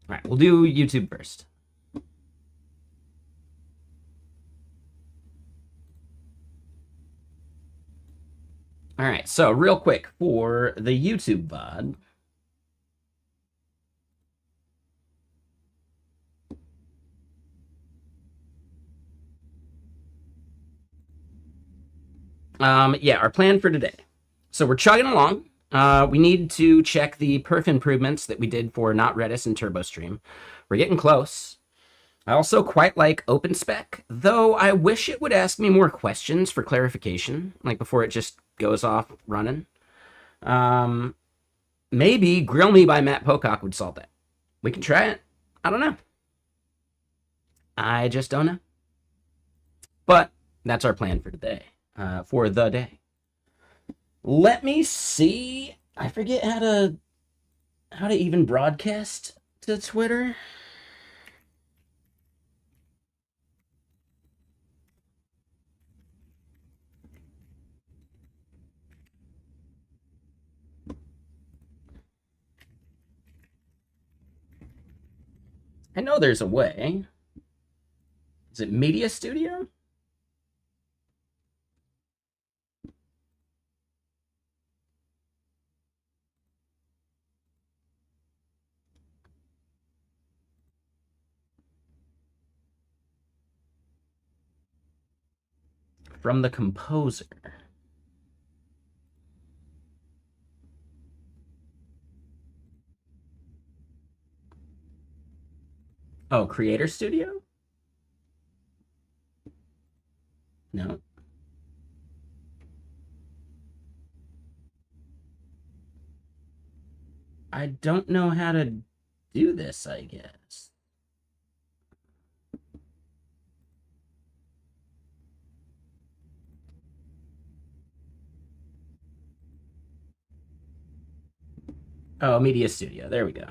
All right, we'll do YouTube first. All right, so real quick for the YouTube VOD. Yeah, our plan for today. So we're chugging along. We need to check the perf improvements that we did for Not Redis and TurboStream. We're getting close. I also quite like OpenSpec, though I wish it would ask me more questions for clarification, like before it just goes off running. Maybe Grill Me by Matt Pocock would solve that. We can try it. I don't know. I just don't know. But that's our plan for today, for the day. Let me see. I forget how to even broadcast to Twitter. I know there's a way. Is it Media Studio? From the composer. Oh, Creator Studio? No. I don't know how to do this, I guess. Oh, Media Studio. There we go.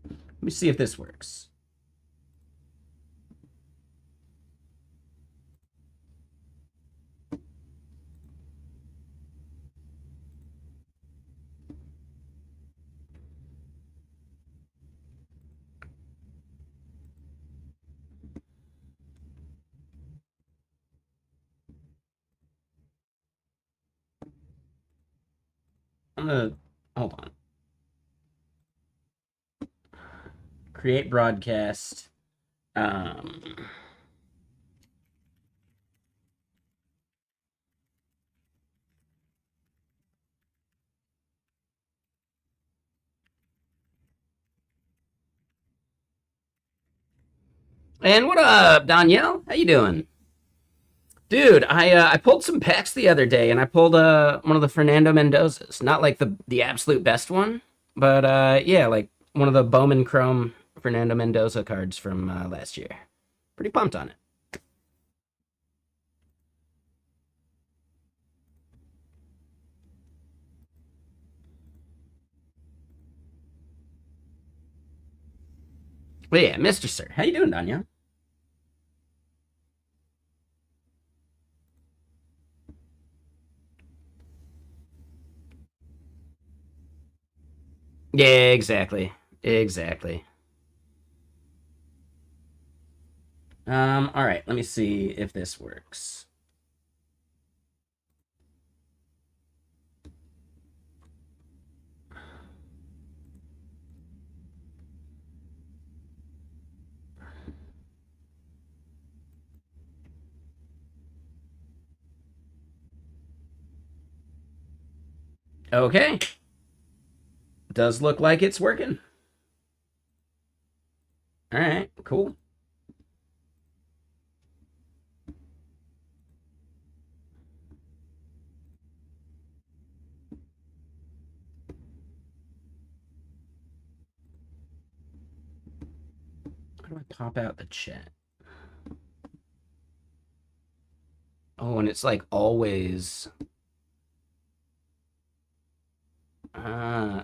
Let me see if this works. I'm gonna hold on. Create broadcast. And what up, Danielle? How you doing? Dude, I pulled some packs the other day, and I pulled one of the Fernando Mendozas. Not like the absolute best one, but yeah, like one of the Bowman Chrome Fernando Mendoza cards from last year. Pretty pumped on it. But yeah, Mr. Sir, how you doing, Danielle? Yeah, exactly, exactly. All right, let me see if this works. Okay, does look like it's working. All right, cool. How do I pop out the chat? Oh, and it's like always.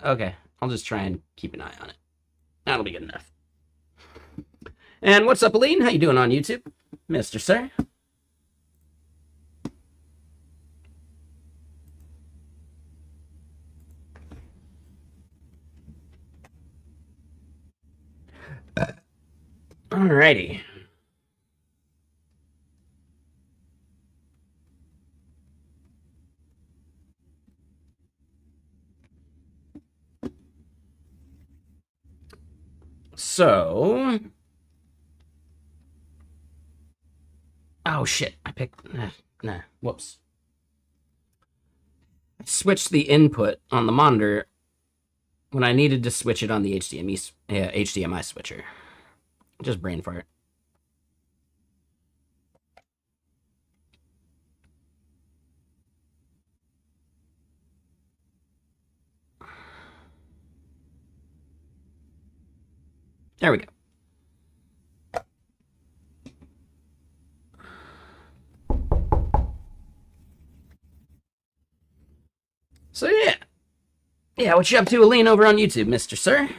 Okay. I'll just try and keep an eye on it. That'll be good enough. And what's up, Aline? How you doing on YouTube, Mr. Sir? Alrighty. So, oh shit, I picked, nah, whoops. I switched the input on the monitor when I needed to switch it on the HDMI switcher. Just brain fart. There we go. So yeah, what you up to, Aline, over on YouTube, Mr. Sir?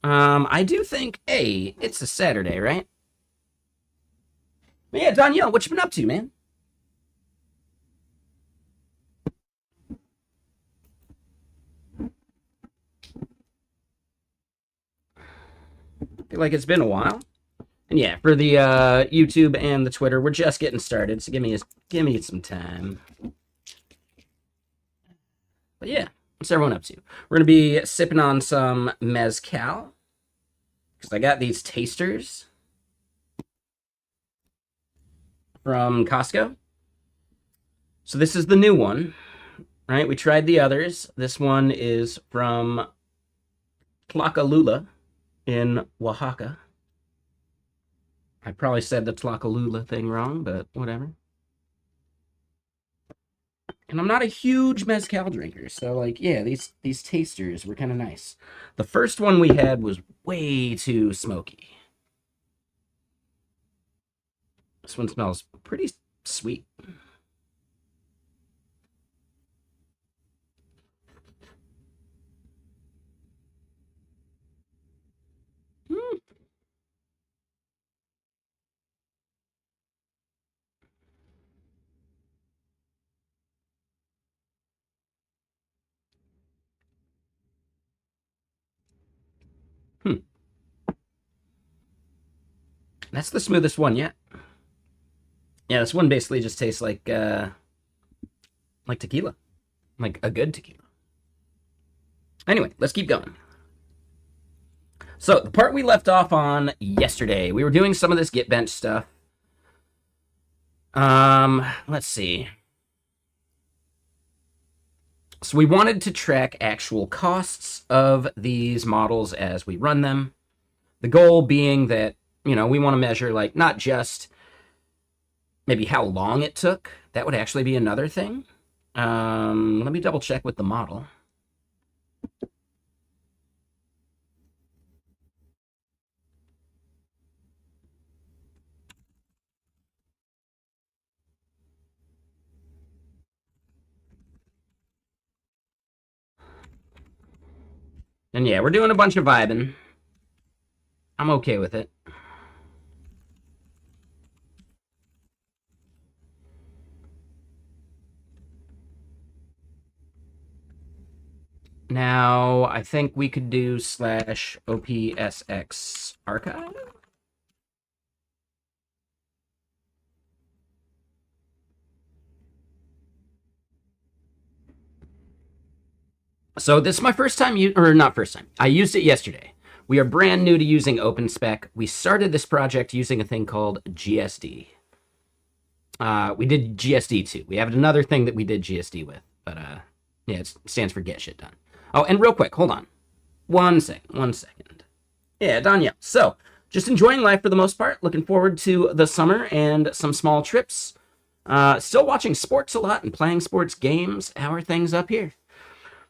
I do think, hey, it's a Saturday, right? But yeah, Danielle, what you been up to, man? I feel like it's been a while. And yeah, for the YouTube and the Twitter, we're just getting started, so give me some time. But yeah, what's everyone up to? We're gonna be sipping on some mezcal because I got these tasters from Costco. So this is the new one, right? We tried the others. This one is from Tlacalula in Oaxaca. I probably said the Tlacalula thing wrong, but whatever. And I'm not a huge mezcal drinker, so like, yeah, these tasters were kind of nice. The first one we had was way too smoky. This one smells pretty sweet. That's the smoothest one yet. Yeah, this one basically just tastes like tequila, like a good tequila. Anyway, let's keep going. So the part we left off on yesterday, we were doing some of this GitBench stuff. Let's see. So we wanted to track actual costs of these models as we run them. The goal being that, we want to measure like not just maybe how long it took. That would actually be another thing. Let me double check with the model. And yeah, we're doing a bunch of vibing. I'm okay with it. Now, I think we could do /OPSX archive. So this is my first time, or not first time. I used it yesterday. We are brand new to using OpenSpec. We started this project using a thing called GSD. We did GSD too. We have another thing that we did GSD with, but yeah, it stands for Get Shit Done. Oh, and real quick, hold on. One second. Yeah, Danielle. So, just enjoying life for the most part. Looking forward to the summer and some small trips. Still watching sports a lot and playing sports games. How are things up here?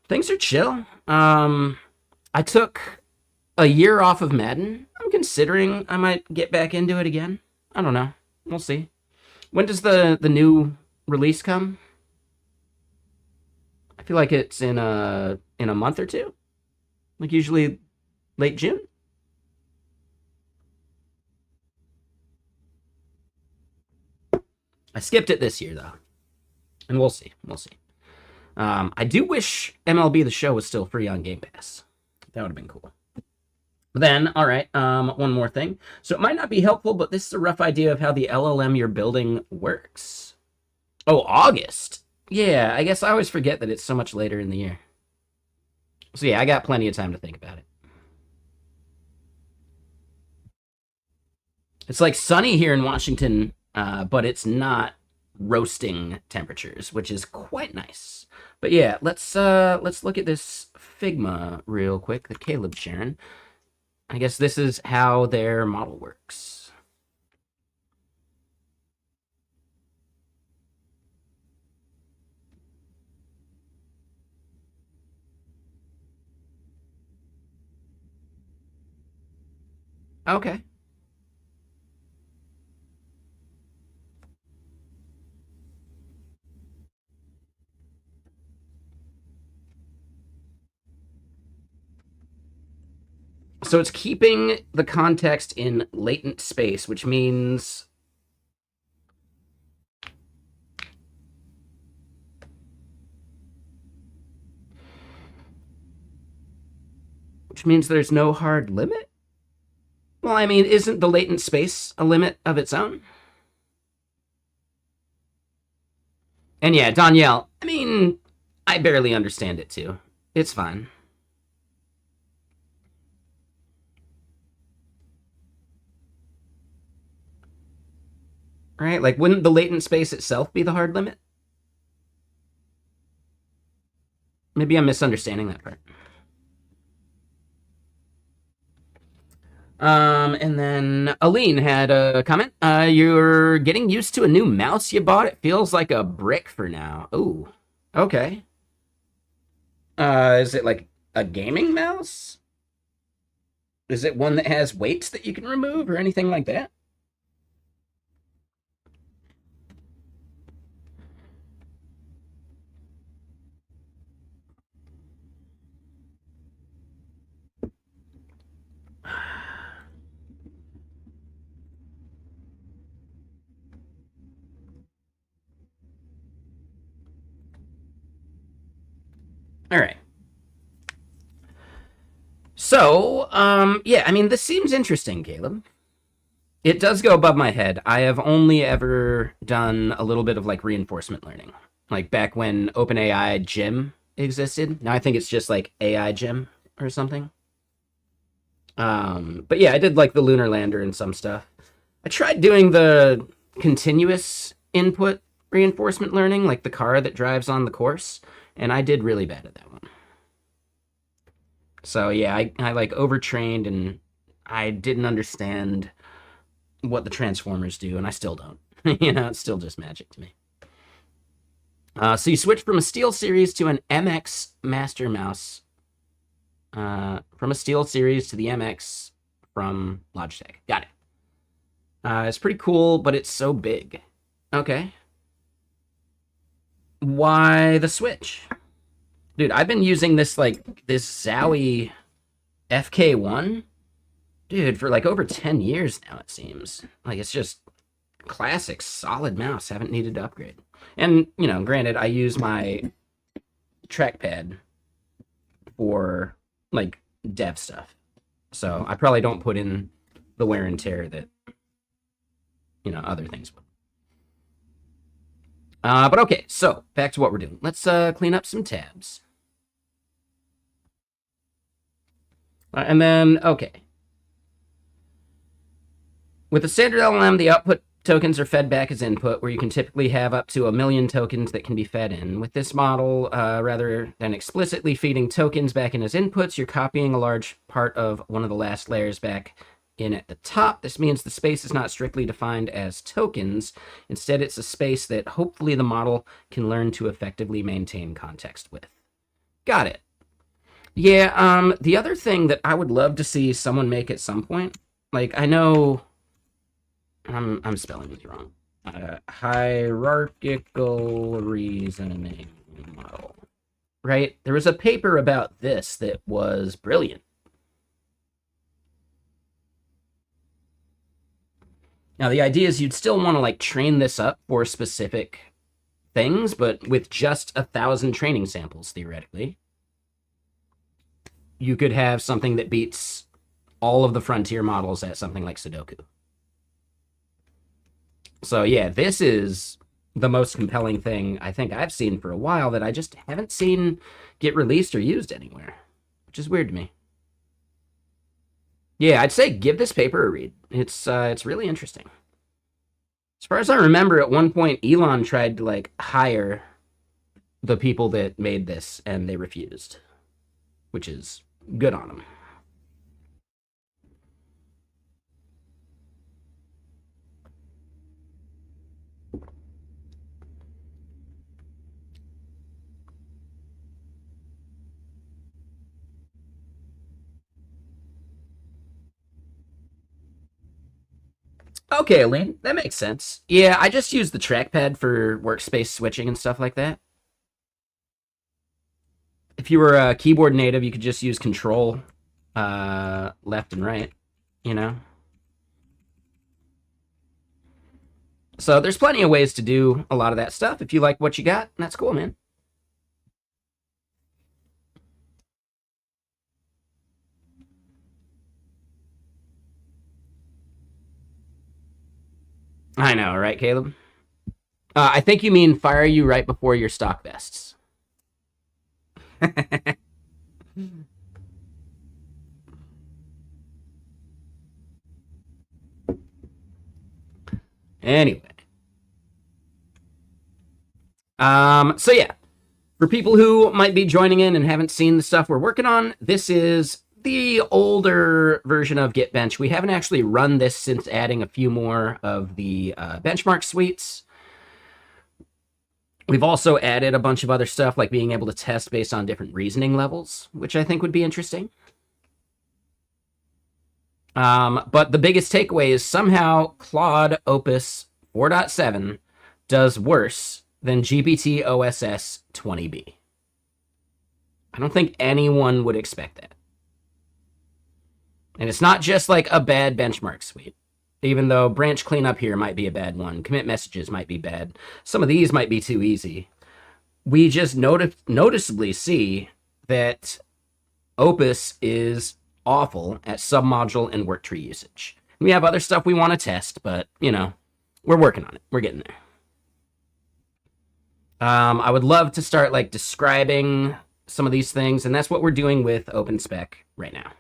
Things are chill. I took a year off of Madden. I'm considering I might get back into it again. I don't know. We'll see. When does the new release come? I feel like it's in a month or two. Like usually late June. I skipped it this year though. And we'll see. I do wish MLB The Show was still free on Game Pass. That would have been cool. Then, all right, one more thing. So it might not be helpful, but this is a rough idea of how the LLM you're building works. Oh, August. Yeah, I guess I always forget that it's so much later in the year. So yeah, I got plenty of time to think about it. It's like sunny here in Washington, but it's not roasting temperatures, which is quite nice. But yeah, let's look at this Figma real quick that Caleb's sharing. I guess this is how their model works. Okay. So it's keeping the context in latent space, which means there's no hard limit. Well, I mean, isn't the latent space a limit of its own? And yeah, Danielle, I mean, I barely understand it too. It's fine. Right? Like, wouldn't the latent space itself be the hard limit? Maybe I'm misunderstanding that part. And then Aline had a comment. You're getting used to a new mouse you bought. It feels like a brick for now. Ooh, okay. Is it like a gaming mouse? Is it one that has weights that you can remove or anything like that? All right. So, yeah, I mean, this seems interesting, Caleb. It does go above my head. I have only ever done a little bit of like reinforcement learning, like back when OpenAI Gym existed. Now I think it's just like AI Gym or something. But yeah, I did like the lunar lander and some stuff. I tried doing the continuous input reinforcement learning, like the car that drives on the course, and I did really bad at that one. So yeah, I like overtrained and I didn't understand what the transformers do, and I still don't. It's still just magic to me. So you switch from a Steel series to an MX Master Mouse. From a Steel series to the MX from Logitech. Got it. It's pretty cool, but it's so big. Okay. Why the switch? Dude, I've been using this Zowie FK1, dude, for like over 10 years now, it seems. Like, it's just classic, solid mouse. Haven't needed to upgrade. And, granted, I use my trackpad for, like, dev stuff. So I probably don't put in the wear and tear that, other things would. But okay, so back to what we're doing. Let's clean up some tabs. And then, okay. With the standard LLM, the output tokens are fed back as input, where you can typically have up to 1 million tokens that can be fed in. With this model, rather than explicitly feeding tokens back in as inputs, you're copying a large part of one of the last layers back in at the top. This means the space is not strictly defined as tokens. Instead, it's a space that hopefully the model can learn to effectively maintain context with. Got it. Yeah, the other thing that I would love to see someone make at some point, like, I know I'm spelling these wrong. Hierarchical reasoning model. Right? There was a paper about this that was brilliant. Now, the idea is you'd still want to like train this up for specific things, but with just 1,000 training samples, theoretically, you could have something that beats all of the frontier models at something like Sudoku. So yeah, this is the most compelling thing I think I've seen for a while that I just haven't seen get released or used anywhere, which is weird to me. Yeah, I'd say give this paper a read. It's really interesting. As far as I remember, at one point Elon tried to like hire the people that made this and they refused, which is good on them. Okay, Aline, that makes sense. Yeah, I just use the trackpad for workspace switching and stuff like that. If you were a keyboard native, you could just use control left and right, you know? So there's plenty of ways to do a lot of that stuff. If you like what you got, that's cool, man. I know, right, Caleb? I think you mean fire you right before your stock vests. Anyway. So yeah, for people who might be joining in and haven't seen the stuff we're working on, this is the older version of GitBench. We haven't actually run this since adding a few more of the benchmark suites. We've also added a bunch of other stuff like being able to test based on different reasoning levels, which I think would be interesting. But the biggest takeaway is somehow Claude Opus 4.7 does worse than GPT OSS 20B. I don't think anyone would expect that. And it's not just like a bad benchmark suite. Even though branch cleanup here might be a bad one, commit messages might be bad, some of these might be too easy. We just noticeably see that Opus is awful at submodule and work tree usage. We have other stuff we want to test, but you know, we're working on it. We're getting there. I would love to start like describing some of these things, and that's what we're doing with OpenSpec right now.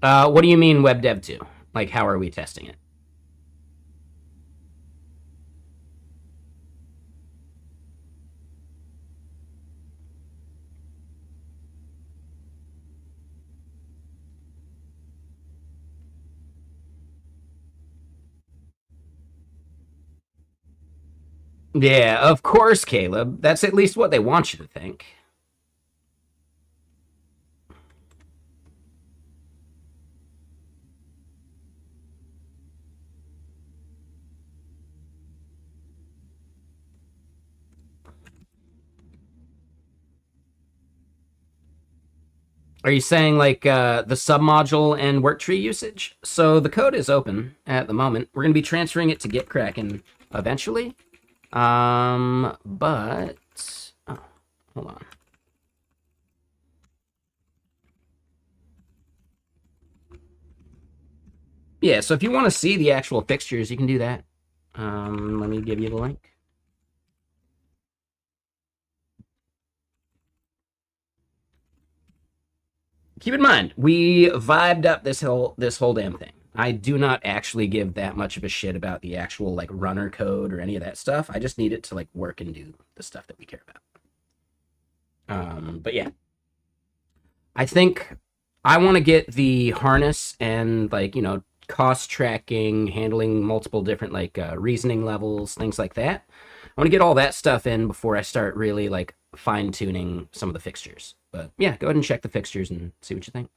What do you mean web dev 2? Like, how are we testing it? Yeah, of course, Caleb. That's at least what they want you to think. Are you saying like the submodule and work tree usage? So the code is open at the moment. We're going to be transferring it to GitKraken eventually. But oh, hold on. Yeah, so if you want to see the actual fixtures, you can do that. Let me give you the link. Keep in mind, we vibed up this whole damn thing. I do not actually give that much of a shit about the actual like runner code or any of that stuff. I just need it to like work and do the stuff that we care about. But yeah, I think I want to get the harness and like cost tracking, handling multiple different like reasoning levels, things like that. I want to get all that stuff in before I start really like fine tuning some of the fixtures. But yeah, go ahead and check the fixtures and see what you think.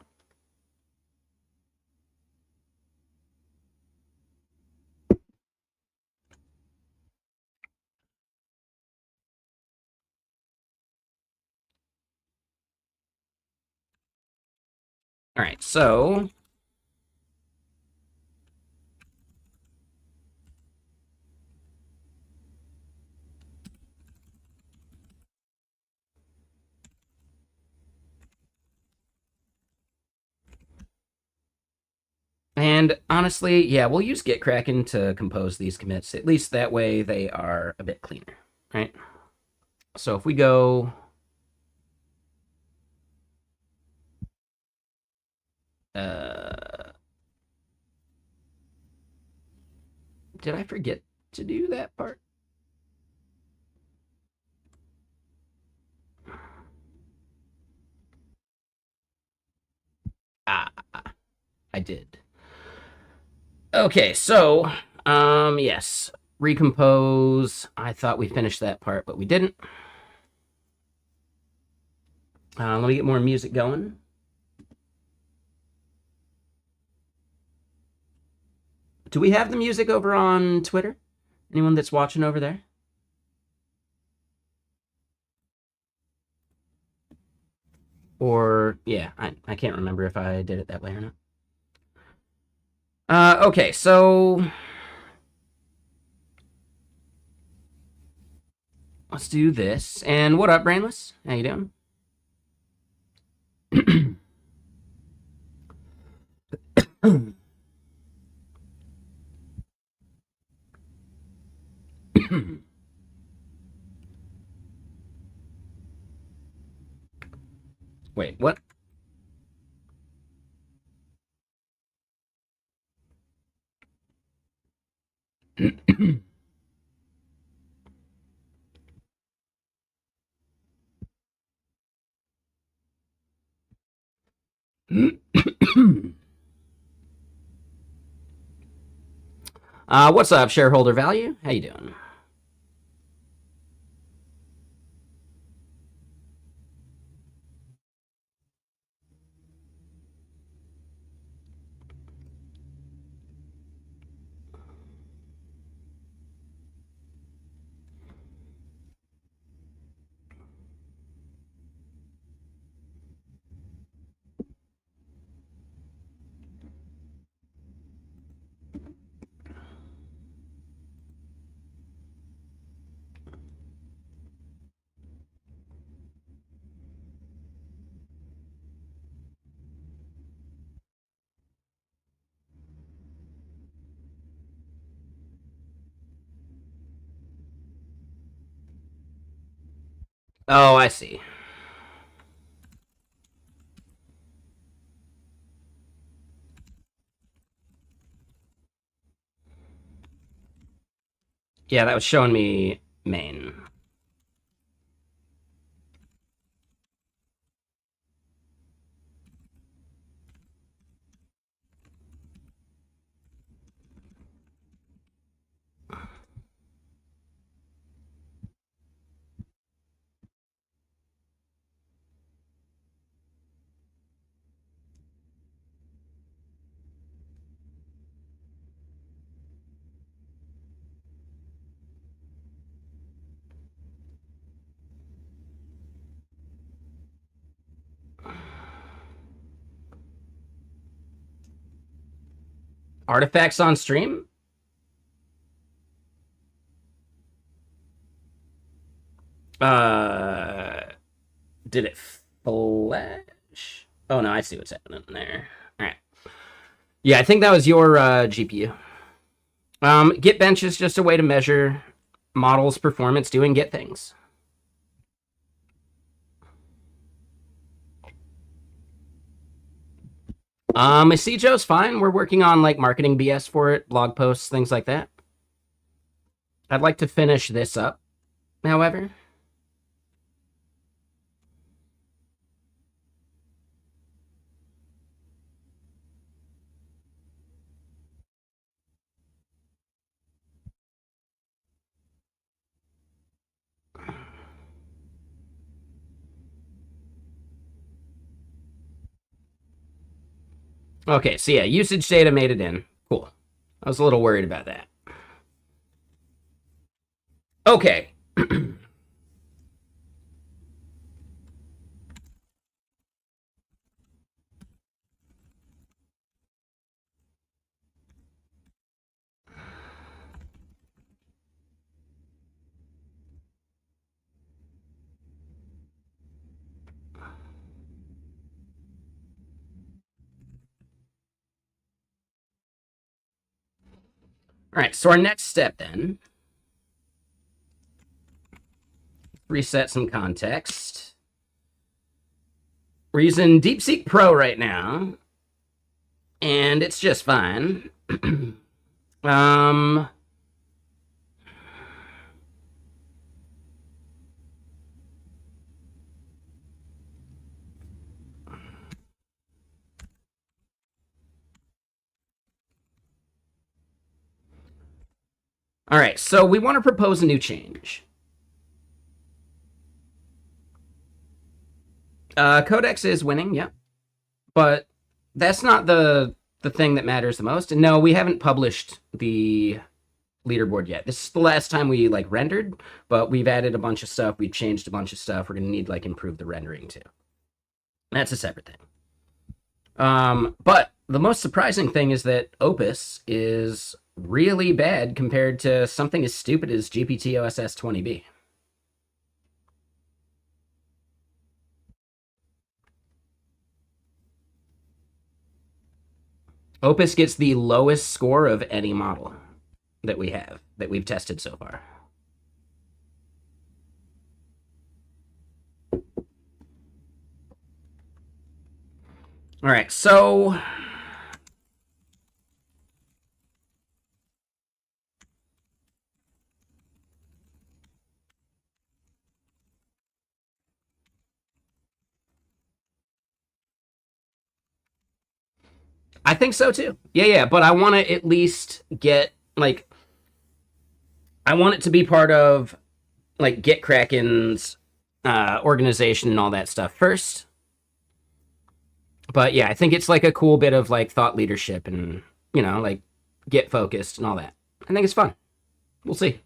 All right, so and honestly, yeah, we'll use GitKraken to compose these commits. At least that way they are a bit cleaner, right? So if we go, uh, did I forget to do that part? Ah, I did. Okay, so yes, recompose. I thought we finished that part, but we didn't. Let me get more music going. Do we have the music over on Twitter? Anyone that's watching over there? Or yeah, I can't remember if I did it that way or not. Okay, so let's do this. And what up, Brainless? How you doing? Wait, what? What's up, shareholder value? How you doing? Oh, I see. Yeah, that was showing me main. Artifacts on stream? Uh, did it flash? Oh no, I see what's happening there. All right. Yeah, I think that was your GPU. GitBench is just a way to measure models' performance doing Git things. My CJO's fine. We're working on like marketing BS for it, blog posts, things like that. I'd like to finish this up, however. Okay, so yeah, usage data made it in. Cool. I was a little worried about that. Okay. All right, so our next step then, reset some context. We're using DeepSeek Pro right now, and it's just fine. um, all right, so we want to propose a new change. Codex is winning, yeah, but that's not the thing that matters the most. And no, we haven't published the leaderboard yet. This is the last time we like rendered, but we've added a bunch of stuff. We've changed a bunch of stuff. We're gonna need like improve the rendering too. That's a separate thing. But the most surprising thing is that Opus is really bad compared to something as stupid as GPT-OSS 20B. Opus gets the lowest score of any model that we've tested so far. All right, so I think so too. Yeah, but I want to at least get like I want it to be part of like Get Kraken's organization and all that stuff first. But yeah, I think it's like a cool bit of like thought leadership and like get focused and all that. I think it's fun. We'll see.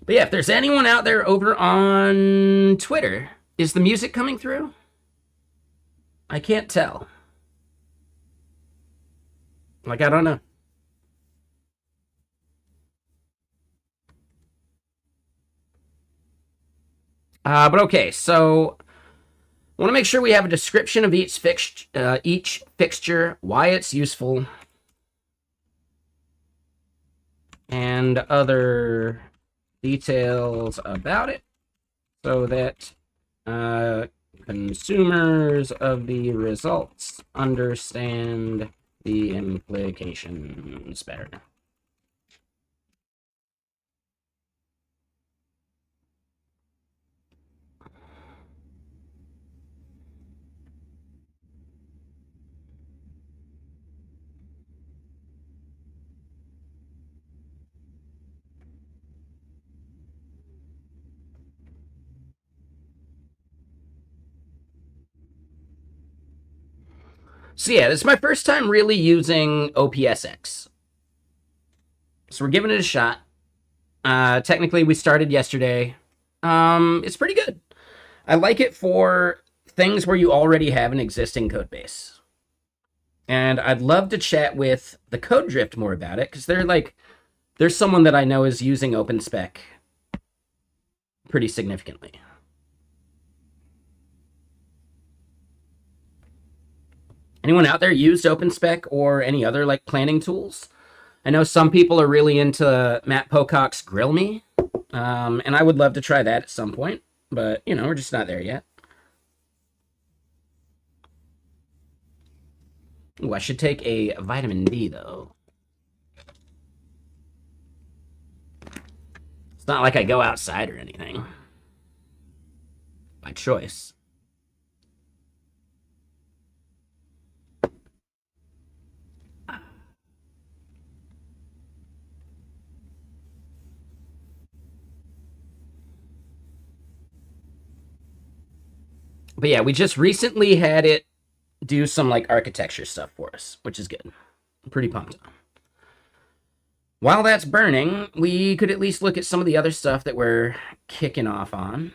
But yeah, if there's anyone out there over on Twitter, is the music coming through? I can't tell. Like, I don't know. But okay, so I want to make sure we have a description of each fixture, why it's useful, and other details about it, so that consumers of the results understand the implications better. So yeah, this is my first time really using OPSX. So we're giving it a shot. Technically, we started yesterday. It's pretty good. I like it for things where you already have an existing code base. And I'd love to chat with the Code Drift more about it, because there's someone that I know is using OpenSpec pretty significantly. Anyone out there used OpenSpec or any other like planning tools? I know some people are really into Matt Pocock's Grill Me, and I would love to try that at some point, but we're just not there yet. Ooh, I should take a vitamin D though. It's not like I go outside or anything. By choice. But yeah, we just recently had it do some like architecture stuff for us, which is good. I'm pretty pumped. While that's burning, we could at least look at some of the other stuff that we're kicking off on.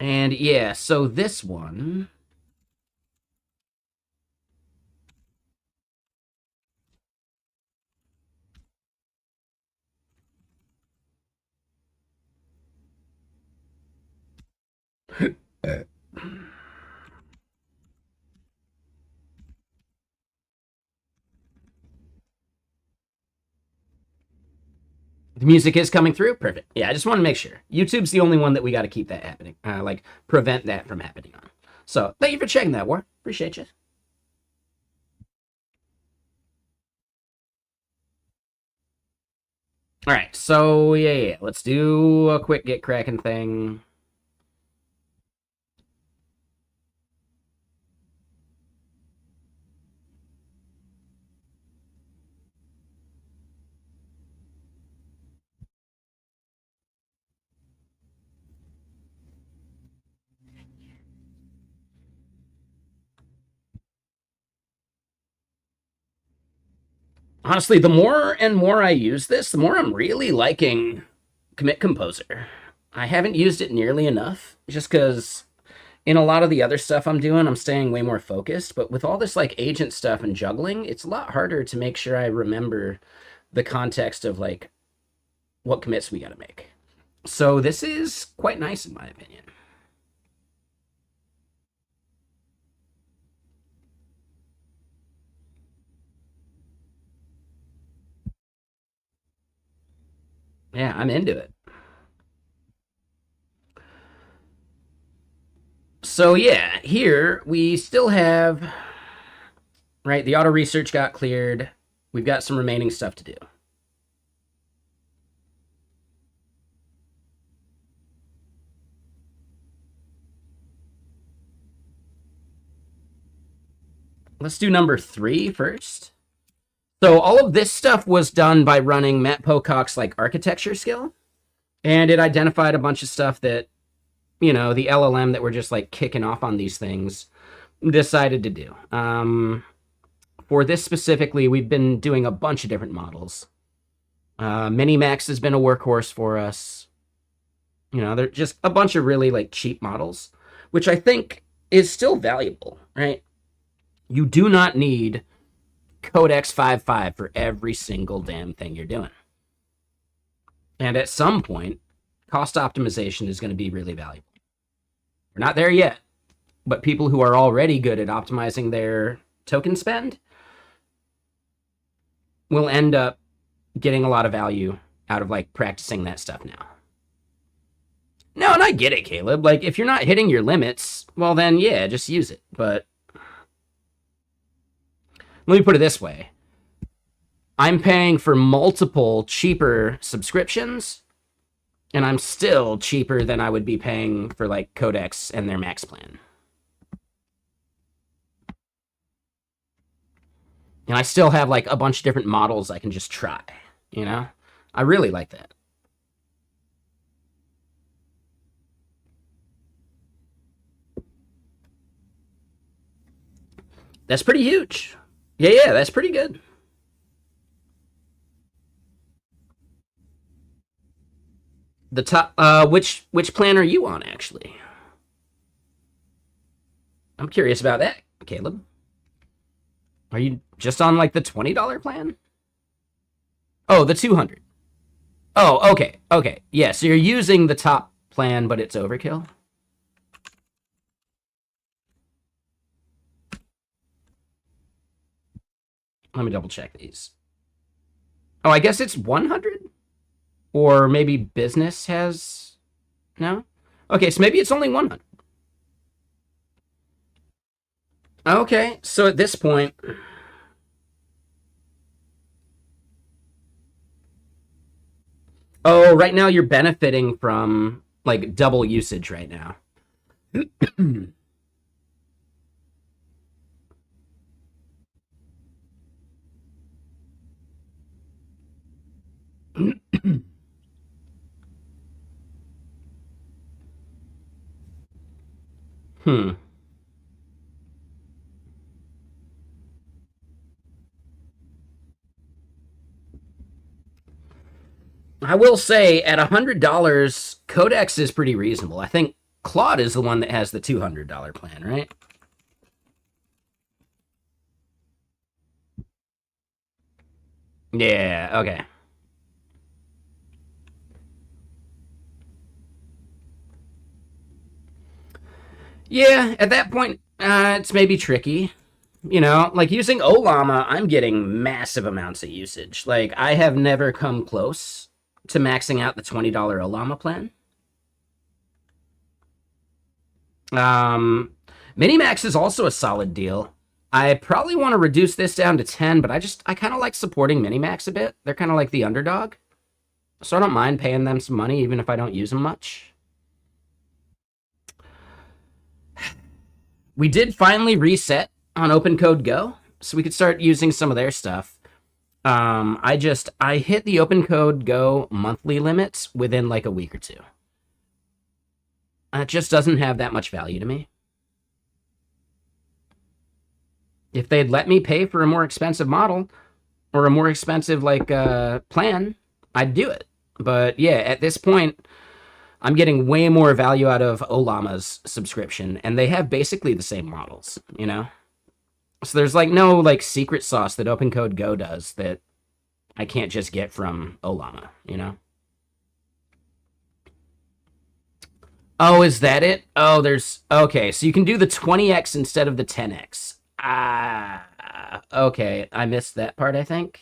And yeah, so this one. The music is coming through. Perfect. Yeah, I just want to make sure. YouTube's the only one that we got to keep that happening. Like, prevent that from happening on. So, thank you for checking that, War. Appreciate you. All right, so yeah, let's do a quick get cracking thing. Honestly, the more and more I use this, the more I'm really liking Commit Composer. I haven't used it nearly enough, just because in a lot of the other stuff I'm doing, I'm staying way more focused. But with all this like agent stuff and juggling, it's a lot harder to make sure I remember the context of like what commits we got to make. So this is quite nice in my opinion. Yeah, I'm into it. So yeah, here we still have, right, the auto research got cleared. We've got some remaining stuff to do. Let's do number 3 first. So all of this stuff was done by running Matt Pocock's like architecture skill, and it identified a bunch of stuff that, you know, the LLM that we're just like kicking off on these things decided to do. For this specifically, we've been doing a bunch of different models. Minimax has been a workhorse for us. You know, they're just a bunch of really like cheap models, which I think is still valuable, right? You do not need Codex 5.5 for every single damn thing you're doing. And at some point, cost optimization is going to be really valuable. We're not there yet, but people who are already good at optimizing their token spend will end up getting a lot of value out of like practicing that stuff now. No, and I get it, Caleb. Like, if you're not hitting your limits, well then, yeah, just use it. But let me put it this way. I'm paying for multiple cheaper subscriptions, and I'm still cheaper than I would be paying for like Codex and their max plan. And I still have like a bunch of different models I can just try, you know? I really like that. That's pretty huge. Yeah, that's pretty good. The top, which plan are you on actually? I'm curious about that, Caleb. Are you just on like the $20 plan? Oh, the 200. Oh, okay. Yeah, so you're using the top plan, but it's overkill. Let me double check these. Oh, I guess it's 100? Or maybe business has... No? Okay, so maybe it's only 100. Okay, so at this point... Oh, right now you're benefiting from, like, double usage right now. Hmm. I will say, at $100, Codex is pretty reasonable. I think Claude is the one that has the $200 plan, right? Yeah, okay. Yeah, at that point, it's maybe tricky. You know, like using Olama, I'm getting massive amounts of usage. Like, I have never come close to maxing out the $20 Olama plan. Minimax is also a solid deal. I probably want to reduce this down to 10, but I kind of like supporting Minimax a bit. They're kind of like the underdog. So I don't mind paying them some money, even if I don't use them much. We did finally reset on Open Code Go, so we could start using some of their stuff. I hit the Open Code Go monthly limits within like a week or two. It just doesn't have that much value to me. If they'd let me pay for a more expensive model or a more expensive like plan, I'd do it. But yeah, at this point, I'm getting way more value out of Olama's subscription, and they have basically the same models, you know? So there's like no like secret sauce that Open Code Go does that I can't just get from Olama, you know? Oh, is that it? Oh, there's... Okay, so you can do the 20x instead of the 10x. Ah, okay. I missed that part, I think.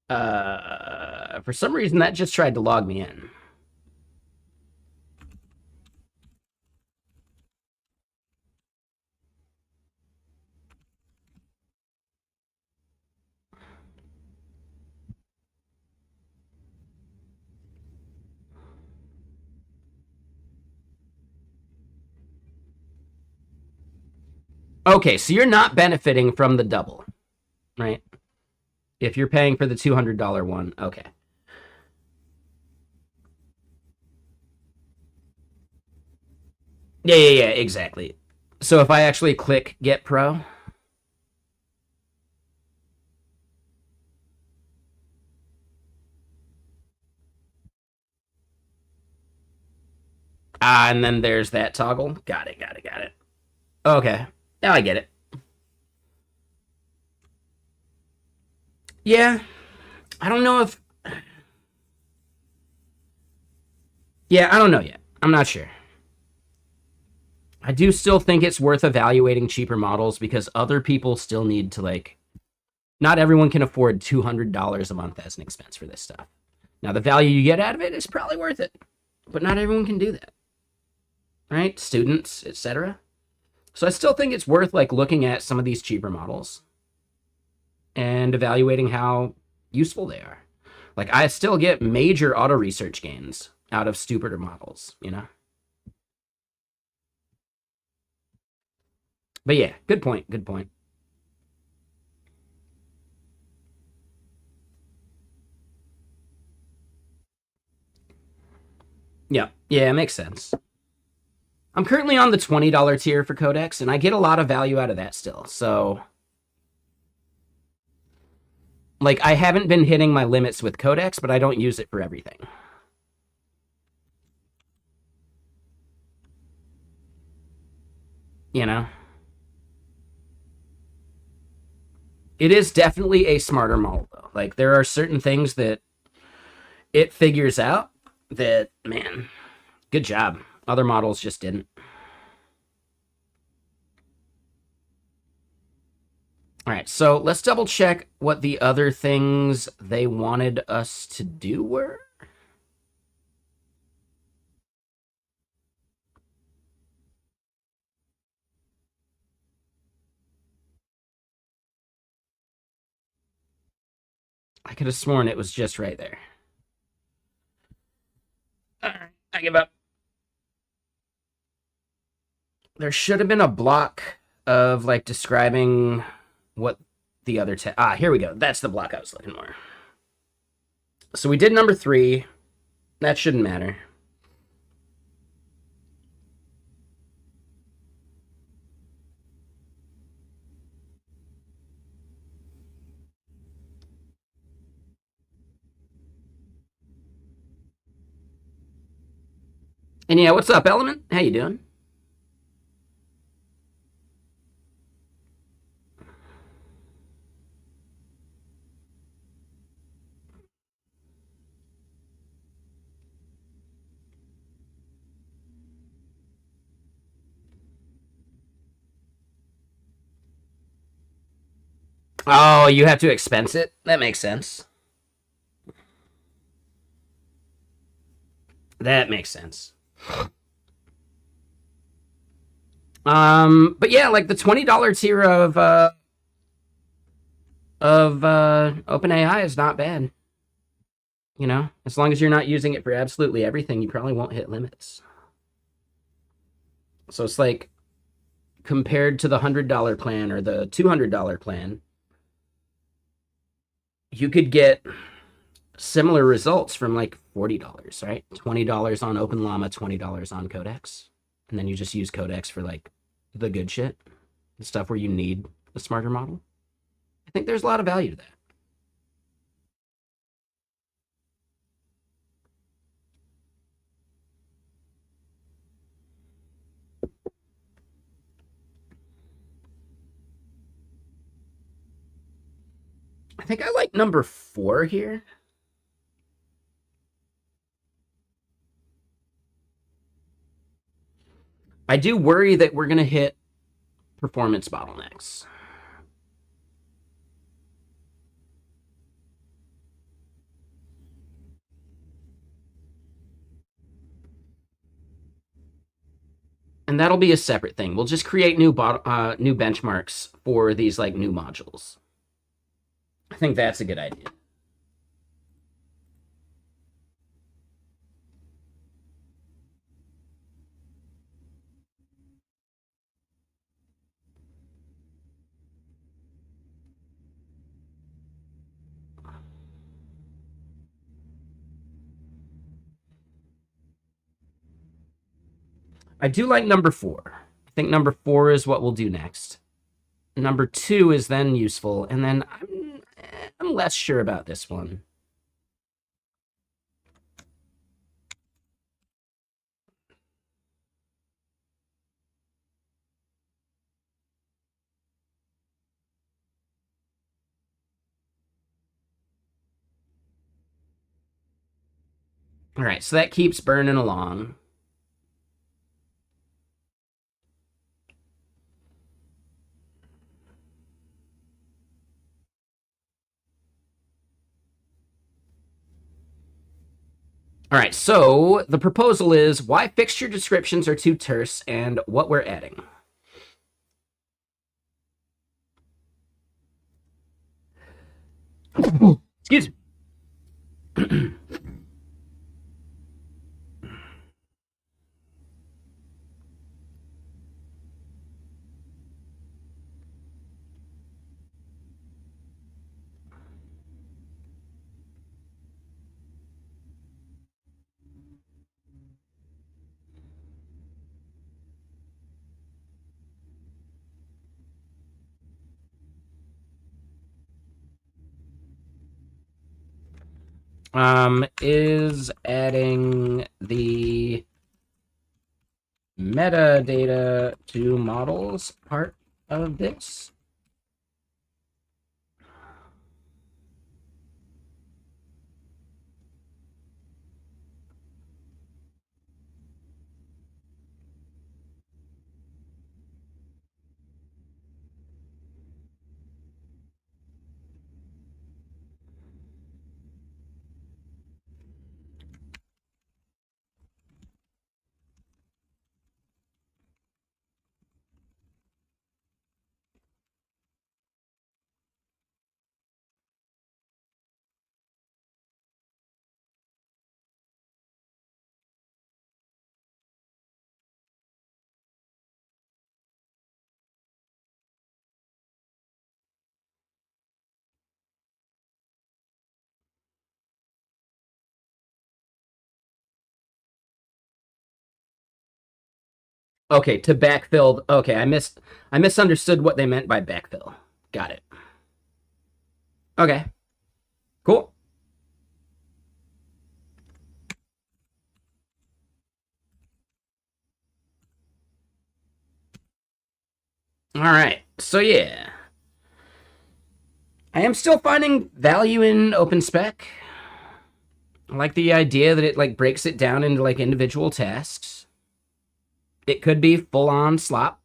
For some reason, that just tried to log me in. Okay, so you're not benefiting from the double, right? If you're paying for the $200 one, okay. Yeah, exactly. So if I actually click Get Pro, and then there's that toggle. Got it. Okay, now I get it. Yeah, I don't know if... Yeah, I don't know yet. I'm not sure. I do still think it's worth evaluating cheaper models because other people still need to, like... Not everyone can afford $200 a month as an expense for this stuff. Now, the value you get out of it is probably worth it, but not everyone can do that. Right? Students, etc. So I still think it's worth, like, looking at some of these cheaper models and evaluating how useful they are. Like, I still get major auto research gains out of stupider models, you know? But yeah, good point. Yeah, it makes sense. I'm currently on the $20 tier for Codex, and I get a lot of value out of that still. So, like, I haven't been hitting my limits with Codex, but I don't use it for everything. You know? It is definitely a smarter model, though. Like, there are certain things that it figures out that, man, good job. Other models just didn't. All right, so let's double check what the other things they wanted us to do were. I could have sworn it was just right there. All right, I give up. There should have been a block of like describing what the other here we go. That's the block I was looking for. So we did number 3. That shouldn't matter. And yeah, what's up, Element? How you doing? Oh, you have to expense it? That makes sense. That makes sense. But yeah, like the $20 tier of OpenAI is not bad. You know, as long as you're not using it for absolutely everything, you probably won't hit limits. So it's like compared to the $100 plan or the $200 plan, you could get similar results from like $40, right? $20 on OpenLlama, $20 on Codex. And then you just use Codex for like the good shit, the stuff where you need a smarter model. I think there's a lot of value to that. I think I like number 4 here. I do worry that we're going to hit performance bottlenecks. And that'll be a separate thing. We'll just create new benchmarks for these like new modules. I think that's a good idea. I do like number 4. I think number 4 is what we'll do next. Number 2 is then useful, and then I'm less sure about this one. All right, so that keeps burning along. All right, so the proposal is why fixture descriptions are too terse and what we're adding. Excuse me. Is adding the metadata to models part of this? Okay, to backfill. Okay, I misunderstood what they meant by backfill. Got it. Okay. Cool. All right. So yeah. I am still finding value in OpenSpec. I like the idea that it like breaks it down into like individual tasks. It could be full on slop.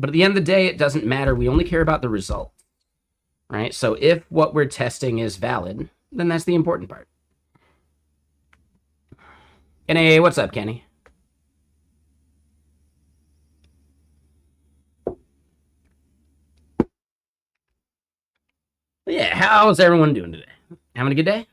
But at the end of the day, it doesn't matter. We only care about the result. right? So if what we're testing is valid, then that's the important part. And hey, what's up, Kenny? Yeah, how's everyone doing today? Having a good day?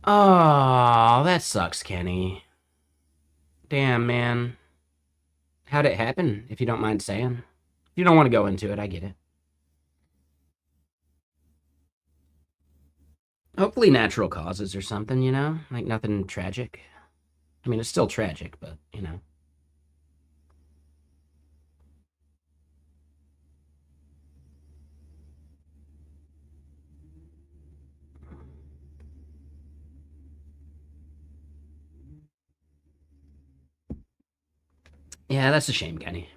Oh, that sucks, Kenny. Damn, man. How'd it happen, if you don't mind saying? If you don't want to go into it, I get it. Hopefully natural causes or something, you know? Like nothing tragic. I mean, it's still tragic, but, you know. Yeah, that's a shame, Kenny.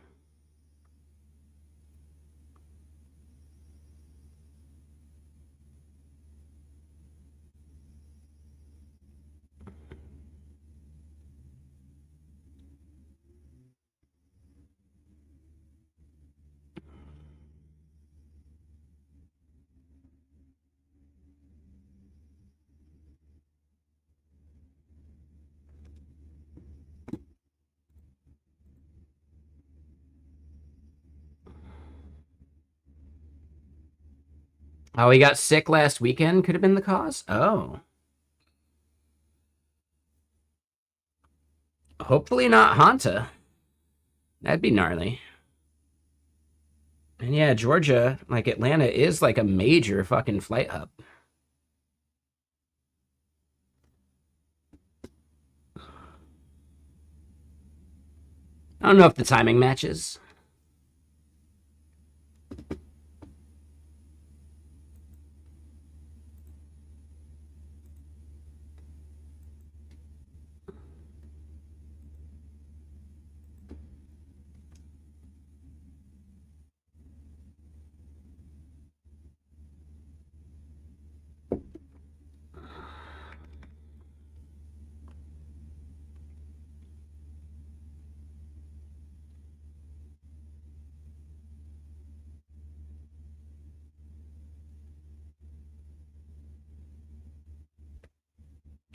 Oh, he got sick last weekend? Could have been the cause? Oh. Hopefully not Hanta. That'd be gnarly. And yeah, Georgia, like Atlanta, is like a major fucking flight hub. I don't know if the timing matches.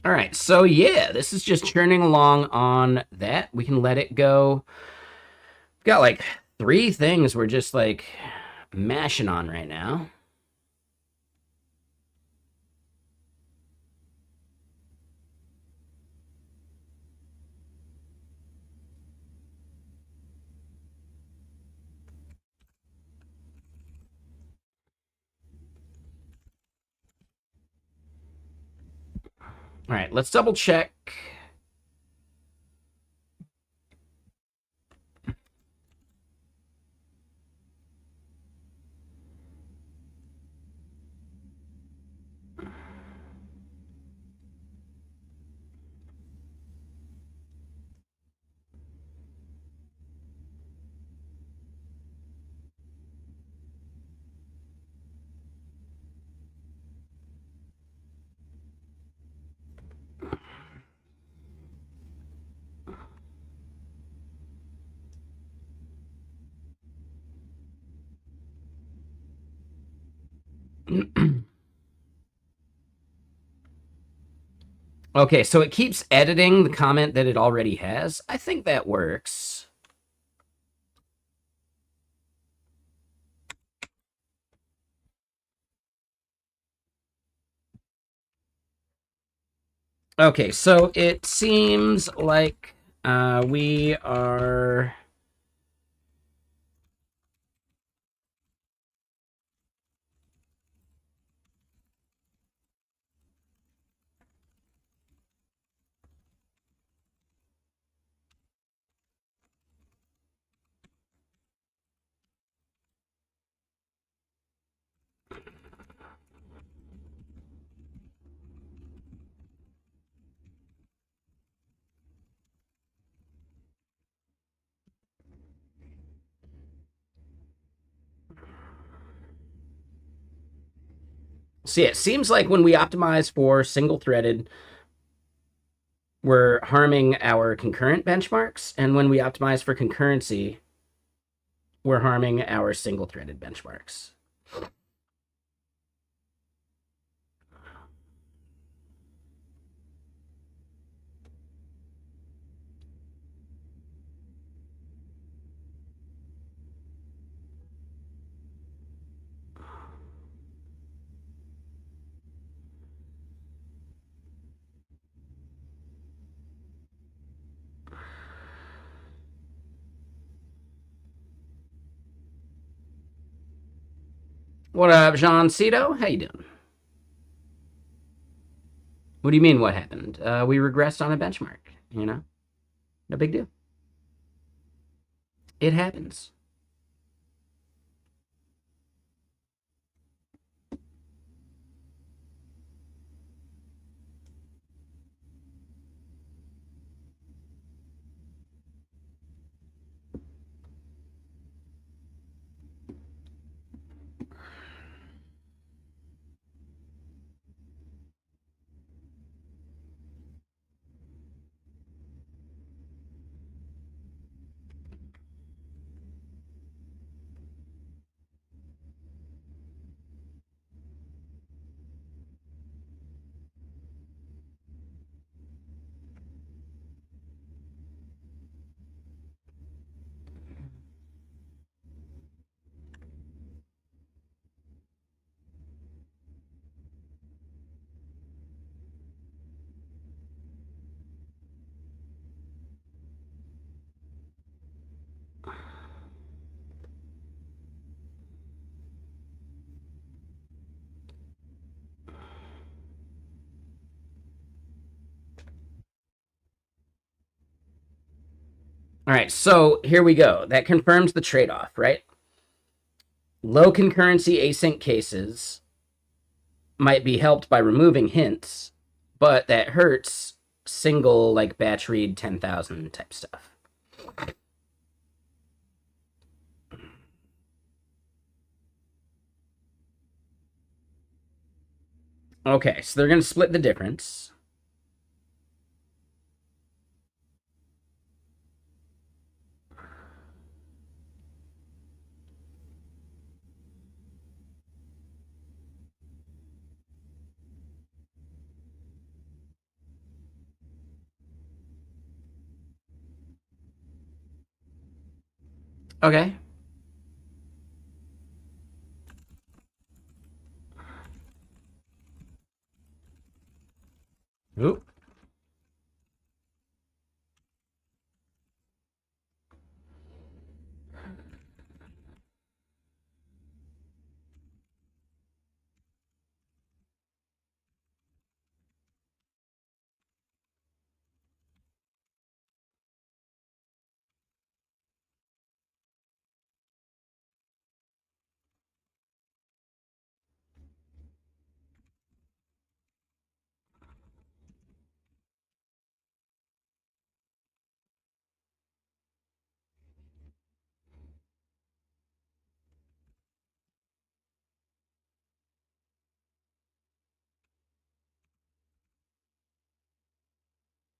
All right, so yeah, this is just churning along on that. We can let it go. We've got like three things we're just like mashing on right now. All right, let's double check. Okay, so it keeps editing the comment that it already has. I think that works. Okay, so it seems like we are. So yeah, it seems like when we optimize for single-threaded, we're harming our concurrent benchmarks, and when we optimize for concurrency, we're harming our single-threaded benchmarks. What up, Jean Cito? How you doing? What do you mean, what happened? We regressed on a benchmark, you know? No big deal. It happens. All right, so here we go. That confirms the trade-off, right? Low concurrency async cases might be helped by removing hints, but that hurts single, like, batch read 10,000 type stuff. Okay, so they're going to split the difference. Okay. Oop.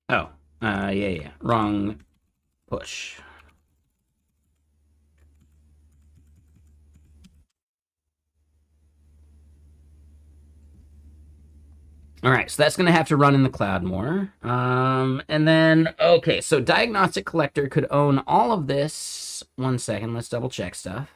Oh, yeah. Wrong push. All right, so that's going to have to run in the cloud more. And then, okay, so Diagnostic Collector could own all of this. 1 second, let's double check stuff.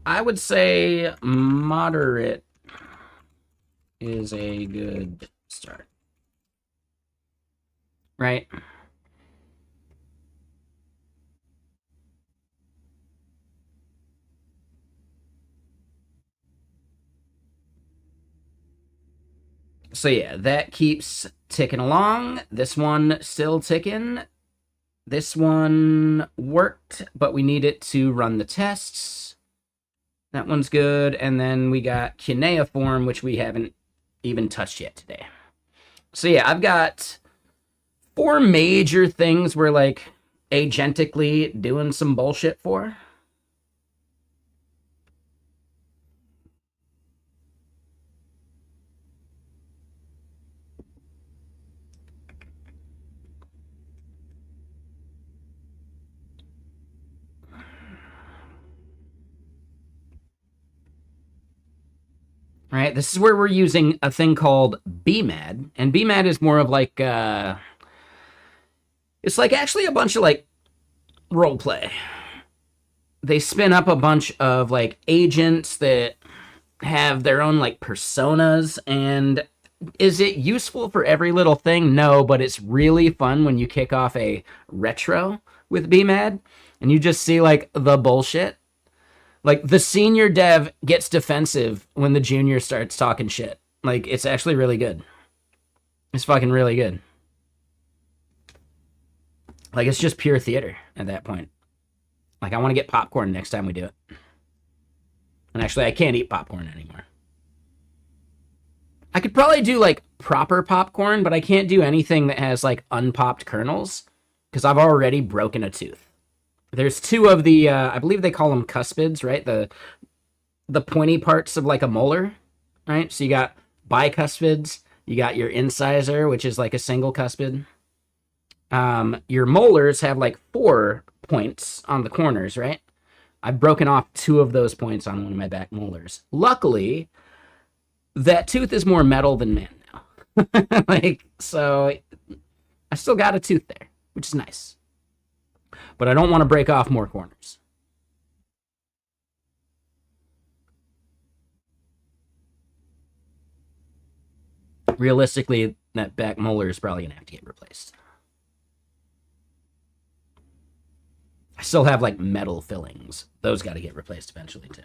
I would say moderate is a good start. Right? So yeah, that keeps ticking along. This one still ticking. This one worked, but we need it to run the tests. That one's good. And then we got cuneiform, which we haven't even touched yet today. So yeah, I've got 4 major things we're like agentically doing some bullshit for. Right, this is where we're using a thing called BMAD, and BMAD is more of like it's like actually a bunch of like role play. They spin up a bunch of like agents that have their own like personas, and is it useful for every little thing? No, but it's really fun when you kick off a retro with BMAD and you just see like the bullshit. Like the senior dev gets defensive when the junior starts talking shit. Like it's actually really good. It's fucking really good. Like it's just pure theater at that point. Like I want to get popcorn next time we do it. And actually I can't eat popcorn anymore. I could probably do like proper popcorn, but I can't do anything that has like unpopped kernels because I've already broken a tooth. There's 2 of the I believe they call them cuspids, right? The pointy parts of like a molar, right? So you got bicuspids, you got your incisor, which is like a single cuspid. Your molars have like 4 points on the corners, right? I've broken off 2 of those points on one of my back molars. Luckily, that tooth is more metal than man now. Like, so I still got a tooth there, which is nice. But I don't want to break off more corners. Realistically, that back molar is probably going to have to get replaced. I still have like metal fillings. Those got to get replaced eventually too.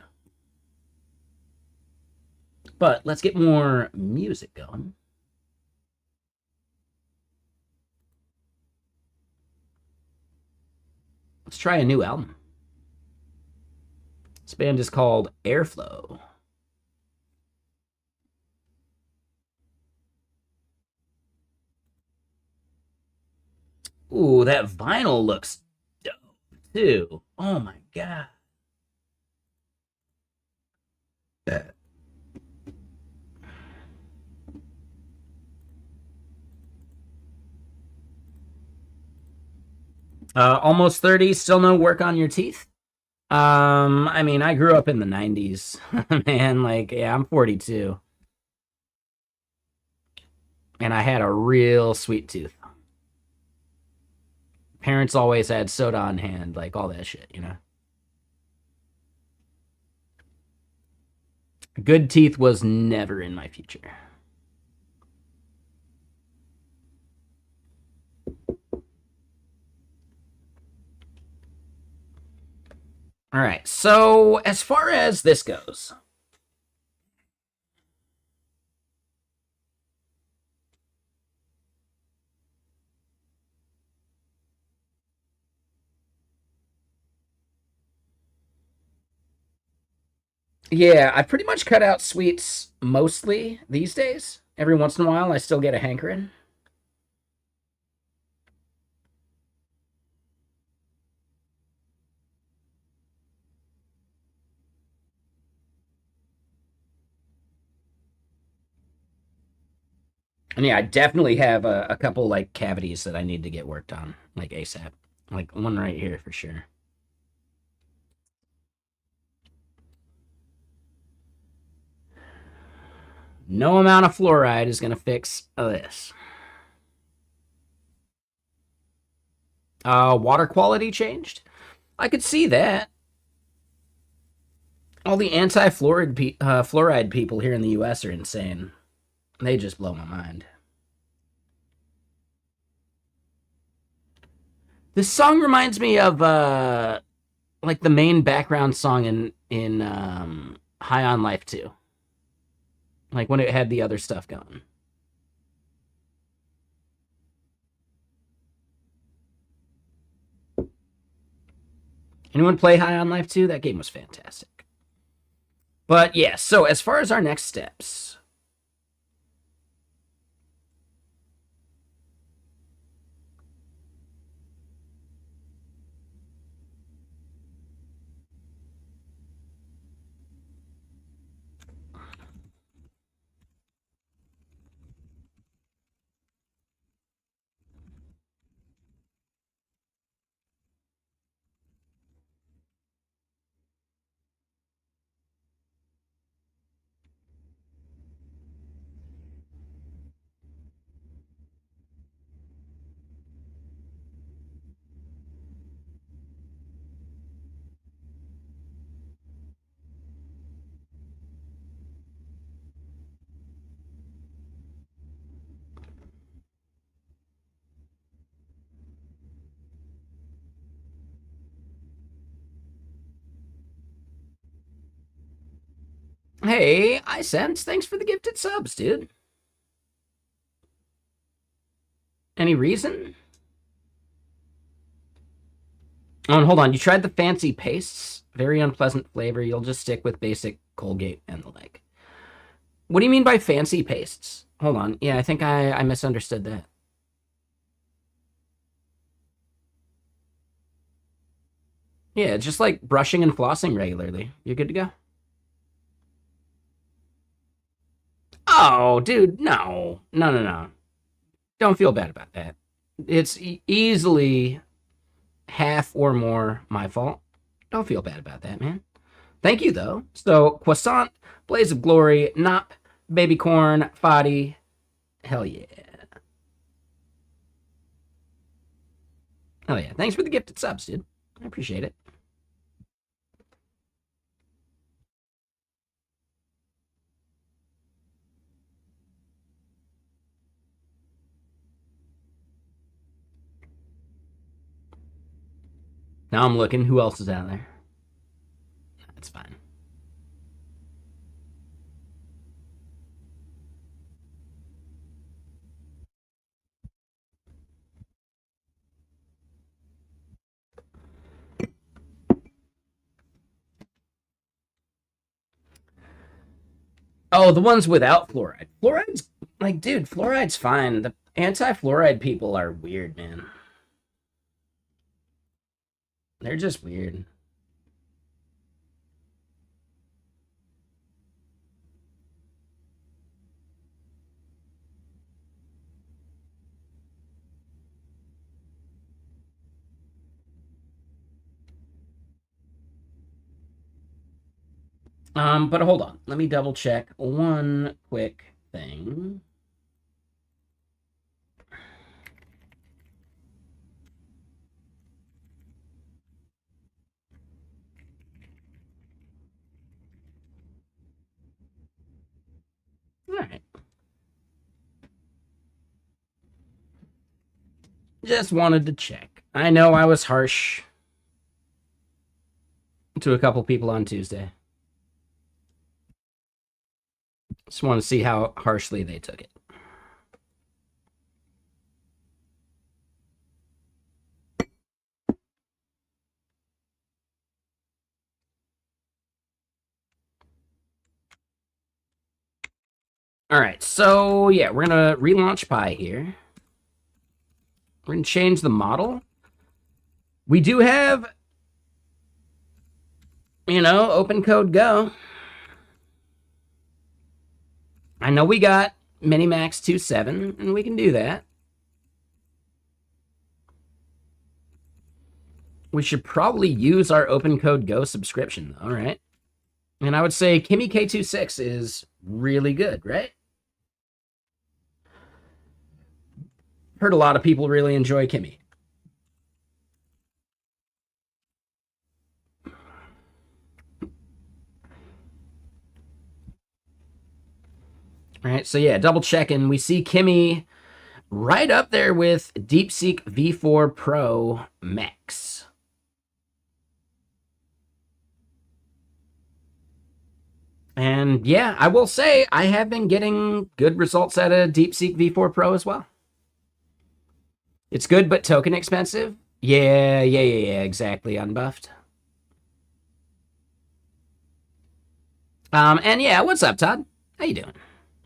But let's get more music going. Let's try a new album. This band is called Airflow. Ooh, that vinyl looks dope too. Oh my god. Almost 30, still no work on your teeth? I mean, I grew up in the 90s. Man, like, yeah, I'm 42. And I had a real sweet tooth. Parents always had soda on hand, like all that shit, you know? Good teeth was never in my future. All right, so as far as this goes, yeah, I pretty much cut out sweets mostly these days. Every once in a while, I still get a hankering. And yeah, I definitely have a couple like cavities that I need to get worked on, like ASAP. Like one right here for sure. No amount of fluoride is going to fix this. Water quality changed? I could see that. All the fluoride people here in the U.S. are insane. They just blow my mind. This song reminds me of like the main background song in High on Life 2. Like when it had the other stuff going. Anyone play High on Life 2? That game was fantastic. But yeah, so as far as our next steps, hey, I sense. Thanks for the gifted subs, dude. Any reason? Oh, and hold on. You tried the fancy pastes? Very unpleasant flavor. You'll just stick with basic Colgate and the like. What do you mean by fancy pastes? Hold on. Yeah, I think I misunderstood that. Yeah, just like brushing and flossing regularly. You're good to go. Oh, dude, no. No, no, no. Don't feel bad about that. It's easily half or more my fault. Don't feel bad about that, man. Thank you, though. So, Croissant, Blaze of Glory, Nop, Baby Corn, Fadi. Hell yeah. Hell yeah. Thanks for the gifted subs, dude. I appreciate it. Now I'm looking. Who else is out there? That's fine. Oh, the ones without fluoride. Fluoride's like, dude, fluoride's fine. The anti-fluoride people are weird, man. They're just weird. But hold on. Let me double check one quick thing. All right. Just wanted to check. I know I was harsh to a couple people on Tuesday. Just want to see how harshly they took it. All right, so yeah, we're gonna relaunch Pi here. We're gonna change the model. We do have, open code Go. I know we got Minimax 2.7, and we can do that. We should probably use our open code Go subscription, all right? And I would say Kimmy K26 is really good, right? Heard a lot of people really enjoy Kimmy. All right, so yeah, double checking. We see Kimmy right up there with DeepSeek V4 Pro Max. And yeah, I will say I have been getting good results out of DeepSeek V4 Pro as well. It's good, but token expensive. Yeah, exactly, unbuffed. And yeah, what's up, Todd? How you doing?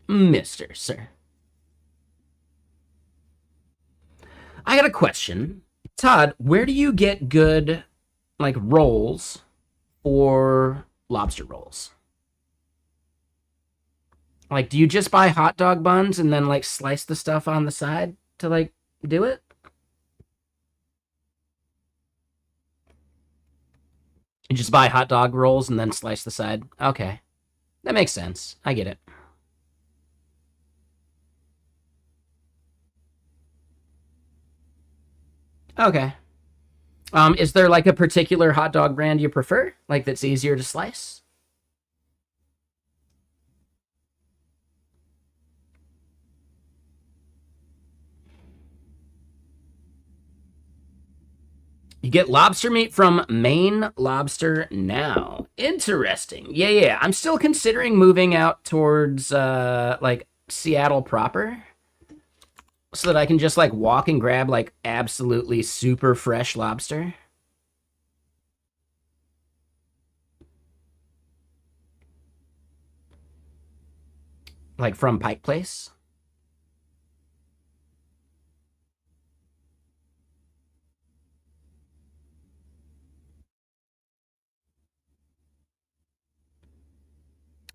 Mr. Sir. I got a question. Todd, where do you get good, like, rolls for lobster rolls? Like, do you just buy hot dog buns and then, like, slice the stuff on the side to, like, do it? You just buy hot dog rolls and then slice the side? Okay. That makes sense. I get it. Okay. Is there like a particular hot dog brand you prefer? Like that's easier to slice? You get lobster meat from Maine Lobster now. Interesting. Yeah. I'm still considering moving out towards like Seattle proper so that I can just like walk and grab like absolutely super fresh lobster. Like from Pike Place.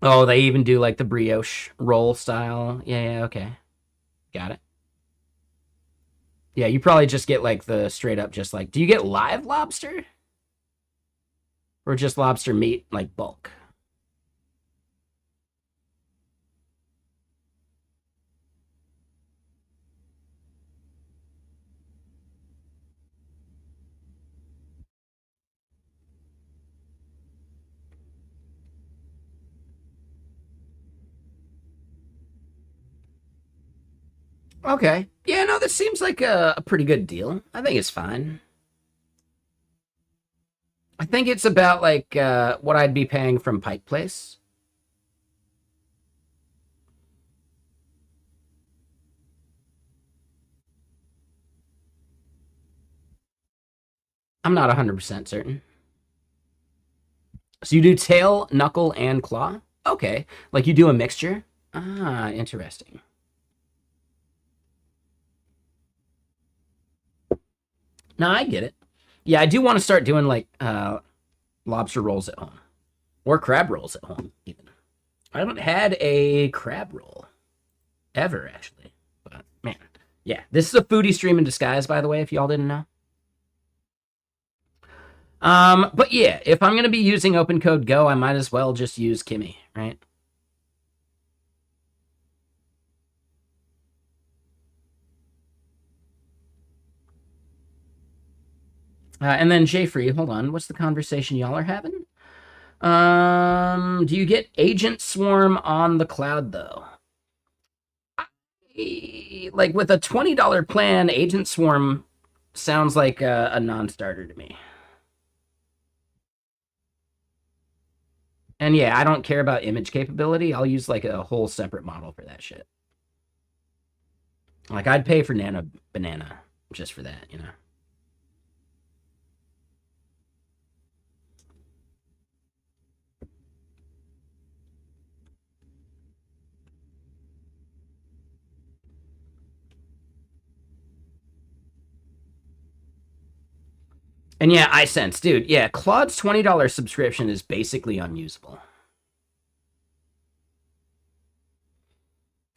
Oh, they even do like the brioche roll style. Yeah, okay. Got it. Yeah, you probably just get like the straight up just like, do you get live lobster? Or just lobster meat, like bulk? Okay. Yeah, no, this seems like a pretty good deal. I think it's fine. I think it's about like what I'd be paying from Pike Place. I'm not 100% certain. So you do tail, knuckle, and claw? Okay. Like you do a mixture? Ah, interesting. No, I get it. Yeah, I do want to start doing like lobster rolls at home. Or crab rolls at home, even. I haven't had a crab roll ever, actually. But man, yeah, this is a foodie stream in disguise, by the way, if y'all didn't know. But yeah, if I'm gonna be using open code Go, I might as well just use Kimmy, right? And then Jeffrey, hold on, what's the conversation y'all are having? Do you get Agent Swarm on the cloud though? Like with a $20 plan, Agent Swarm sounds like a non-starter to me. And yeah, I don't care about image capability. I'll use like a whole separate model for that shit. Like I'd pay for Nano Banana just for that, you know. And yeah, iSense, dude. Yeah, Claude's $20 subscription is basically unusable.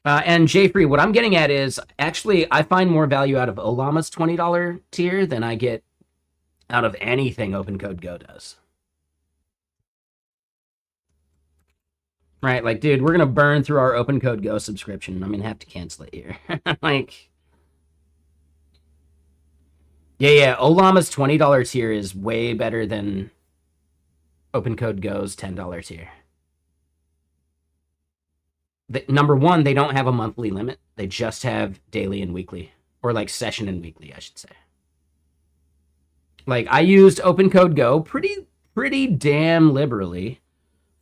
And Jfree, what I'm getting at is actually I find more value out of Olama's $20 tier than I get out of anything Open Code Go does. Right, like, dude, we're gonna burn through our Open Code Go subscription. I'm gonna have to cancel it here. Like, yeah. Olama's $20 tier is way better than Open Code Go's $10 tier. Number one, they don't have a monthly limit. They just have daily and weekly, or like session and weekly, I should say. Like I used Open Code Go pretty damn liberally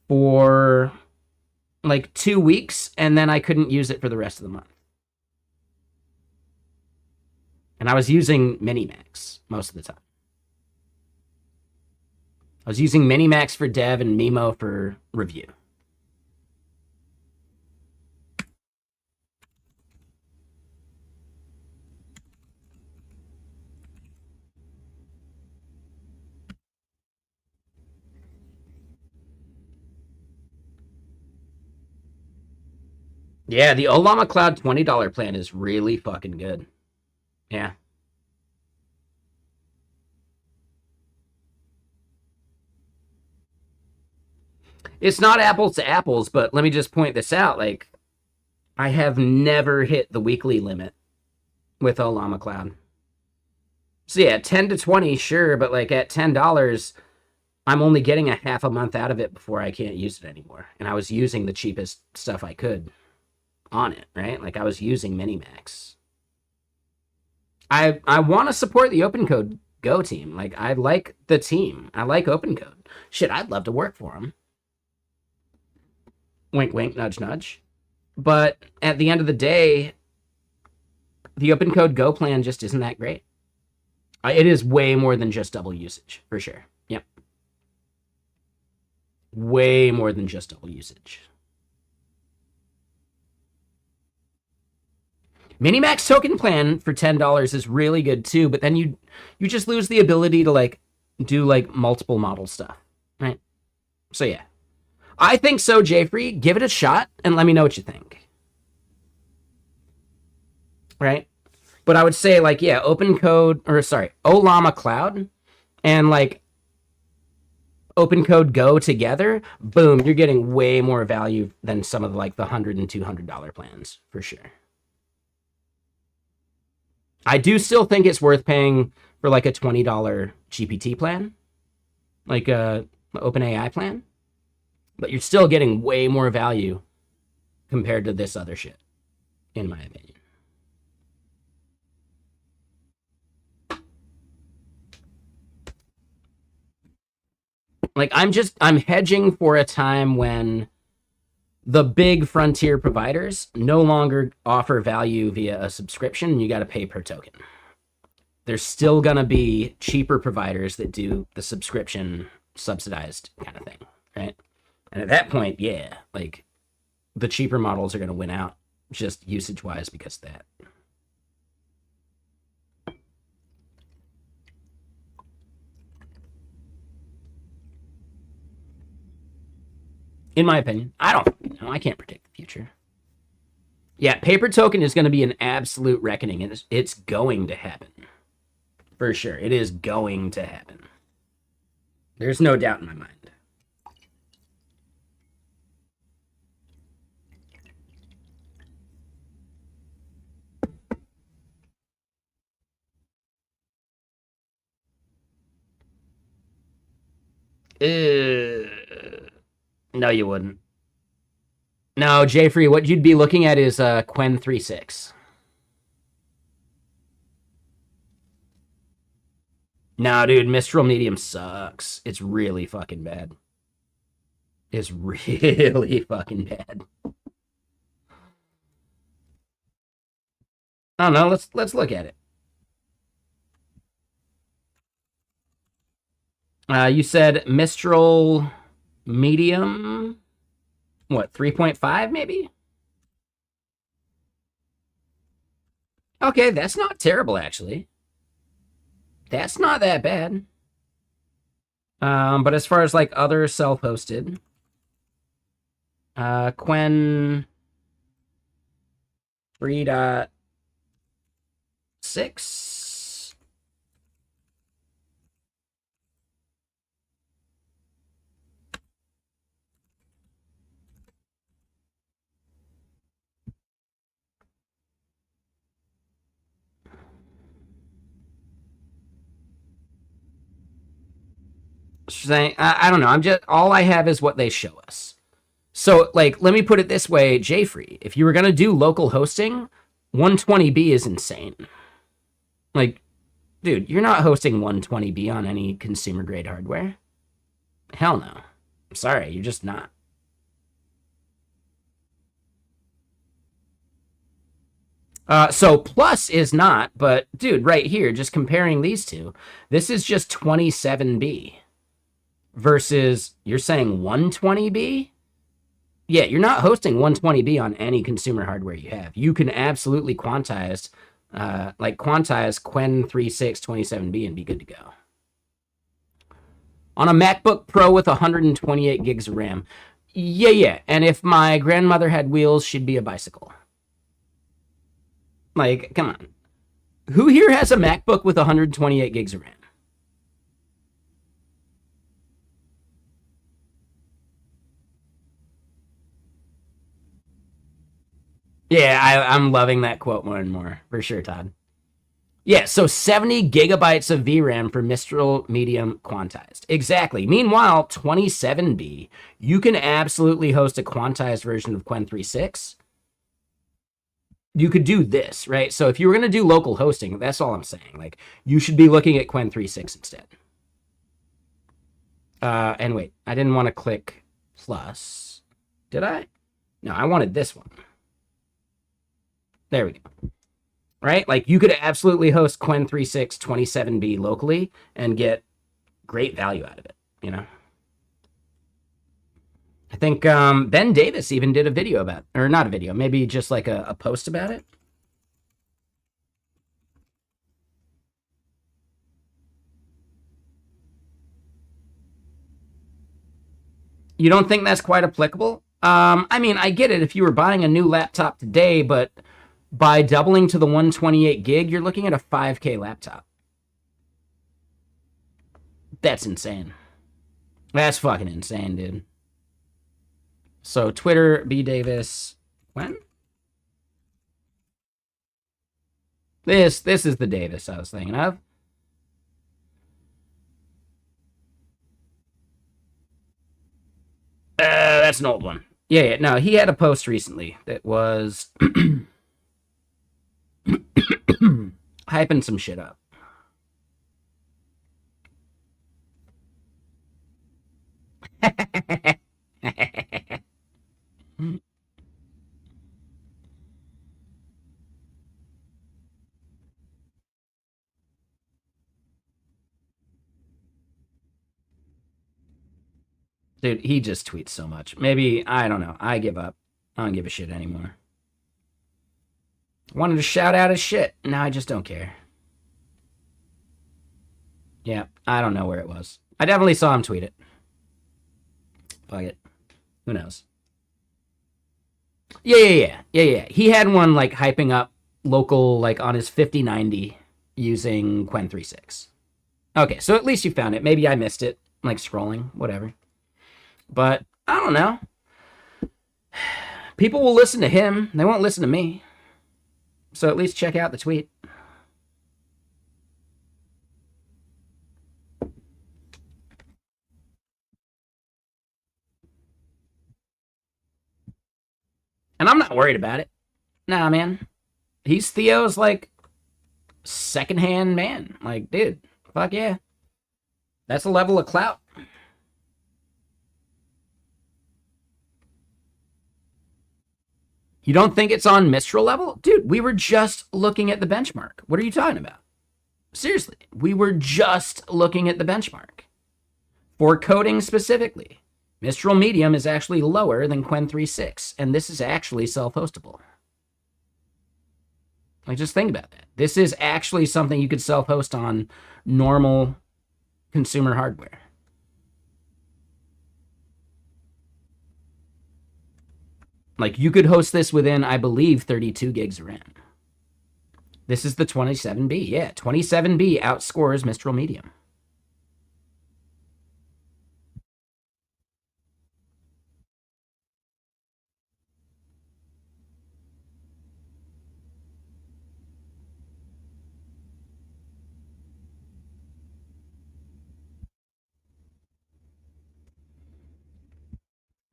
for like 2 weeks, and then I couldn't use it for the rest of the month. And I was using Minimax most of the time. I was using Minimax for dev and Mimo for review. Yeah, the Olama Cloud $20 plan is really fucking good. Yeah. It's not apples to apples, but let me just point this out. Like, I have never hit the weekly limit with Olama Cloud. So yeah, 10 to 20, sure, but like at $10, I'm only getting a half a month out of it before I can't use it anymore. And I was using the cheapest stuff I could on it, right? Like I was using Minimax. I want to support the Open Code Go team. Like I like the team. I like Open Code. Shit, I'd love to work for them. Wink, wink, nudge, nudge. But at the end of the day, the Open Code Go plan just isn't that great. It is way more than just double usage, for sure. Yep. Way more than just double usage. Minimax token plan for $10 is really good too, but then you just lose the ability to like do like multiple model stuff, right? So yeah. I think so, Jeffrey. Give it a shot and let me know what you think. Right? But I would say like, yeah, Olama Cloud and like Open Code Go together, boom, you're getting way more value than some of like the $100 and $200 plans for sure. I do still think it's worth paying for like a $20 GPT plan, like a OpenAI plan, but you're still getting way more value compared to this other shit, in my opinion. Like I'm hedging for a time when the big frontier providers no longer offer value via a subscription and you got to pay per token. There's still going to be cheaper providers that do the subscription subsidized kind of thing, right? And at that point, yeah, like the cheaper models are going to win out just usage wise because of that. In my opinion, I don't know. I can't predict the future. Yeah, paper token is going to be an absolute reckoning. It's going to happen. For sure. It is going to happen. There's no doubt in my mind. No, you wouldn't. No, Jeffrey, what you'd be looking at is Quen 3.6. No, dude, Mistral Medium sucks. It's really fucking bad. It's really fucking bad. I don't know. Let's look at it. You said Mistral Medium. What, 3.5 maybe? Okay, that's not terrible actually. That's not that bad. But as far as like other self-hosted, Quen 3.6. Saying, I don't know. I'm just all I have is what they show us. So, like, let me put it this way, JFree. If you were going to do local hosting, 120B is insane. Like, dude, you're not hosting 120B on any consumer grade hardware. Hell no. I'm sorry, you're just not. So plus is not, but dude, right here, just comparing these two, this is just 27B versus you're saying 120B? Yeah, you're not hosting 120B on any consumer hardware you have. You can absolutely quantize Qwen 36 27B and be good to go. On a MacBook Pro with 128 gigs of RAM. Yeah. And if my grandmother had wheels, she'd be a bicycle. Like, come on. Who here has a MacBook with 128 gigs of RAM? Yeah, I'm loving that quote more and more. For sure, Todd. Yeah, so 70 gigabytes of VRAM for Mistral Medium quantized. Exactly. Meanwhile, 27B, you can absolutely host a quantized version of Qwen 36. You could do this, right? So if you were going to do local hosting, that's all I'm saying. Like, you should be looking at Qwen 36 instead. And wait, I didn't want to click plus. Did I? No, I wanted this one. There we go. Right? Like, you could absolutely host Qwen 36 27B locally and get great value out of it, you know? I think Ben Davis even did a video about, or not a video, maybe just like a post about it. You don't think that's quite applicable? I mean, I get it if you were buying a new laptop today, but by doubling to the 128 gig, you're looking at a 5K laptop. That's insane. That's fucking insane, dude. So Twitter, B Davis, when? This is the Davis I was thinking of. That's an old one. Yeah, no, he had a post recently that was hyping some shit up. Dude, he just tweets so much. Maybe, I don't know. I give up. I don't give a shit anymore. Wanted to shout out his shit. Now I just don't care. Yeah, I don't know where it was. I definitely saw him tweet it. Fuck it. Who knows? Yeah. He had one like hyping up local, like on his 5090 using Qwen 36. Okay, so at least you found it. Maybe I missed it, like scrolling, whatever. But I don't know. People will listen to him. They won't listen to me. So at least check out the tweet. And I'm not worried about it. Nah, man. He's Theo's like secondhand man. Like, dude, fuck yeah. That's a level of clout. You don't think it's on Mistral level? Dude, we were just looking at the benchmark. What are you talking about? Seriously, we were just looking at the benchmark. For coding specifically, Mistral Medium is actually lower than Qwen 3.6, and this is actually self-hostable. Like, just think about that. This is actually something you could self-host on normal consumer hardware. Like, you could host this within, I believe, 32 gigs of RAM. This is the 27B. Yeah, 27B outscores Mistral Medium.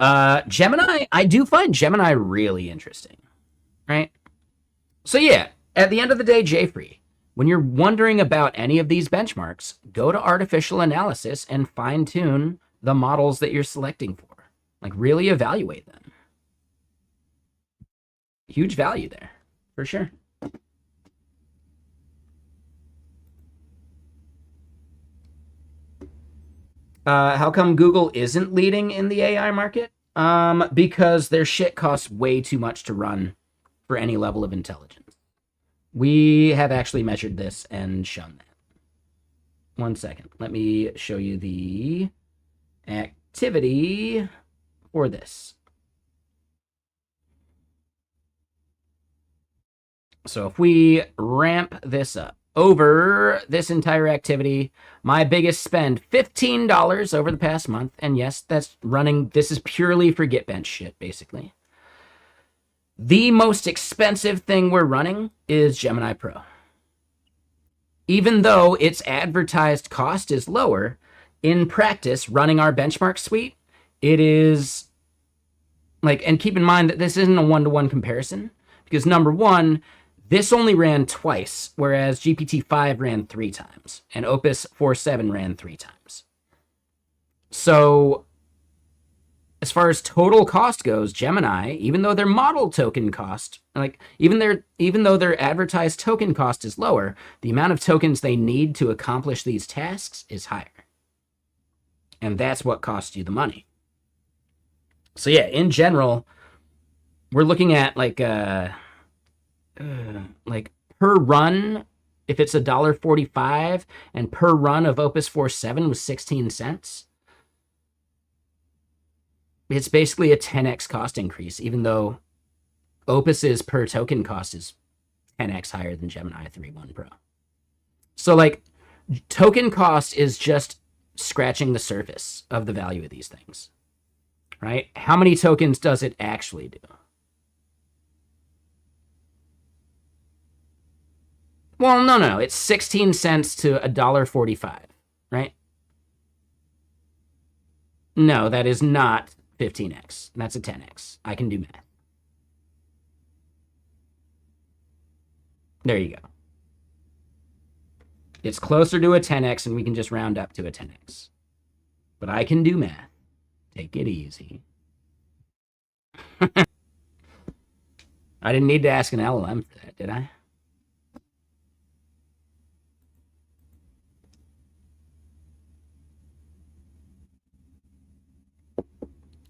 Gemini, I do find Gemini really interesting, right? So yeah, at the end of the day, JFree, when you're wondering about any of these benchmarks, go to artificial analysis and fine tune the models that you're selecting for. Like really evaluate them. Huge value there, for sure. How come Google isn't leading in the AI market? Because their shit costs way too much to run for any level of intelligence. We have actually measured this and shown that. 1 second. Let me show you the activity for this. So if we ramp this up over this entire activity, my biggest spend, $15 over the past month. And yes, that's running. This is purely for GitBench shit, basically. The most expensive thing we're running is Gemini Pro. Even though its advertised cost is lower, in practice, running our benchmark suite, it is like, and keep in mind that this isn't a one-to-one comparison, because number one, this only ran twice, whereas GPT-5 ran 3 times, and Opus 4.7 ran 3 times. So as far as total cost goes, Gemini, even though their model token cost, like even though their advertised token cost is lower, the amount of tokens they need to accomplish these tasks is higher. And that's what costs you the money. So yeah, in general, we're looking at like per run, if it's $1.45, and per run of Opus 4.7 was 16 cents. It's basically a 10x cost increase, even though Opus's per token cost is 10x higher than Gemini 3.1 Pro. So like token cost is just scratching the surface of the value of these things, right? How many tokens does it actually do? Well, no. It's 16 cents to $1.45, right? No, that is not 15x. That's a 10x. I can do math. There you go. It's closer to a 10x, and we can just round up to a 10x. But I can do math. Take it easy. I didn't need to ask an LLM for that, did I?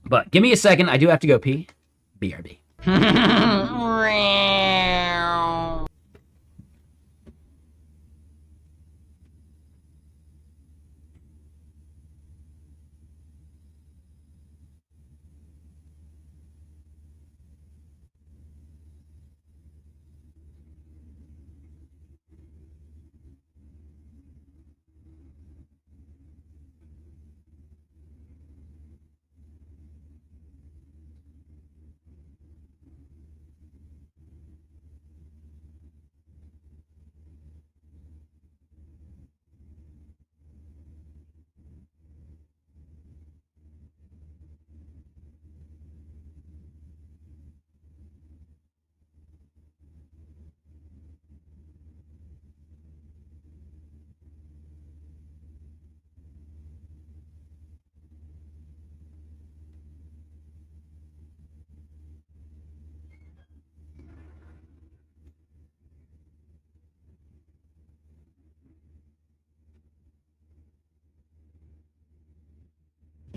But give me a second. I do have to go pee. BRB.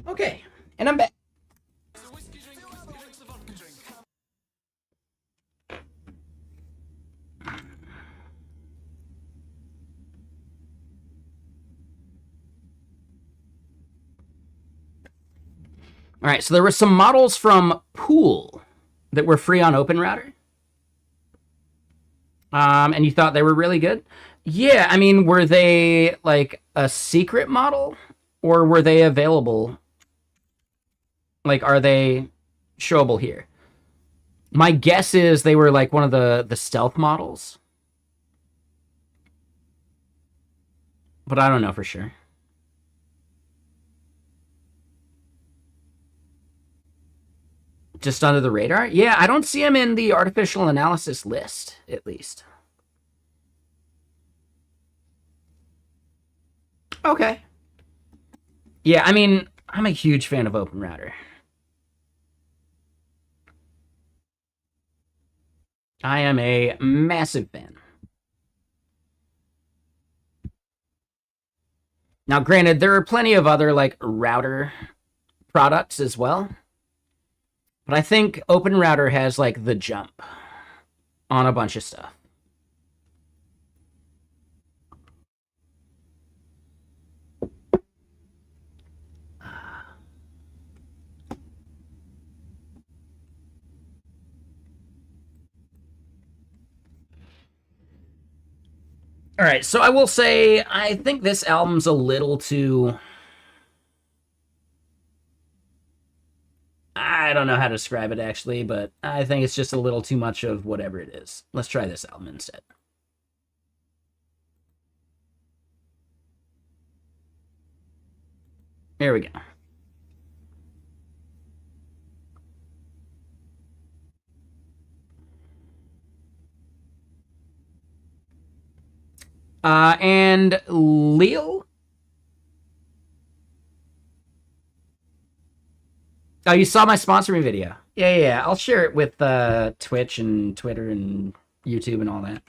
Okay, and I'm back. All right, so there were some models from Pool that were free on OpenRouter. And you thought they were really good? Yeah, I mean, were they like a secret model, or were they available? Like, are they showable here? My guess is they were like one of the stealth models, but I don't know for sure. 1 Just under the radar? Yeah, I don't see him in the artificial analysis list, at least. Okay. Yeah, I mean, I'm a huge fan of OpenRouter. I am a massive fan. Now, granted, there are plenty of other like router products as well, but I think OpenRouter has like the jump on a bunch of stuff. All right, so I will say I think this album's a little too. I don't know how to describe it actually, but I think it's just a little too much of whatever it is. Let's try this album instead. Here we go. And Leo? Oh, you saw my sponsoring video. Yeah. I'll share it with Twitch and Twitter and YouTube and all that.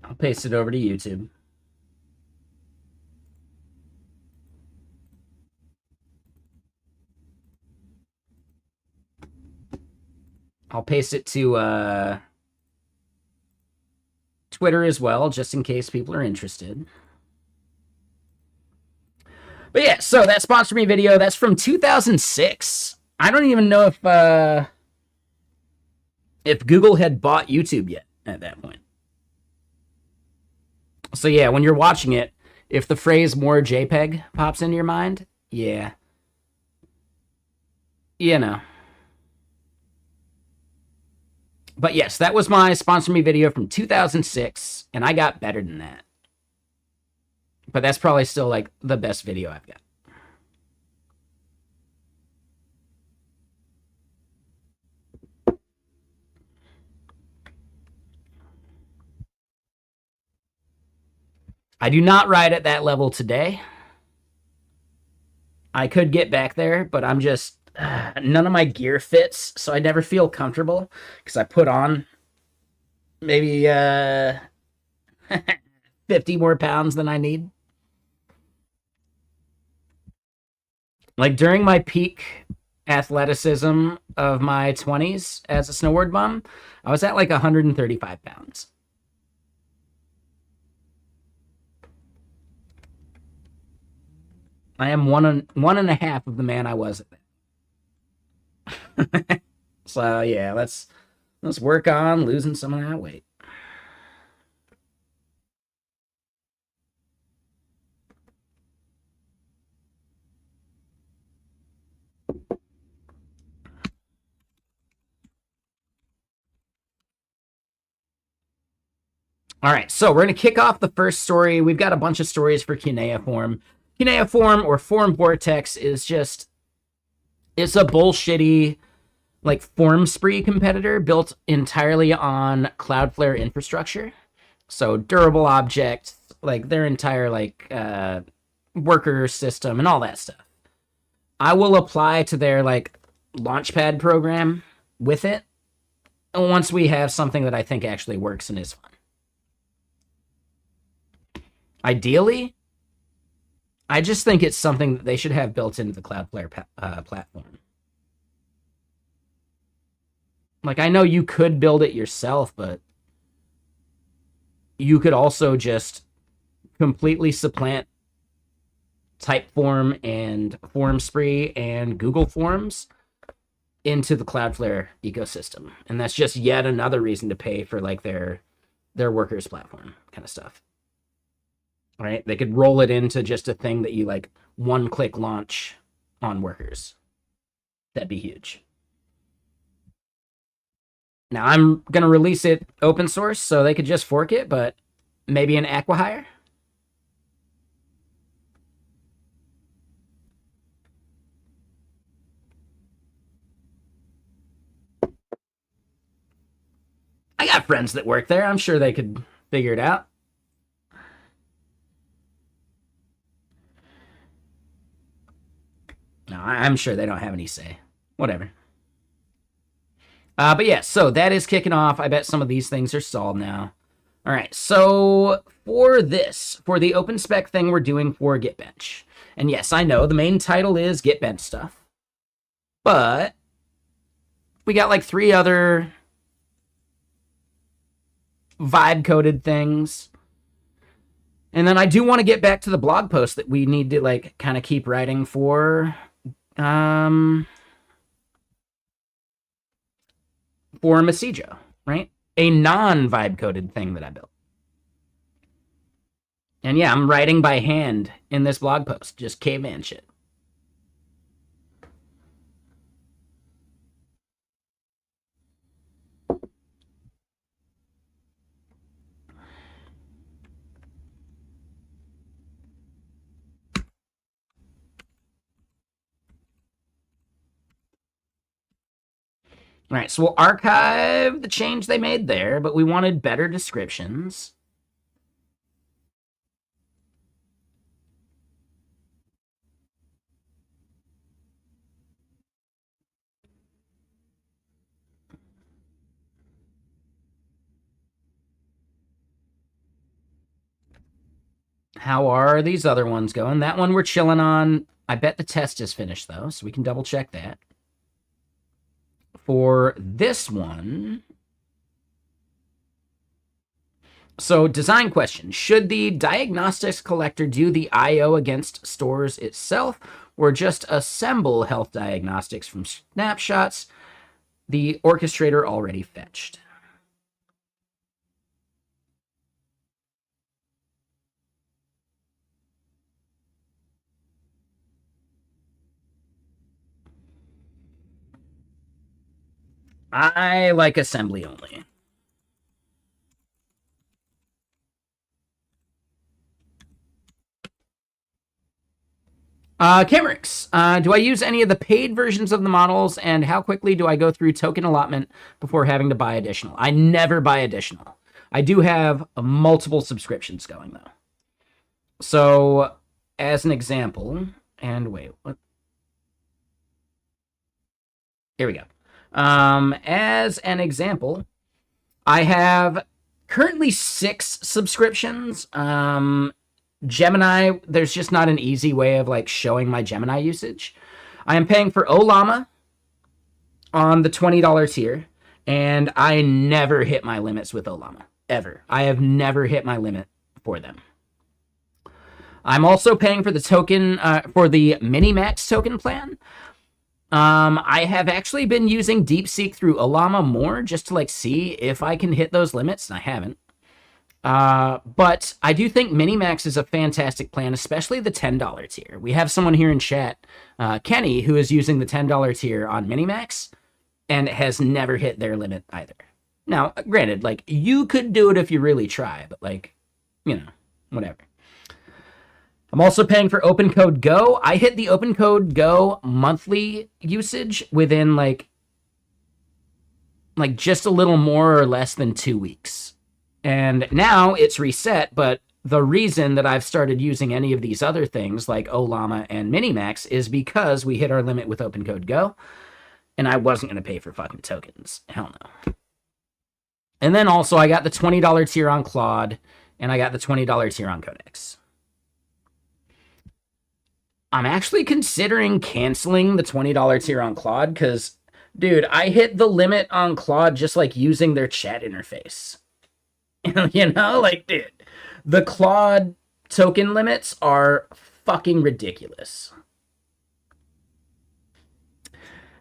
I'll paste it over to YouTube. I'll paste it to Twitter as well, just in case people are interested. But yeah, so that sponsor me video, that's from 2006. I don't even know if Google had bought YouTube yet at that point. So yeah, when you're watching it, if the phrase more JPEG pops into your mind, yeah. You know. But yes, that was my sponsor me video from 2006, and I got better than that. But that's probably still like the best video I've got. I do not ride at that level today. I could get back there, but I'm just none of my gear fits, so I never feel comfortable because I put on maybe 50 more pounds than I need. Like during my peak athleticism of my 20s as a snowboard bum, I was at like 135 pounds. I am one and a half of the man I was at that. So yeah, let's work on losing some of that weight. All right, so we're going to kick off the first story. We've got a bunch of stories for Cuneiform. Cuneiform or Form Vortex is just, it's a bullshitty like form spree competitor built entirely on Cloudflare infrastructure. So durable objects, like their entire like worker system and all that stuff. I will apply to their like Launchpad program with it once we have something that I think actually works and is fun. Ideally, I just think it's something that they should have built into the Cloudflare platform. Like, I know you could build it yourself, but you could also just completely supplant Typeform and FormSpree and Google Forms into the Cloudflare ecosystem. And that's just yet another reason to pay for like their workers platform kind of stuff. Right? They could roll it into just a thing that you like one-click launch on workers. That'd be huge. Now, I'm going to release it open source, so they could just fork it, but maybe an acquihire? I got friends that work there. I'm sure they could figure it out. No, I'm sure they don't have any say. Whatever. But yeah, so that is kicking off. I bet some of these things are solved now. All right, so for this, for the open spec thing we're doing for GitBench, and yes, I know the main title is GitBench stuff, but we got like 3 other vibe coded things. And then I do want to get back to the blog post that we need to like kind of keep writing for Masijo, right? A non-vibe coded thing that I built. And yeah, I'm writing by hand in this blog post, just caveman shit. All right, so we'll archive the change they made there, but we wanted better descriptions. How are these other ones going? That one we're chilling on. I bet the test is finished, though, so we can double check that. For this one, so design question, should the diagnostics collector do the I/O against stores itself, or just assemble health diagnostics from snapshots the orchestrator already fetched? I like assembly only. Camerix, do I use any of the paid versions of the models, and how quickly do I go through token allotment before having to buy additional? I never buy additional. I do have multiple subscriptions going, though. So, as an example, and wait, what? Here we go. As an example, I have currently 6 subscriptions. Gemini, there's just not an easy way of like showing my Gemini usage. I am paying for Ollama on the $20 tier, and I never hit my limits with Ollama, ever. I have never hit my limit for them. I'm also paying for the token, for the Minimax token plan. I have actually been using DeepSeek through Ollama more just to like see if I can hit those limits, and I haven't. But I do think Minimax is a fantastic plan, especially the $10 tier. We have someone here in chat, Kenny, who is using the $10 tier on Minimax and has never hit their limit either. Now, granted, like, you could do it if you really try, but like, you know, whatever. I'm also paying for OpenCode Go. I hit the OpenCode Go monthly usage within like just a little more or less than 2 weeks. And now it's reset, but the reason that I've started using any of these other things like Ollama and Minimax is because we hit our limit with OpenCode Go, and I wasn't going to pay for fucking tokens. Hell no. And then also I got the $20 tier on Claude, and I got the $20 tier on Codex. I'm actually considering canceling the $20 tier on Claude because, dude, I hit the limit on Claude just like using their chat interface. You know, like, dude, the Claude token limits are fucking ridiculous.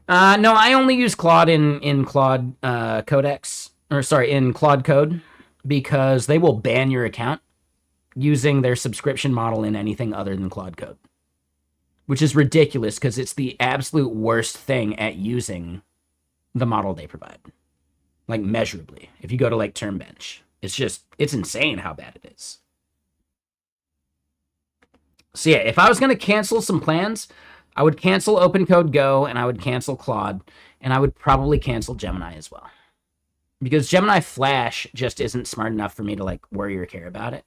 No, I only use Claude in Claude Codex, or sorry, in Claude Code, because they will ban your account using their subscription model in anything other than Claude Code. Which is ridiculous because it's the absolute worst thing at using the model they provide. like measurably. If you go to like term bench, it's insane how bad it is. So yeah, if I was going to cancel some plans, I would cancel OpenCode Go and I would cancel Claude and I would probably cancel Gemini as well. Because Gemini Flash just isn't smart enough for me to like worry or care about it.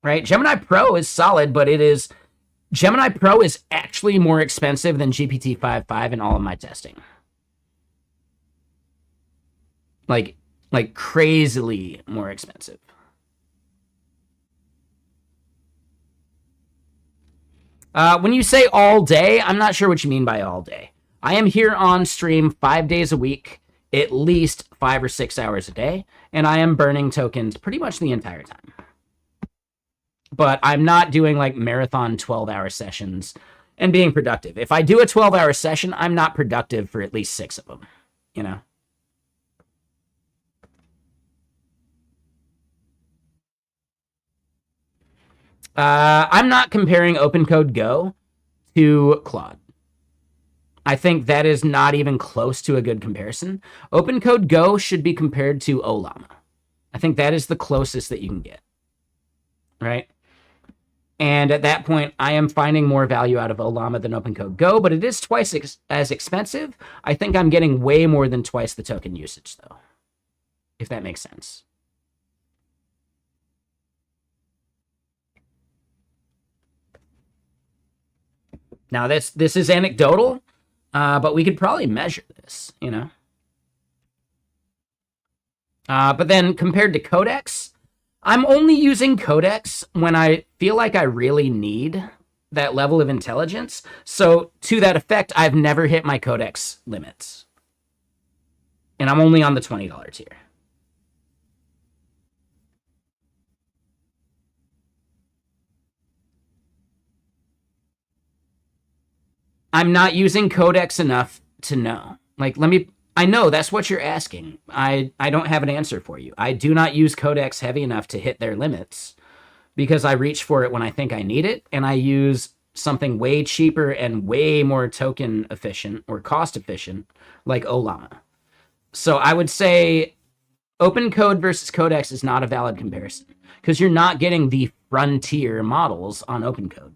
Right? Gemini Pro is solid, but Gemini Pro is actually more expensive than GPT-5.5 in all of my testing. Like crazily more expensive. When you say all day, I'm not sure what you mean by all day. I am here on stream 5 days a week, at least 5 or 6 hours a day, and I am burning tokens pretty much the entire time. But I'm not doing like marathon 12-hour sessions and being productive. If I do a 12-hour session, I'm not productive for at least 6 of them, you know? I'm not comparing OpenCode Go to Claude. I think that is not even close to a good comparison. OpenCode Go should be compared to Ollama. I think that is the closest that you can get, right? And at that point, I am finding more value out of Ollama than OpenCode Go, but it is twice as expensive. I think I'm getting way more than twice the token usage, though, if that makes sense. Now, this is anecdotal, but we could probably measure this, you know? But then compared to Codex, I'm only using Codex when I feel like I really need that level of intelligence. So to that effect, I've never hit my Codex limits. And I'm only on the $20 tier. I'm not using Codex enough to know. Like, I know that's what you're asking. I don't have an answer for you. I do not use Codex heavy enough to hit their limits because I reach for it when I think I need it, and I use something way cheaper and way more token efficient or cost efficient like Ollama. So I would say OpenCode versus Codex is not a valid comparison because you're not getting the frontier models on OpenCode.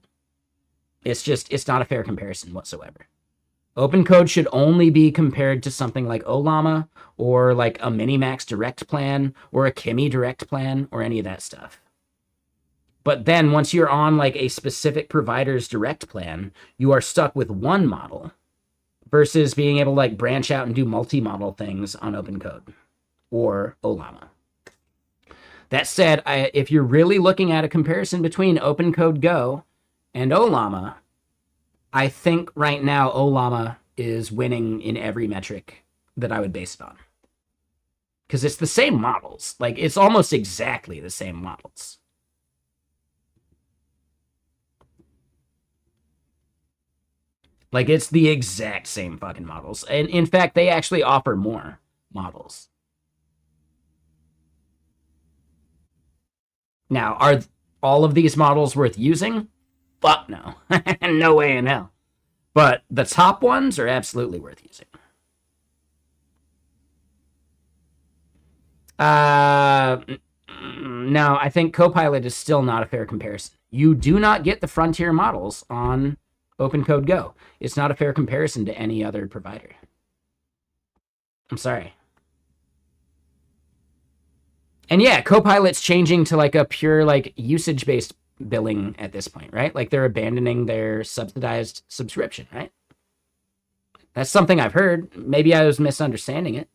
It's not a fair comparison whatsoever. OpenCode should only be compared to something like Ollama or like a Minimax Direct plan or a Kimi Direct plan or any of that stuff. But then once you're on like a specific provider's direct plan, you are stuck with one model versus being able to like branch out and do multi-model things on OpenCode or Ollama. That said, if you're really looking at a comparison between OpenCode Go and Ollama, I think right now Ollama is winning in every metric that I would base it on. Because it's the same models. Like, it's almost exactly the same models. Like, it's the exact same fucking models. And in fact, they actually offer more models. Now, are all of these models worth using? Fuck no. No way in hell. But the top ones are absolutely worth using. No, I think Copilot is still not a fair comparison. You do not get the frontier models on OpenCode Go. It's not a fair comparison to any other provider. I'm sorry. And yeah, Copilot's changing to like a pure like usage-based billing at this point, right? Like they're abandoning their subsidized subscription, right? That's something I've heard. Maybe I was misunderstanding it.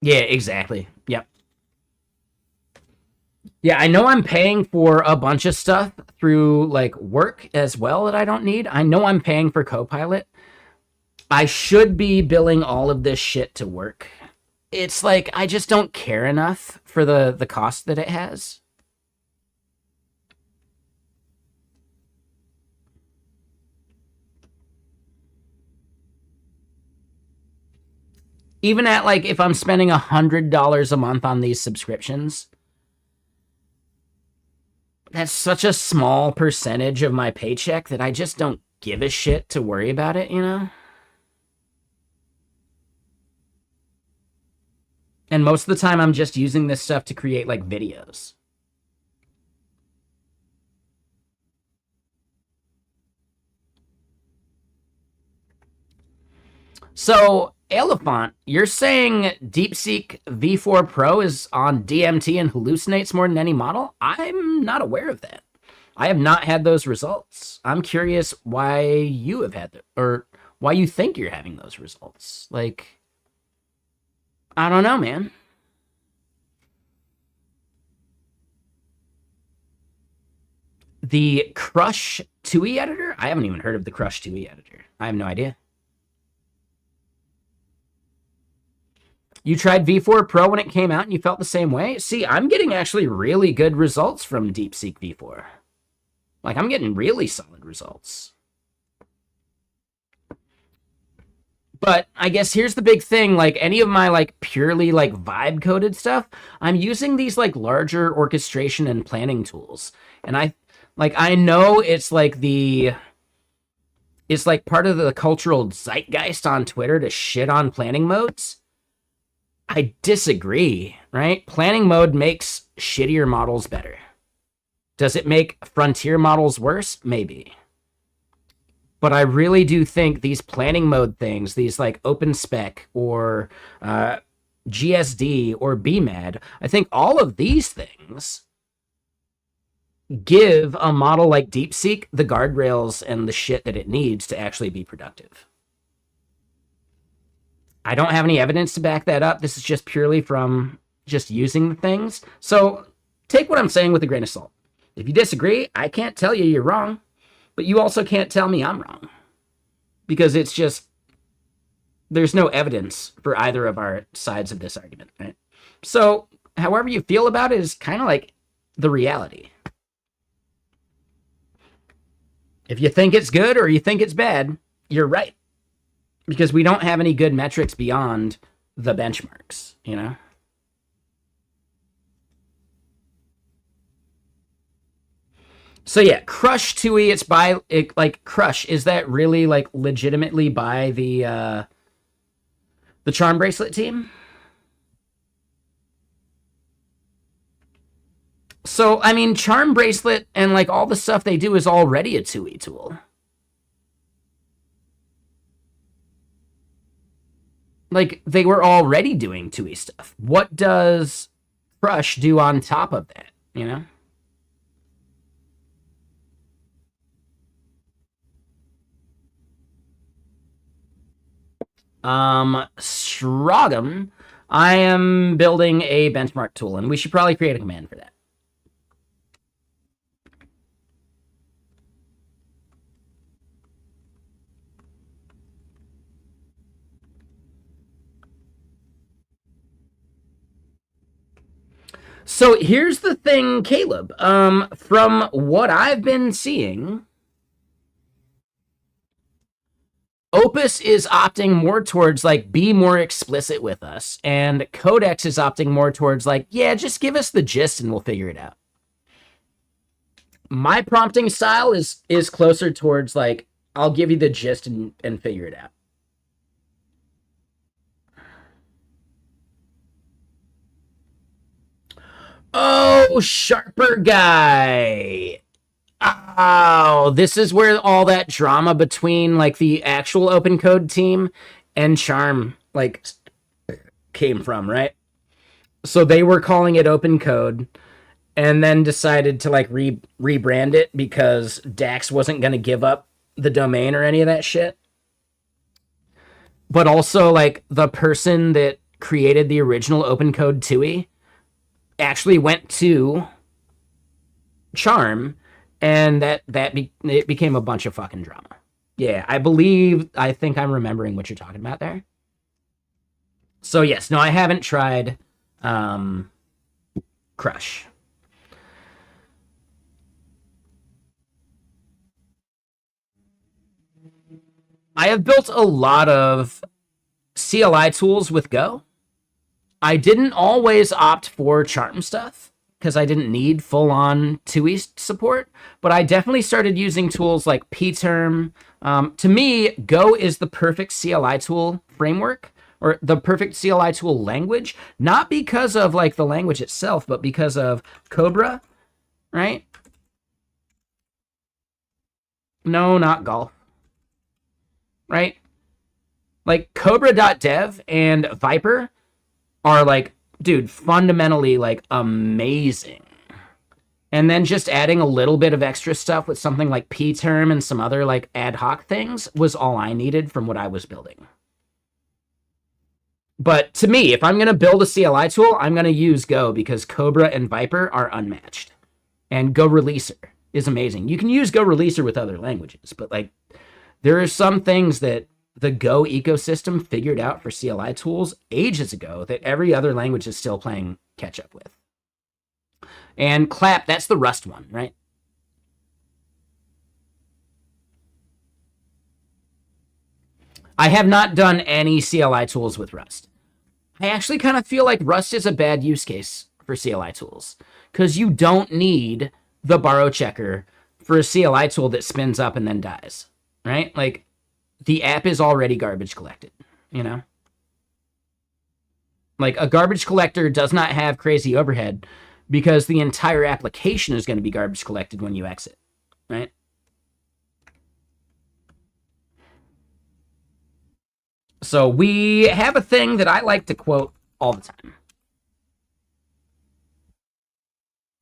Yeah, exactly. Yep. Yeah, I know I'm paying for a bunch of stuff through like work as well that I don't need. I know I'm paying for Copilot. I should be billing all of this shit to work. It's like I just don't care enough for the cost that it has. Even at like if I'm spending $100 a month on these subscriptions, that's such a small percentage of my paycheck that I just don't give a shit to worry about it, you know? And most of the time I'm just using this stuff to create like videos. So, Elephant, you're saying DeepSeek V4 Pro is on DMT and hallucinates more than any model? I'm not aware of that. I have not had those results. I'm curious why you have had or why you think you're having those results. Like, I don't know, man. The Crush 2e editor? I haven't even heard of the Crush 2e editor. I have no idea. You tried V4 Pro when it came out and you felt the same way? See, I'm getting actually really good results from DeepSeek V4. Like, I'm getting really solid results. But I guess here's the big thing, like any of my like purely like vibe coded stuff, I'm using these like larger orchestration and planning tools. And I know it's like part of the cultural zeitgeist on Twitter to shit on planning modes. I disagree, right? Planning mode makes shittier models better. Does it make frontier models worse? Maybe. But I really do think these planning mode things, these like OpenSpec or GSD or BMAD, I think all of these things give a model like DeepSeek the guardrails and the shit that it needs to actually be productive. I don't have any evidence to back that up. This is just purely from just using the things. So take what I'm saying with a grain of salt. If you disagree, I can't tell you you're wrong, but you also can't tell me I'm wrong. Because it's just, there's no evidence for either of our sides of this argument, right? So however you feel about it is kind of like the reality. If you think it's good or you think it's bad, you're right. Because we don't have any good metrics beyond the benchmarks, you know? So yeah, Crush 2e, it's by, like, Crush, is that really, like, legitimately by the Charm Bracelet team? So, I mean, Charm Bracelet and, like, all the stuff they do is already a 2e tool. Like, they were already doing 2e stuff. What does Crush do on top of that, you know? Strogum, I am building a benchmark tool, and we should probably create a command for that. So here's the thing, Caleb. From what I've been seeing, Opus is opting more towards like be more explicit with us, and Codex is opting more towards like, yeah, just give us the gist and we'll figure it out. My prompting style is closer towards like, I'll give you the gist and figure it out. Oh, Sharper Guy. Oh, this is where all that drama between like the actual open code team and Charm like came from, right? So they were calling it open code and then decided to like rebrand it because Dax wasn't going to give up the domain or any of that shit. But also like the person that created the original open code TUI actually went to Charm, and it became a bunch of fucking drama. Yeah, I think I'm remembering what you're talking about there. So yes, no, I haven't tried Crush. I have built a lot of CLI tools with Go. I didn't always opt for charm stuff because I didn't need full-on TUI support, but I definitely started using tools like pterm. To me, Go is the perfect CLI tool framework, or the perfect CLI tool language, not because of like the language itself, but because of Cobra, right? No, not golf, right? Like Cobra.dev and Viper are like, dude, fundamentally like amazing. And then just adding a little bit of extra stuff with something like pterm and some other like ad hoc things was all I needed from what I was building. But to me, if I'm going to build a CLI tool, I'm going to use Go because Cobra and Viper are unmatched. And Go Releaser is amazing. You can use Go Releaser with other languages, but like there are some things that the Go ecosystem figured out for CLI tools ages ago that every other language is still playing catch up with. And Clap, that's the Rust one, right? I have not done any CLI tools with Rust. I actually kind of feel like Rust is a bad use case for CLI tools because you don't need the borrow checker for a CLI tool that spins up and then dies, right? Like the app is already garbage collected, you know? Like a garbage collector does not have crazy overhead because the entire application is going to be garbage collected when you exit, right? So we have a thing that I like to quote all the time.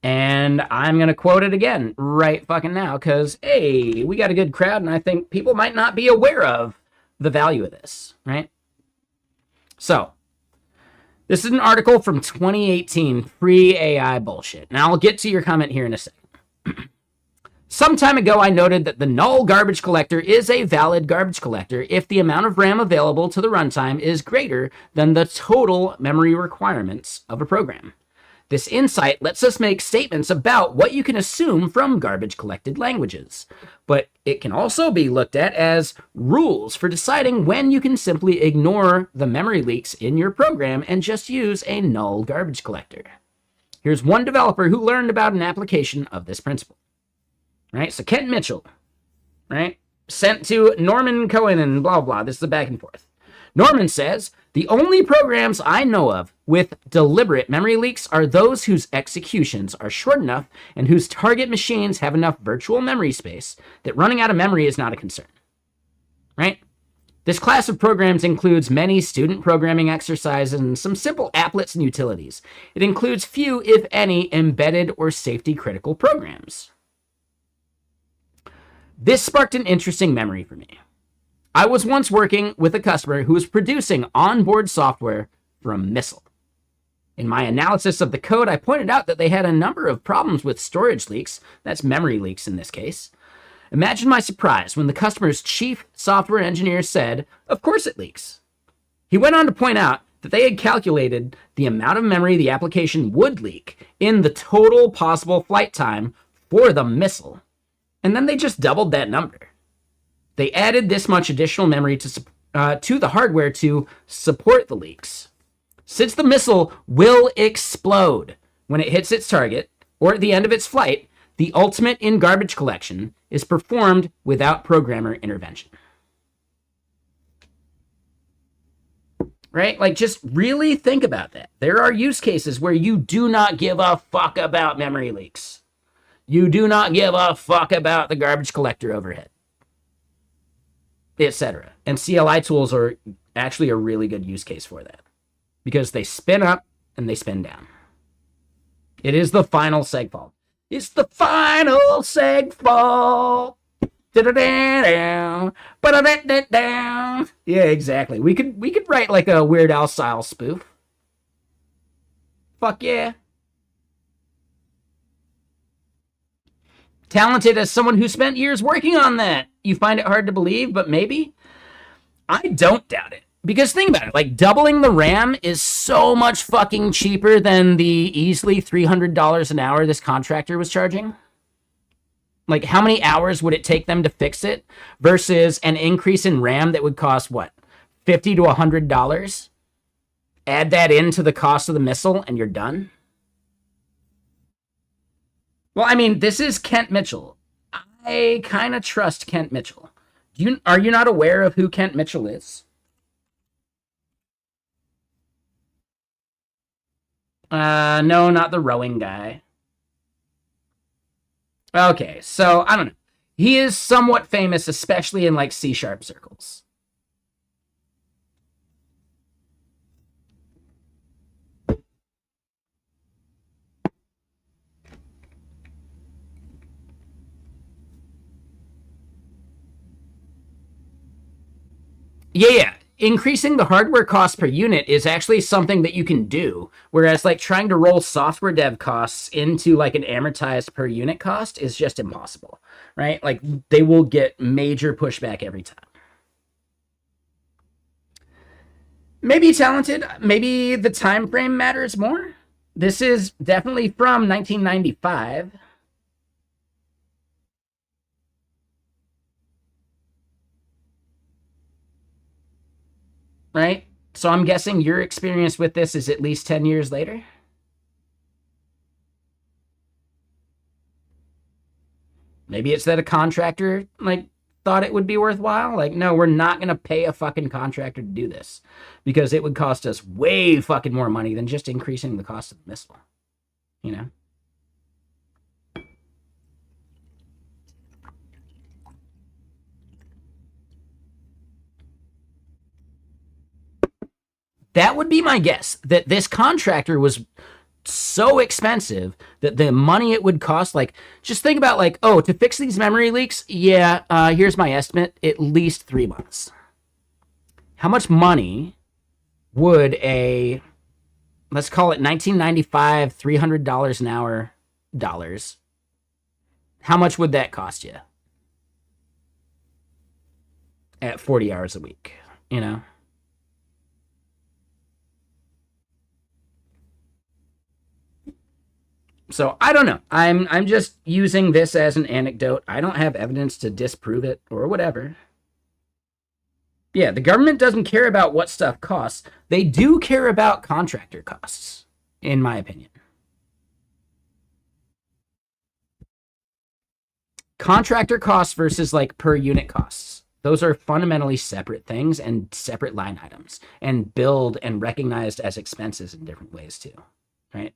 And I'm going to quote it again right fucking now because, hey, we got a good crowd and I think people might not be aware of the value of this, right? So this is an article from 2018, pre-AI bullshit. Now I'll get to your comment here in a second. Some time ago, I noted that the null garbage collector is a valid garbage collector if the amount of RAM available to the runtime is greater than the total memory requirements of a program. This insight lets us make statements about what you can assume from garbage collected languages, but it can also be looked at as rules for deciding when you can simply ignore the memory leaks in your program and just use a null garbage collector. Here's one developer who learned about an application of this principle. Right, so Kent Mitchell, right, sent to Norman Cohen and blah, blah. This is a back and forth. Norman says, the only programs I know of with deliberate memory leaks are those whose executions are short enough and whose target machines have enough virtual memory space that running out of memory is not a concern, right? This class of programs includes many student programming exercises and some simple applets and utilities. It includes few, if any, embedded or safety-critical programs. This sparked an interesting memory for me. I was once working with a customer who was producing onboard software for a missile. In my analysis of the code, I pointed out that they had a number of problems with storage leaks, that's memory leaks in this case. Imagine my surprise when the customer's chief software engineer said, of course it leaks. He went on to point out that they had calculated the amount of memory the application would leak in the total possible flight time for the missile. And then they just doubled that number. They added this much additional memory to the hardware to support the leaks. Since the missile will explode when it hits its target or at the end of its flight, the ultimate in garbage collection is performed without programmer intervention. Right? Like, just really think about that. There are use cases where you do not give a fuck about memory leaks. You do not give a fuck about the garbage collector overhead, etc. And CLI tools are actually a really good use case for that because they spin up and they spin down. It is the final segfault. It's the final segfault. Yeah, exactly. We could write like a Weird Al style spoof. Fuck yeah. Talented as someone who spent years working on that. You find it hard to believe, but maybe? I don't doubt it. Because think about it, like doubling the RAM is so much fucking cheaper than the easily $300 an hour this contractor was charging. Like how many hours would it take them to fix it versus an increase in RAM that would cost what? $50 to $100. Add that into the cost of the missile, and you're done. Well, I mean, this is Kent Mitchell. I kind of trust Kent Mitchell. Are you not aware of who Kent Mitchell is? No, not the rowing guy. Okay, so I don't know. He is somewhat famous, especially in like C# circles. Yeah. Increasing the hardware cost per unit is actually something that you can do. Whereas like trying to roll software dev costs into like an amortized per unit cost is just impossible, right? Like they will get major pushback every time. Maybe talented, maybe the time frame matters more. This is definitely from 1995. Right? So I'm guessing your experience with this is at least 10 years later? Maybe it's that a contractor like thought it would be worthwhile. Like, no, we're not going to pay a fucking contractor to do this because it would cost us way fucking more money than just increasing the cost of the missile. You know? That would be my guess, that this contractor was so expensive that the money it would cost, like, just think about, like, oh, to fix these memory leaks, yeah, here's my estimate, at least 3 months. How much money would a, let's call it 1995, $300 an hour dollars, how much would that cost you at 40 hours a week, you know? So I don't know. I'm just using this as an anecdote. I don't have evidence to disprove it or whatever. Yeah, the government doesn't care about what stuff costs. They do care about contractor costs, in my opinion. Contractor costs versus like per unit costs. Those are fundamentally separate things and separate line items and billed and recognized as expenses in different ways too, right?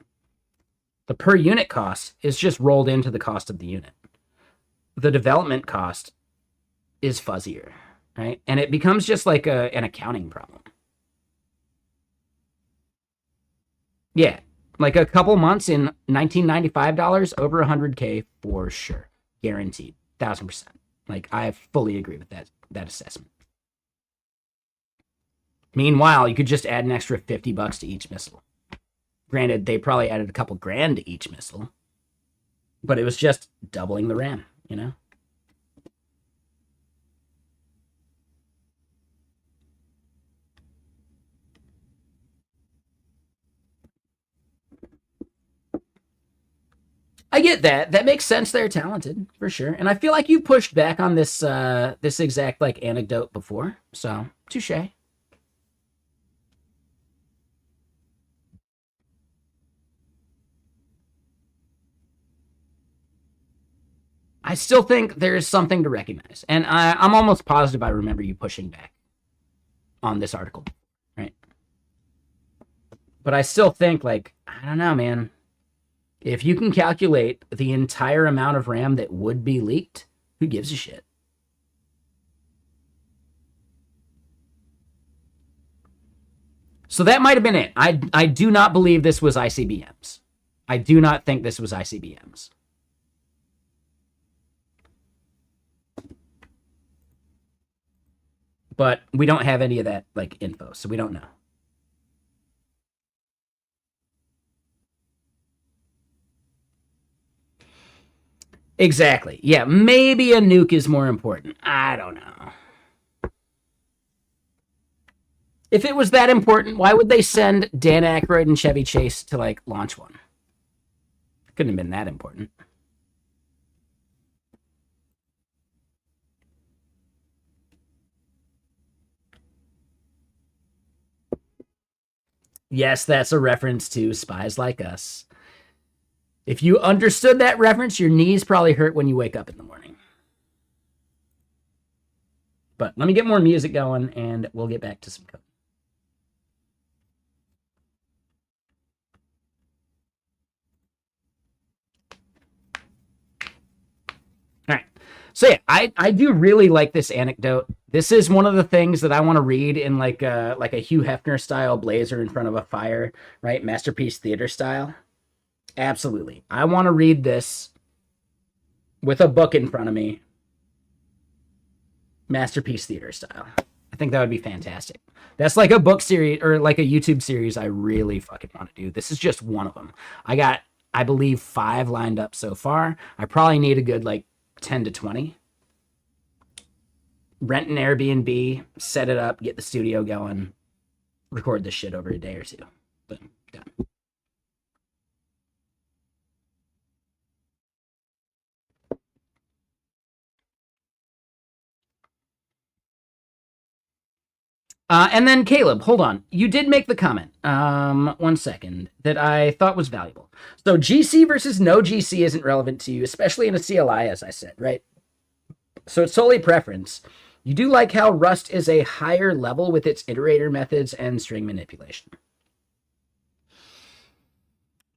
The per unit cost is just rolled into the cost of the unit. The development cost is fuzzier, right? And it becomes just like an accounting problem. Yeah, like a couple months in $1995 over $100K for sure, guaranteed, 1,000%. Like I fully agree with that assessment. Meanwhile, you could just add an extra $50 to each missile. Granted, they probably added a couple grand to each missile, but it was just doubling the RAM, you know? I get that. That makes sense. They're talented for sure, and I feel like you pushed back on this this exact like anecdote before. So touche. I still think there's something to recognize, and I'm almost positive I remember you pushing back on this article, right? But I still think like I don't know, man. If you can calculate the entire amount of RAM that would be leaked, who gives a shit? So that might have been it. I do not believe this was ICBMs. I do not think this was ICBMs. But we don't have any of that like info, so we don't know. Exactly. Yeah, maybe a nuke is more important. I don't know. If it was that important, why would they send Dan Aykroyd and Chevy Chase to like launch one? Couldn't have been that important. Yes, that's a reference to Spies Like Us. If you understood that reference, your knees probably hurt when you wake up in the morning. But let me get more music going, and we'll get back to some code. All right. So yeah, I do really like this anecdote. This is one of the things that I want to read in like a Hugh Hefner style blazer in front of a fire, right? Masterpiece theater style. Absolutely. I want to read this with a book in front of me. Masterpiece theater style. I think that would be fantastic. That's like a book series or like a YouTube series I really fucking want to do. This is just one of them. I got, I believe, 5 lined up so far. I probably need a good like 10 to 20. Rent an Airbnb, set it up, get the studio going, record this shit over a day or two. Boom, done. And then Caleb, hold on. You did make the comment, 1 second, that I thought was valuable. So GC versus no GC isn't relevant to you, especially in a CLI, as I said, right? So it's solely preference. You do like how Rust is a higher level with its iterator methods and string manipulation.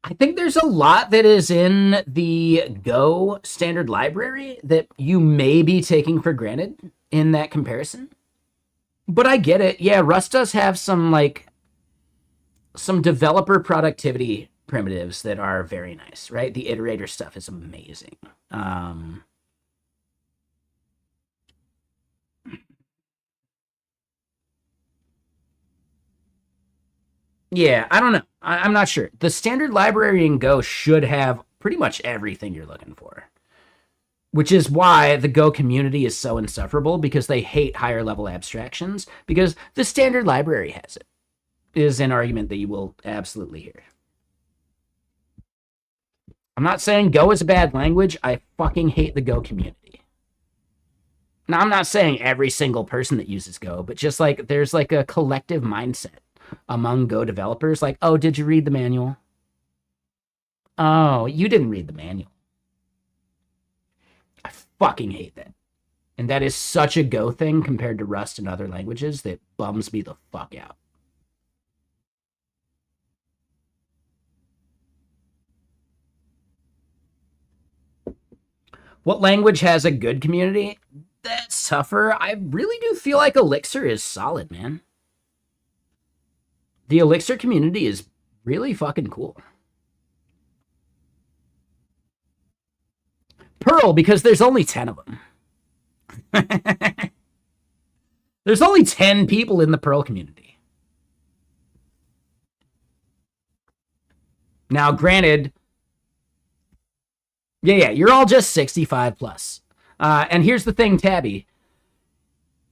I think there's a lot that is in the Go standard library that you may be taking for granted in that comparison. But I get it. Yeah, Rust does have some like some developer productivity primitives that are very nice, right? The iterator stuff is amazing. Yeah, I don't know. I'm not sure. The standard library in Go should have pretty much everything you're looking for, which is why the Go community is so insufferable, because they hate higher level abstractions, because the standard library has it, is an argument that you will absolutely hear. I'm not saying Go is a bad language. I fucking hate the Go community. Now, I'm not saying every single person that uses Go, but just like there's like a collective mindset among Go developers, like, oh, did you read the manual? Oh, you didn't read the manual. I fucking hate that. And that is such a Go thing compared to Rust and other languages that bums me the fuck out. What language has a good community? That's tougher. I really do feel like Elixir is solid, man. The Elixir community is really fucking cool. Perl, because there's only 10 of them. There's only 10 people in the Perl community. Now, granted, yeah, you're all just 65 plus. And here's the thing, Tabby.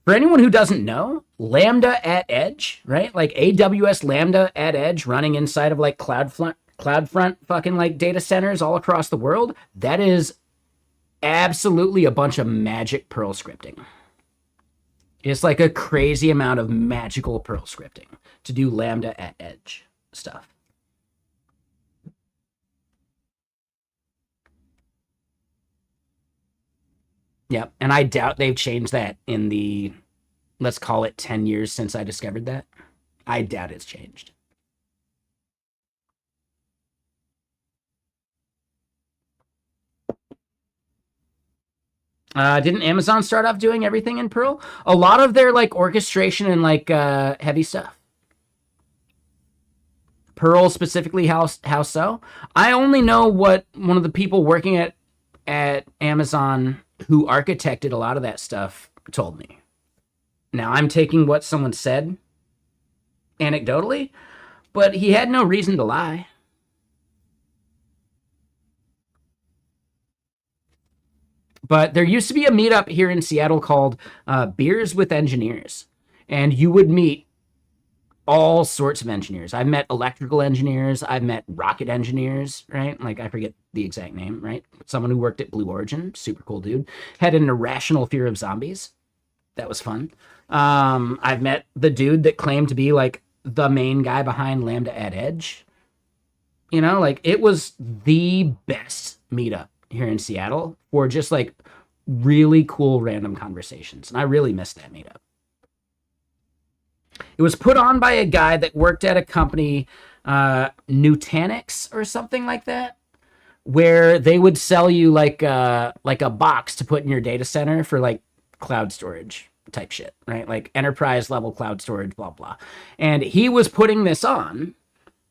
For anyone who doesn't know, Lambda at Edge, right? Like AWS Lambda at Edge running inside of like CloudFront fucking like data centers all across the world, that is absolutely a bunch of magic Perl scripting. It's like a crazy amount of magical Perl scripting to do Lambda at Edge stuff. Yep, and I doubt they've changed that in the, let's call it 10 years since I discovered that. I doubt it's changed. Didn't Amazon start off doing everything in Perl? A lot of their like orchestration and like heavy stuff. Perl specifically, how so? I only know what one of the people working at Amazon who architected a lot of that stuff told me. Now I'm taking what someone said anecdotally, but he had no reason to lie. But there used to be a meetup here in Seattle called Beers with Engineers, and you would meet all sorts of engineers. I've met electrical engineers. I've met rocket engineers, right? Like, I forget the exact name, right? Someone who worked at Blue Origin, super cool dude, had an irrational fear of zombies. That was fun. I've met the dude that claimed to be like the main guy behind Lambda at Edge. You know, like it was the best meetup here in Seattle for just like really cool random conversations. And I really missed that meetup. It was put on by a guy that worked at a company, Nutanix or something like that, where they would sell you like a box to put in your data center for like cloud storage type shit, right? Like enterprise level cloud storage, blah, blah. And he was putting this on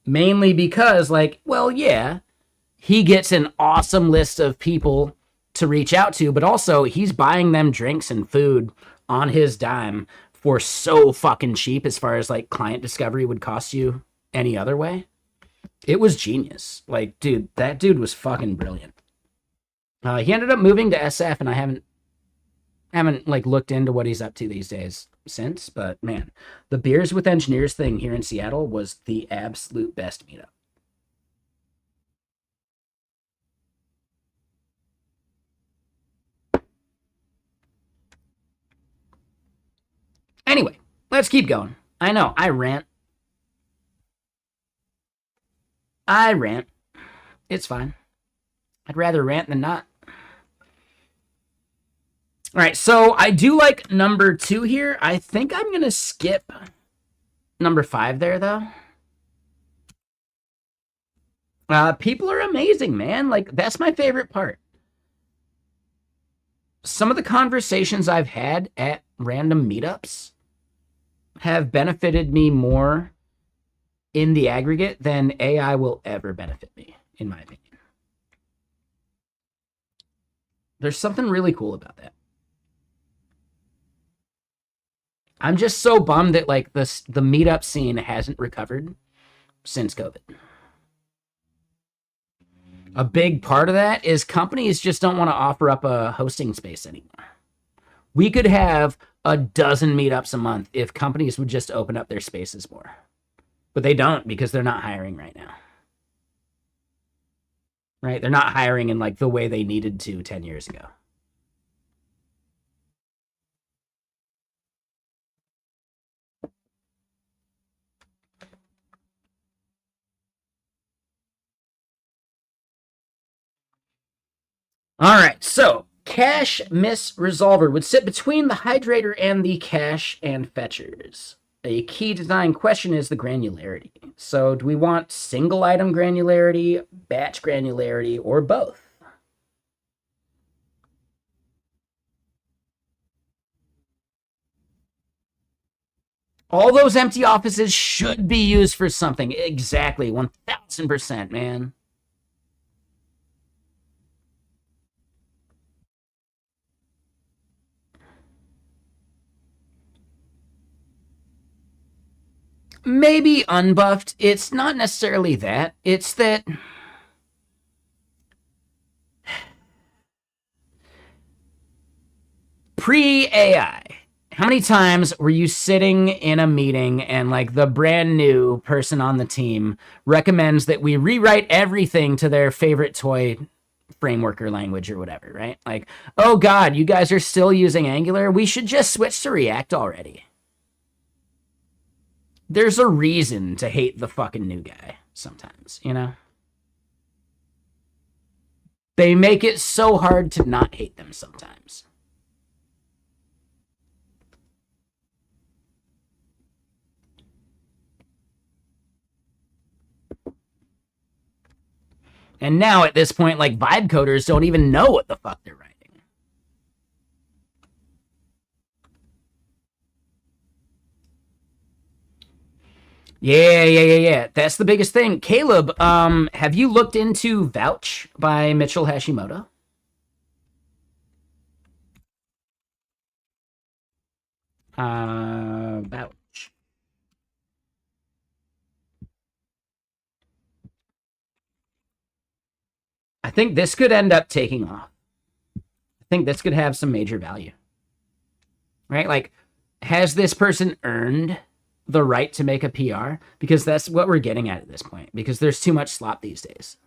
mainly because, like, well, yeah, he gets an awesome list of people to reach out to, but also he's buying them drinks and food on his dime for so fucking cheap as far as like client discovery would cost you any other way. It was genius. Like, dude, that dude was fucking brilliant. He ended up moving to SF, and I haven't like looked into what he's up to these days since. But man, the Beers with Engineers thing here in Seattle was the absolute best meetup. Anyway, let's keep going. I know, I rant. It's fine. I'd rather rant than not. All right, so I do like number 2 here. I think I'm going to skip number 5 there, though. People are amazing, man. Like, that's my favorite part. Some of the conversations I've had at random meetups have benefited me more in the aggregate than AI will ever benefit me, in my opinion. There's something really cool about that. I'm just so bummed that like the meetup scene hasn't recovered since COVID. A big part of that is companies just don't want to offer up a hosting space anymore. We could have a dozen meetups a month if companies would just open up their spaces more. But they don't because they're not hiring right now. Right? They're not hiring in like the way they needed to 10 years ago. All right, so cache miss resolver would sit between the hydrator and the cache and fetchers. A key design question is the granularity. So do we want single item granularity, batch granularity, or both? All those empty offices should be used for something. Exactly, 1000%, man. Maybe unbuffed. It's not necessarily that. It's that pre-AI, how many times were you sitting in a meeting and like the brand new person on the team recommends that we rewrite everything to their favorite toy framework or language or whatever, right? Like, oh God, you guys are still using Angular. We should just switch to React already. There's a reason to hate the fucking new guy sometimes, you know? They make it so hard to not hate them sometimes. And now at this point, like vibe coders don't even know what the fuck they're writing. Yeah. That's the biggest thing. Caleb, have you looked into Vouch by Mitchell Hashimoto? Vouch. I think this could end up taking off. I think this could have some major value. Right? Like, has this person earned the right to make a PR? Because that's what we're getting at this point. Because there's too much slop these days.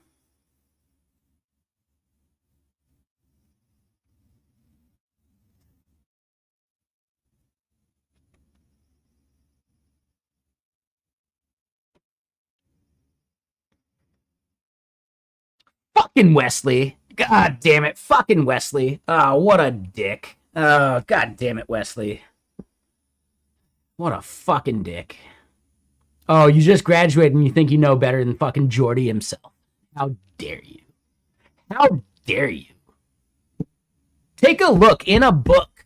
Fucking Wesley. God damn it. Fucking Wesley. Oh, what a dick. Oh, god damn it, Wesley. What a fucking dick. Oh, you just graduated and you think you know better than fucking Jordy himself. How dare you? How dare you? Take a look in a book.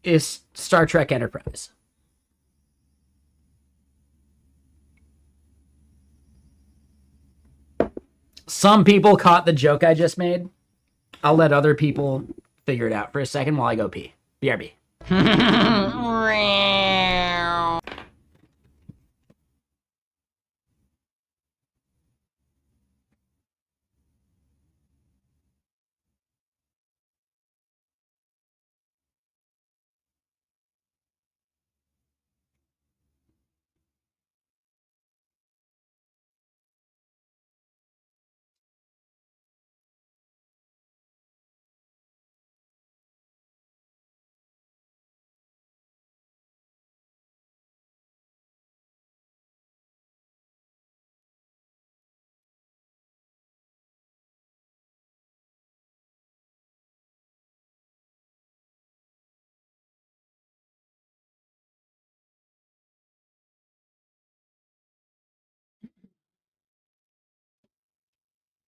Is Star Trek Enterprise. Some people caught the joke I just made. I'll let other people figure it out for a second while I go pee. BRB.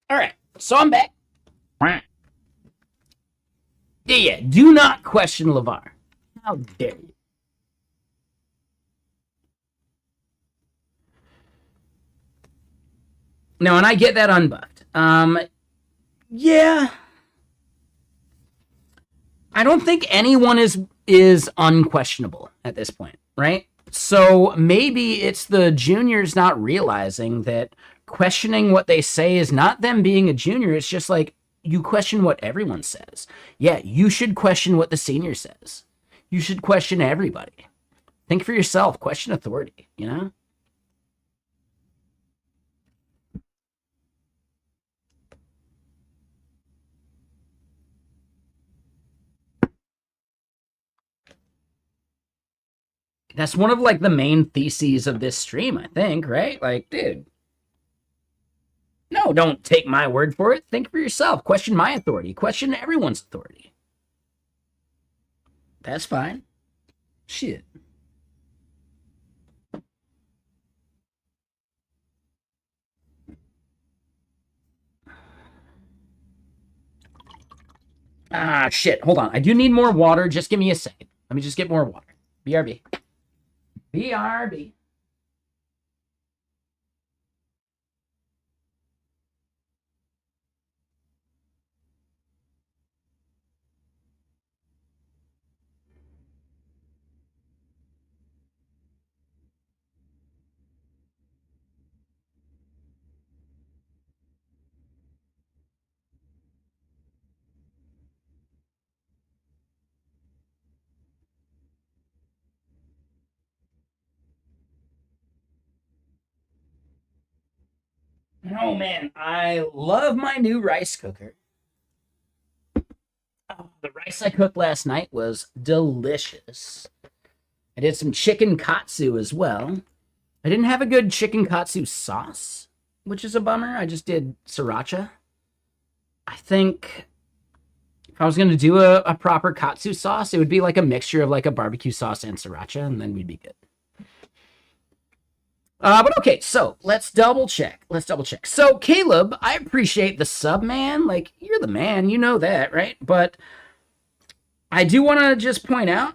All right, so I'm back. Yeah, do not question LeVar. How dare you? No, and I get that unbuffed. Yeah. I don't think anyone is unquestionable at this point, right? So maybe it's the juniors not realizing that questioning what they say is not them being a junior. It's just like you question what everyone says. Yeah, you should question what the senior says. You should question everybody. Think for yourself. Question authority, you know? That's one of like the main theses of this stream, I think, right? Like, dude. No, don't take my word for it. Think for yourself. Question my authority. Question everyone's authority. That's fine. Shit. Ah, shit. Hold on. I do need more water. Just give me a second. Let me just get more water. BRB. BRB. Oh, man. I love my new rice cooker. Oh, the rice I cooked last night was delicious. I did some chicken katsu as well. I didn't have a good chicken katsu sauce, which is a bummer. I just did sriracha. I think if I was going to do a proper katsu sauce, it would be like a mixture of like a barbecue sauce and sriracha, and then we'd be good. But okay, so let's double check. So Caleb, I appreciate the sub, man. Like, you're the man. You know that, right? But I do want to just point out,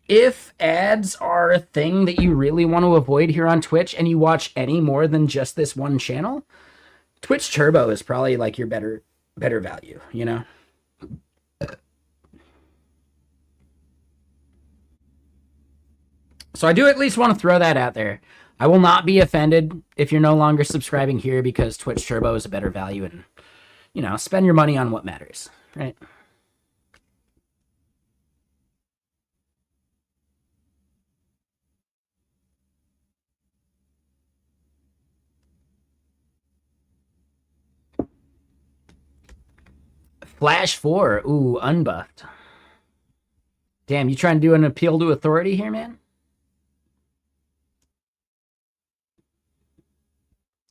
if ads are a thing that you really want to avoid here on Twitch and you watch any more than just this one channel, Twitch Turbo is probably like your better value, you know? So I do at least want to throw that out there. I will not be offended if you're no longer subscribing here because Twitch Turbo is a better value, and, you know, spend your money on what matters, right? Flash 4. Ooh, unbuffed. Damn, you trying to do an appeal to authority here, man?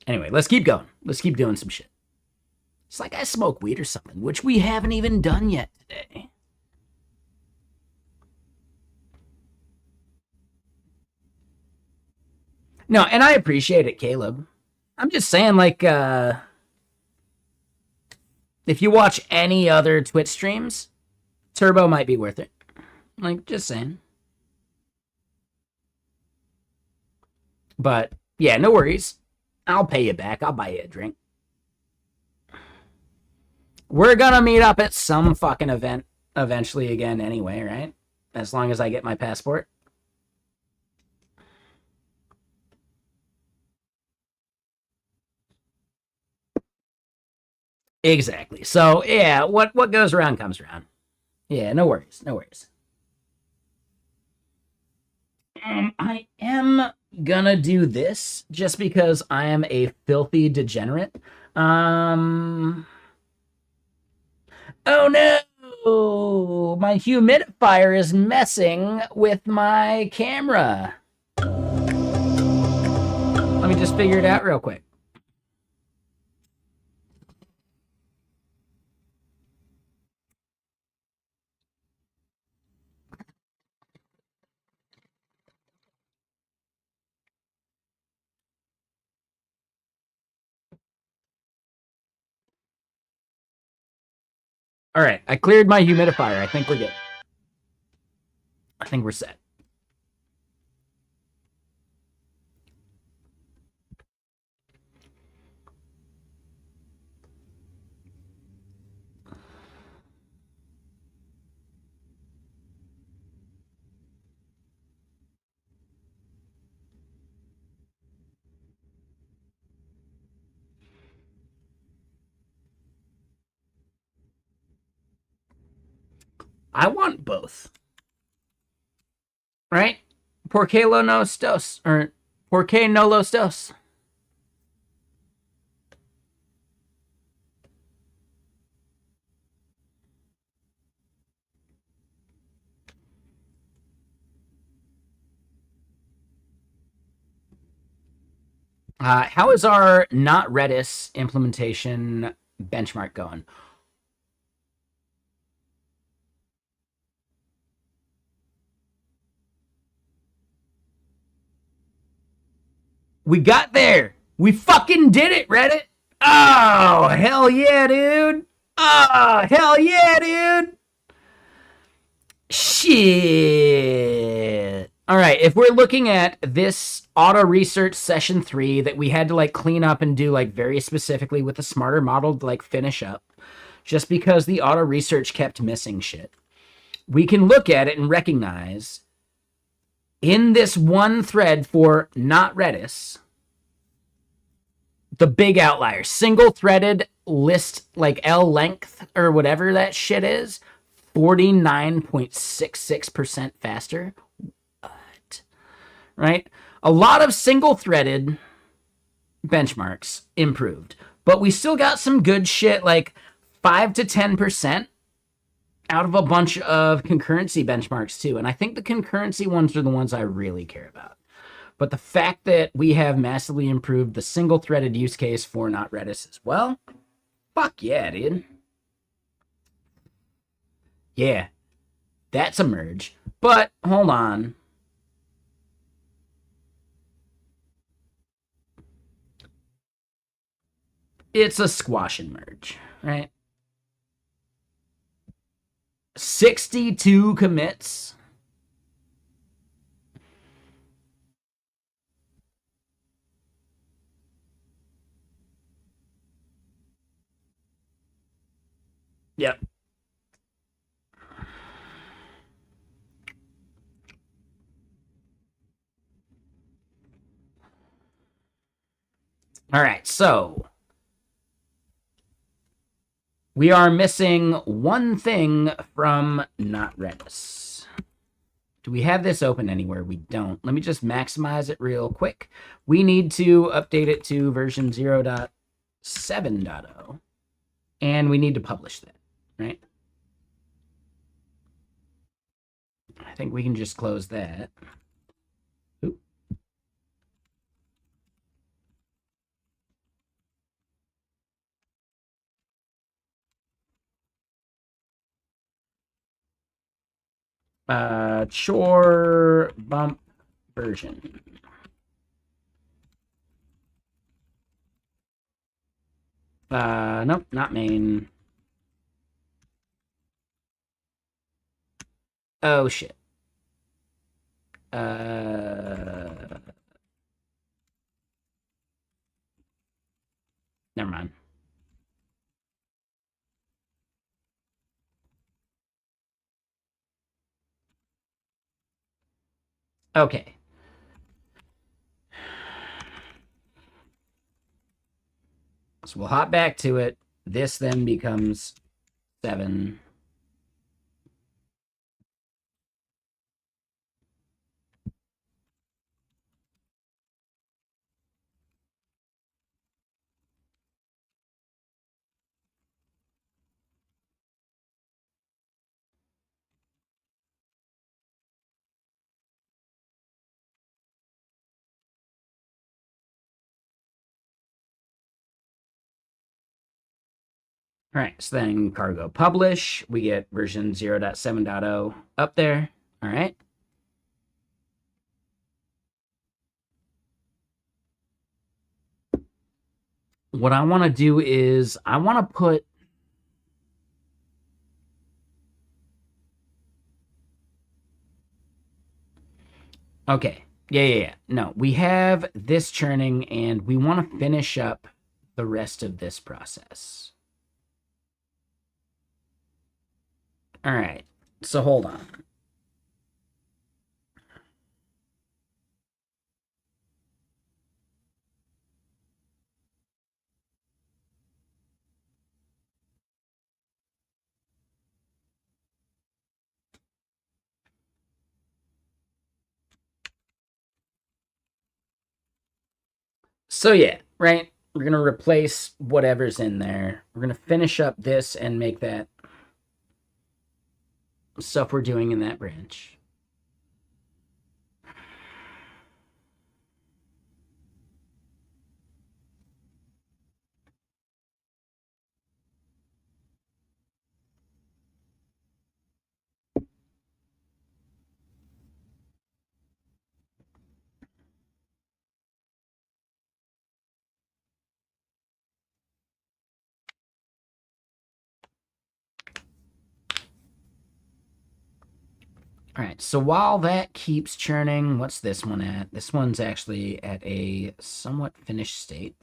Anyway, let's keep going. Let's keep doing some shit. It's like I smoke weed or something, which we haven't even done yet today. No, and I appreciate it, Caleb. I'm just saying, like, if you watch any other Twitch streams, Turbo might be worth it. Like, just saying. But, yeah, no worries. I'll pay you back. I'll buy you a drink. We're gonna meet up at some fucking event eventually again anyway, right? As long as I get my passport. Exactly. So, yeah, what goes around comes around. Yeah, no worries. No worries. I am gonna do this just because I am a filthy degenerate. Oh no! My humidifier is messing with my camera. Let me just figure it out real quick. All right, I cleared my humidifier. I think we're good. I think we're set. I want both. Right? Porque lo nos dos. Or porque no los dos. How is our not Redis implementation benchmark going? We got there. We fucking did it, Reddit. Oh, hell yeah, dude. Oh, hell yeah, dude. Shit. All right, if we're looking at this auto research session 3 that we had to like clean up and do like very specifically with a smarter model to like finish up, just because the auto research kept missing shit, we can look at it and recognize in this one thread for not Redis, the big outlier, single threaded list, like L length or whatever that shit is, 49.66% faster. What? Right? A lot of single threaded benchmarks improved, but we still got some good shit like 5 to 10% out of a bunch of concurrency benchmarks too. And I think the concurrency ones are the ones I really care about. But the fact that we have massively improved the single threaded use case for not Redis as well, fuck yeah, dude. Yeah, that's a merge. But hold on. It's a squash and merge, right? 62 commits. Yep. All right, so we are missing one thing from not Redis. Do we have this open anywhere? We don't. Let me just maximize it real quick. We need to update it to version 0.7.0, and we need to publish that, right? I think we can just close that. Oop. Chore bump version. Nope, not main. Oh shit. Never mind. Okay. So we'll hop back to it. This then becomes 7. All right, so then cargo publish, we get version 0.7.0 up there. All right. What I want to do is I want to put okay. Yeah. No, we have this churning and we want to finish up the rest of this process. All right. So hold on. So yeah, right? We're going to replace whatever's in there. We're going to finish up this and make that stuff we're doing in that branch. All right, so while that keeps churning, what's this one at? This one's actually at a somewhat finished state.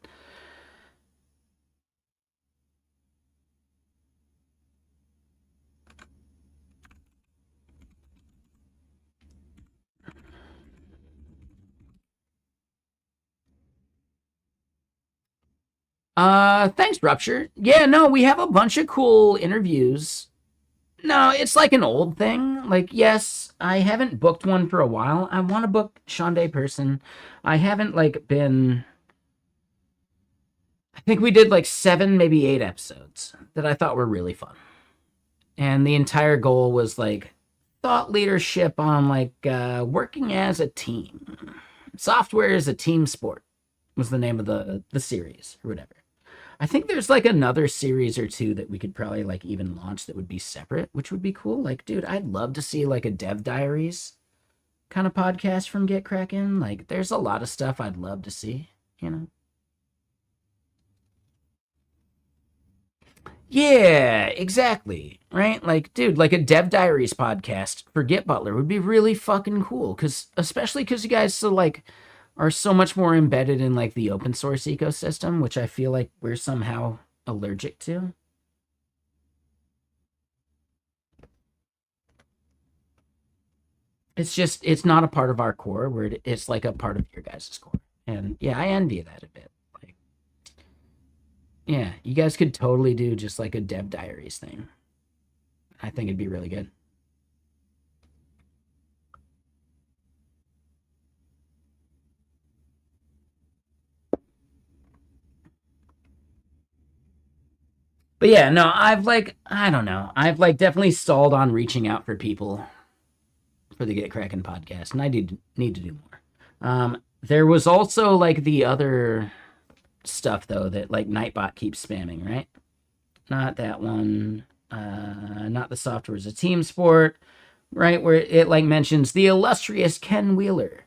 Thanks, Rupture. Yeah, no, we have a bunch of cool interviews. No, it's like an old thing. Like, yes, I haven't booked one for a while. I want to book Sean Day Person. I haven't like been. I think we did like 7, maybe 8 episodes that I thought were really fun, and the entire goal was like thought leadership on like working as a team. Software is a team sport was the name of the series or whatever. I think there's like another series or two that we could probably like even launch that would be separate, which would be cool. Like, dude, I'd love to see like a Dev Diaries kind of podcast from Get Kraken. Like, there's a lot of stuff I'd love to see, you know? Yeah, exactly. Right? Like, dude, like a Dev Diaries podcast for Git Butler would be really fucking cool. Cause especially because you guys so like are so much more embedded in like the open source ecosystem, which I feel like we're somehow allergic to. It's just it's not a part of our core where it's like a part of your guys' core. And yeah, I envy that a bit. Like, yeah, you guys could totally do just like a Dev Diaries thing. I think it'd be really good. But yeah, no, I've like I don't know. I've like definitely stalled on reaching out for people for the Get Kraken podcast, and I need to do more. There was also like the other stuff though that like Nightbot keeps spamming, right? Not that one. Not the software is a team sport. right? Where it like mentions the illustrious Ken Wheeler.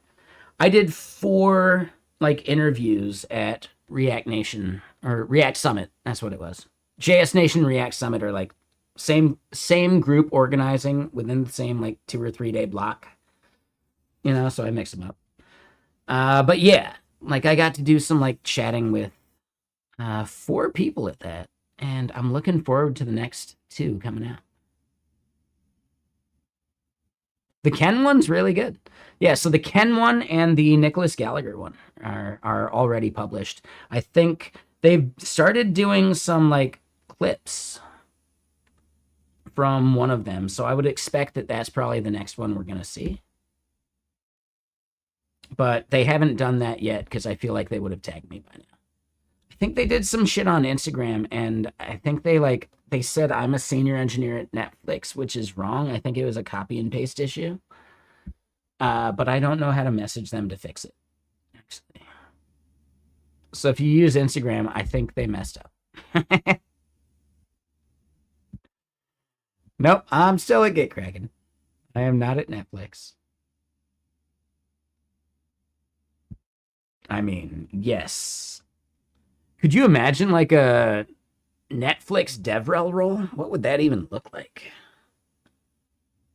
I did 4 like interviews at React Nation or React Summit. That's what it was. JS Nation React Summit are like same group organizing within the same like 2 or 3 day block. You know, so I mix them up. But yeah, like I got to do some like chatting with 4 people at that, and I'm looking forward to the next 2 coming out. The Ken one's really good. Yeah, so the Ken one and the Nicholas Gallagher one are already published. I think they've started doing some like clips from one of them, so I would expect that that's probably the next one we're gonna see. But they haven't done that yet because I feel like they would have tagged me by now. I think they did some shit on Instagram, and I think they said I'm a senior engineer at Netflix, which is wrong. I think it was a copy and paste issue. But I don't know how to message them to fix it, actually. So if you use Instagram, I think they messed up. Nope, I'm still at GitKraken. I am not at Netflix. I mean, yes. Could you imagine like a Netflix DevRel role? What would that even look like?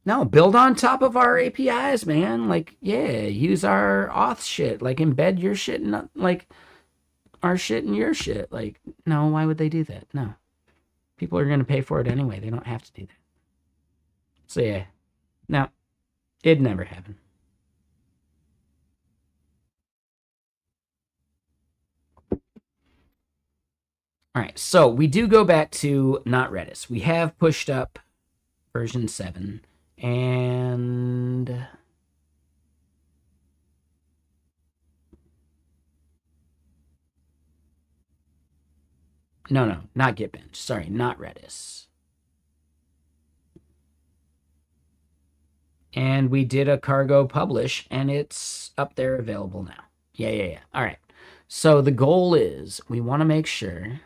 No, build on top of our APIs, man. Like, yeah, use our auth shit. Like, embed your shit in, like, our shit in your shit. Like, no, why would they do that? No. People are going to pay for it anyway. They don't have to do that. So, yeah. No, it'd never happen. All right, so we do go back to not Redis. We have pushed up version 7, and no, not GitBench. Sorry, not Redis. And we did a cargo publish, and it's up there available now. Yeah. All right. So the goal is we want to make sure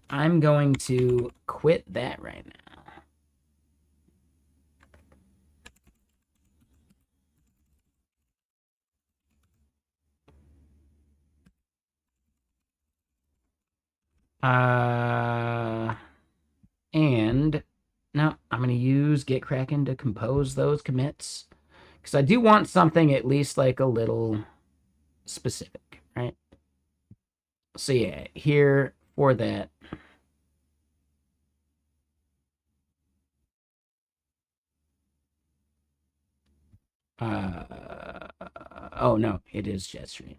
I'm going to quit that right now. And no, I'm going to use GitKraken to compose those commits because I do want something at least like a little specific, right? So yeah, here for that. Oh no, it is Jetstream.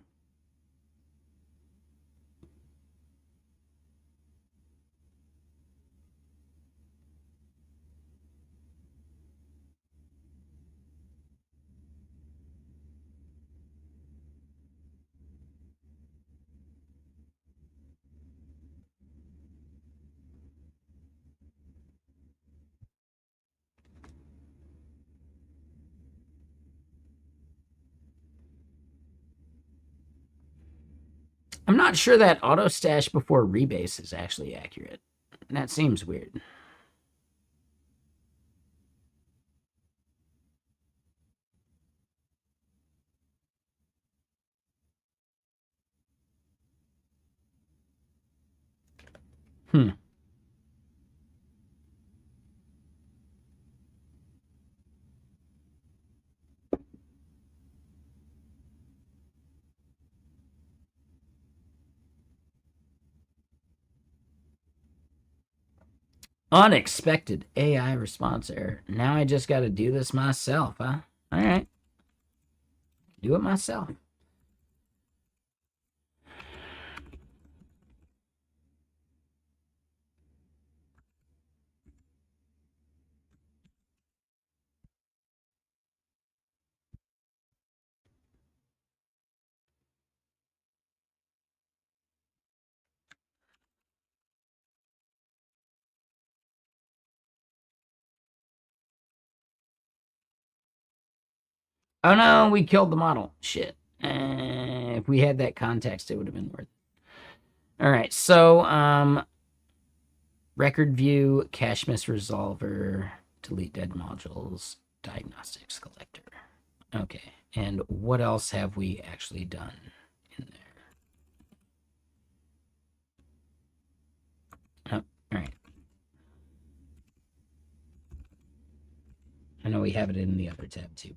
I'm not sure that auto stash before rebase is actually accurate. That seems weird. Hmm. Unexpected AI response error. Now I just got to do this myself, huh? All right. Do it myself. Oh no, we killed the model. Shit. If we had that context, it would have been worth it. All right, so record view, cache miss resolver, delete dead modules, diagnostics collector. Okay, and what else have we actually done in there? Oh, all right. I know we have it in the other tab too.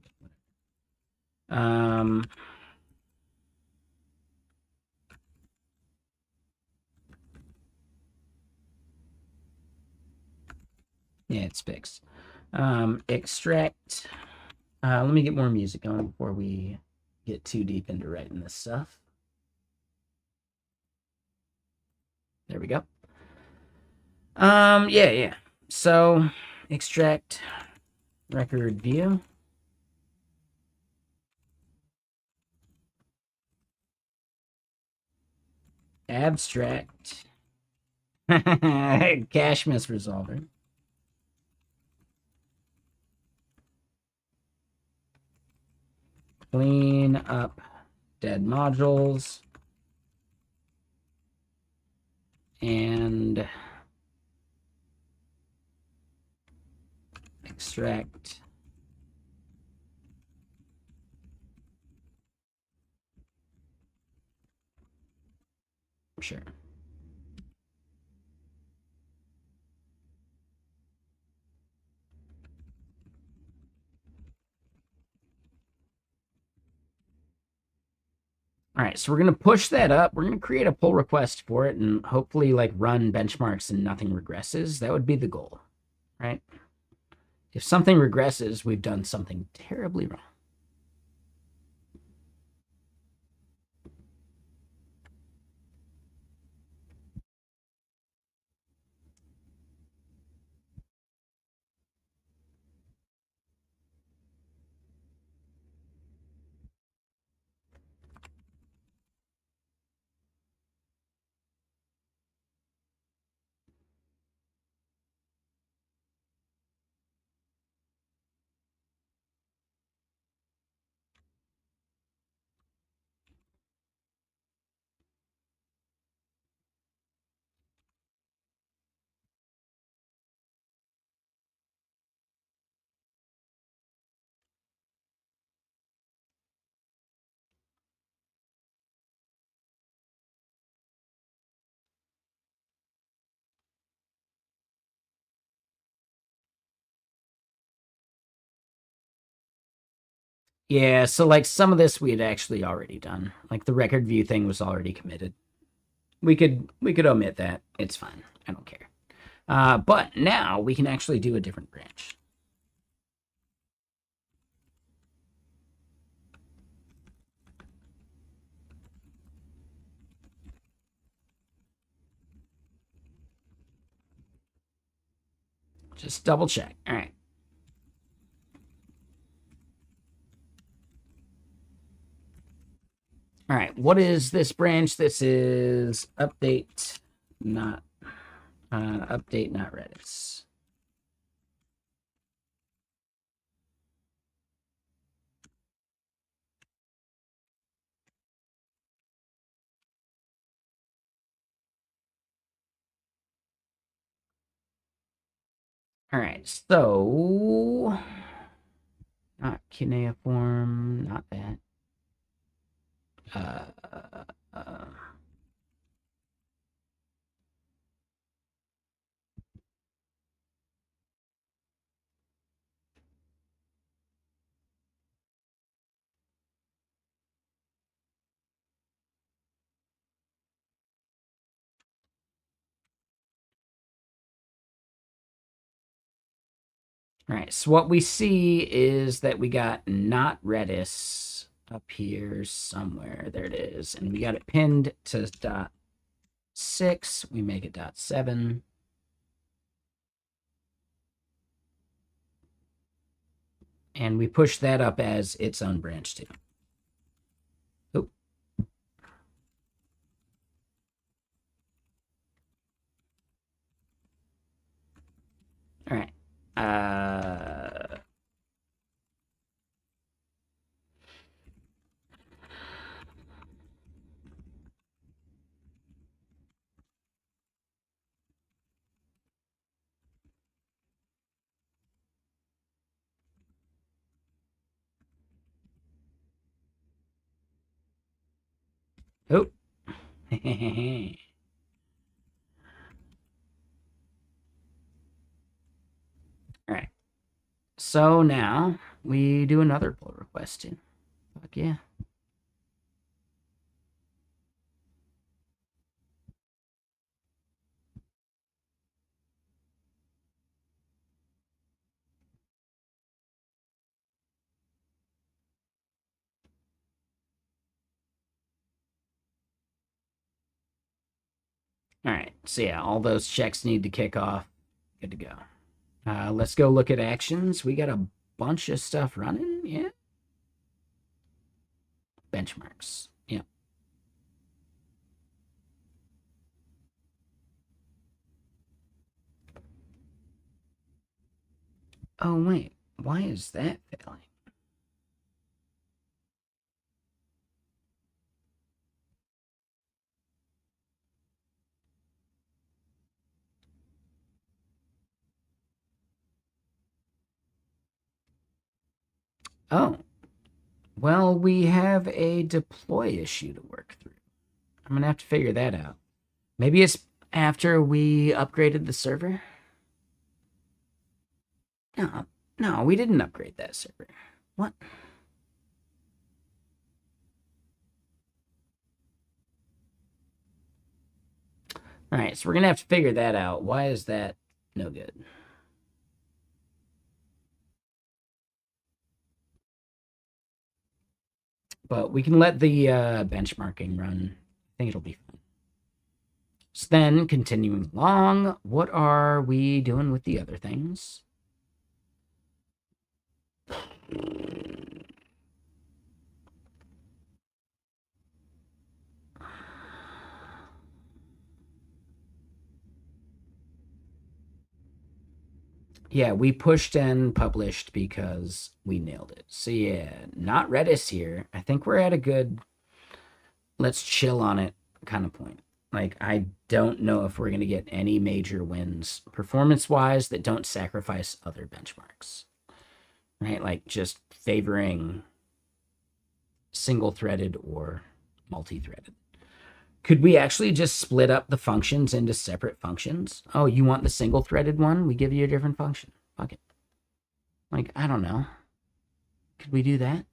Yeah, it's fixed. Extract. Let me get more music going before we get too deep into writing this stuff. There we go. Yeah. So extract record view. Abstract. Cache miss resolver. Clean up dead modules. And extract sure. All right, so we're going to push that up. We're going to create a pull request for it and hopefully like run benchmarks and nothing regresses. That would be the goal, right? If something regresses, we've done something terribly wrong. Yeah, so like some of this we had actually already done. Like the record view thing was already committed. We could omit that. It's fine. I don't care. But now we can actually do a different branch. Just double check. All right. All right. What is this branch? This is update, not Redis. All right. So not cuneiform, not that. Uh, uh, All right, so what we see is that we got not Redis up here somewhere. There it is. And we got it pinned to .6. We make it .7. And we push that up as its own branch too. Oh. All right. Oh. All right. So now we do another pull request too. Fuck yeah. All right. So yeah, all those checks need to kick off. Good to go. Let's go look at actions. We got a bunch of stuff running. Yeah. Benchmarks. Yeah. Oh, wait. Why is that failing? Oh, well, we have a deploy issue to work through. I'm going to have to figure that out. Maybe it's after we upgraded the server? No, no, we didn't upgrade that server. What? All right, so we're going to have to figure that out. Why is that no good? But we can let the benchmarking run. I think it'll be fun. So then, continuing along, what are we doing with the other things? Yeah, we pushed and published because we nailed it. So yeah, not Redis here. I think we're at a good let's chill on it kind of point. Like, I don't know if we're going to get any major wins performance-wise that don't sacrifice other benchmarks. Right? Like, just favoring single-threaded or multi-threaded. Could we actually just split up the functions into separate functions? Oh, you want the single-threaded one? We give you a different function. Fuck it. Like, I don't know. Could we do that?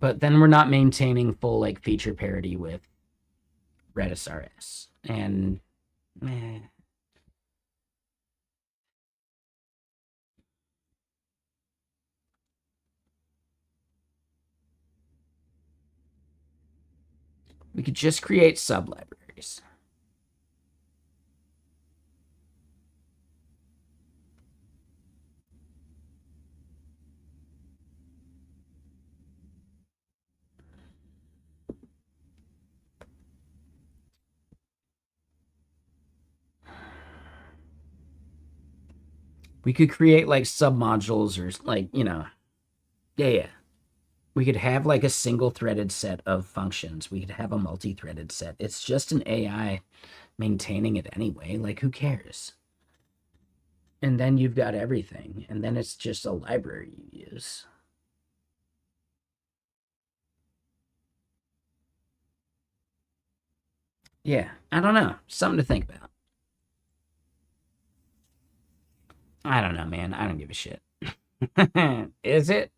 But then we're not maintaining full, like, feature parity with Redis RS. And, we could just create sub-libraries. We could create like submodules or like, yeah. We could have like a single threaded set of functions. We could have a multi-threaded set. It's just an AI maintaining it anyway. Like, who cares? And then you've got everything. And then it's just a library you use. Yeah, I don't know. Something to think about. I don't know, man. I don't give a shit. Is it?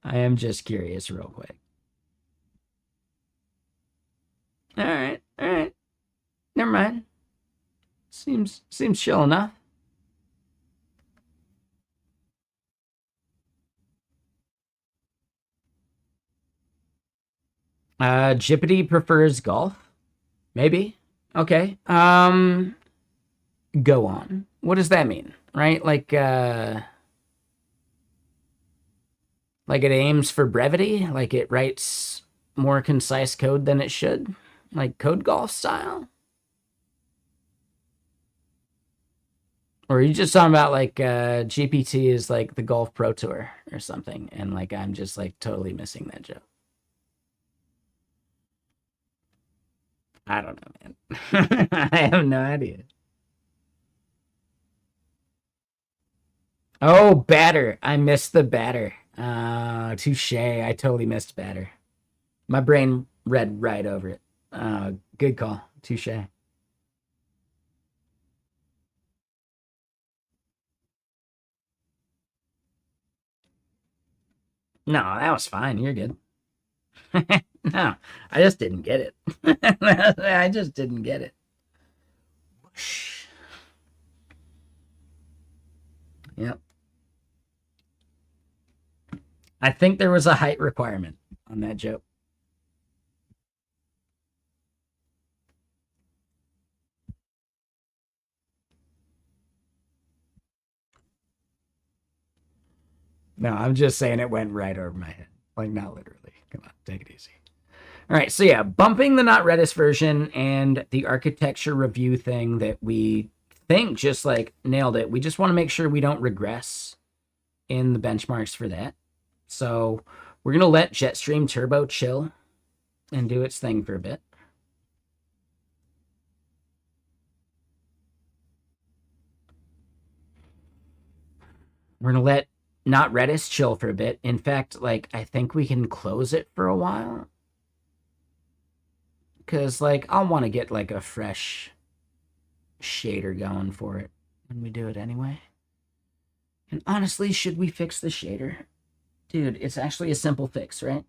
I am just curious real quick. All right. All right. Never mind. Seems chill enough. Jippity prefers golf. Maybe. Okay. Go on. What does that mean? Right? Like it aims for brevity, like it writes more concise code than it should, like code golf style. Or are you just talking about like GPT is like the Golf Pro Tour? or something, and like I'm just like totally missing that joke. I don't know, man. I have no idea. Oh, batter. I missed the batter. Touche. I totally missed batter. My brain read right over it. Good call. Touche. No, that was fine. You're good. No, I just didn't get it. I just didn't get it. Yep. I think there was a height requirement on that joke. No, I'm just saying it went right over my head. Like, not literally. Come on, take it easy. All right, so yeah, bumping the not Redis version and the architecture review thing that we think just like nailed it. We just want to make sure we don't regress in the benchmarks for that. So we're going to let Jetstream Turbo chill and do its thing for a bit. We're going to let not Redis chill for a bit. In fact, like, I think we can close it for a while. Because, like, I'll want to get, like, a fresh shader going for it when we do it anyway. And honestly, should we fix the shader? Dude, it's actually a simple fix, right?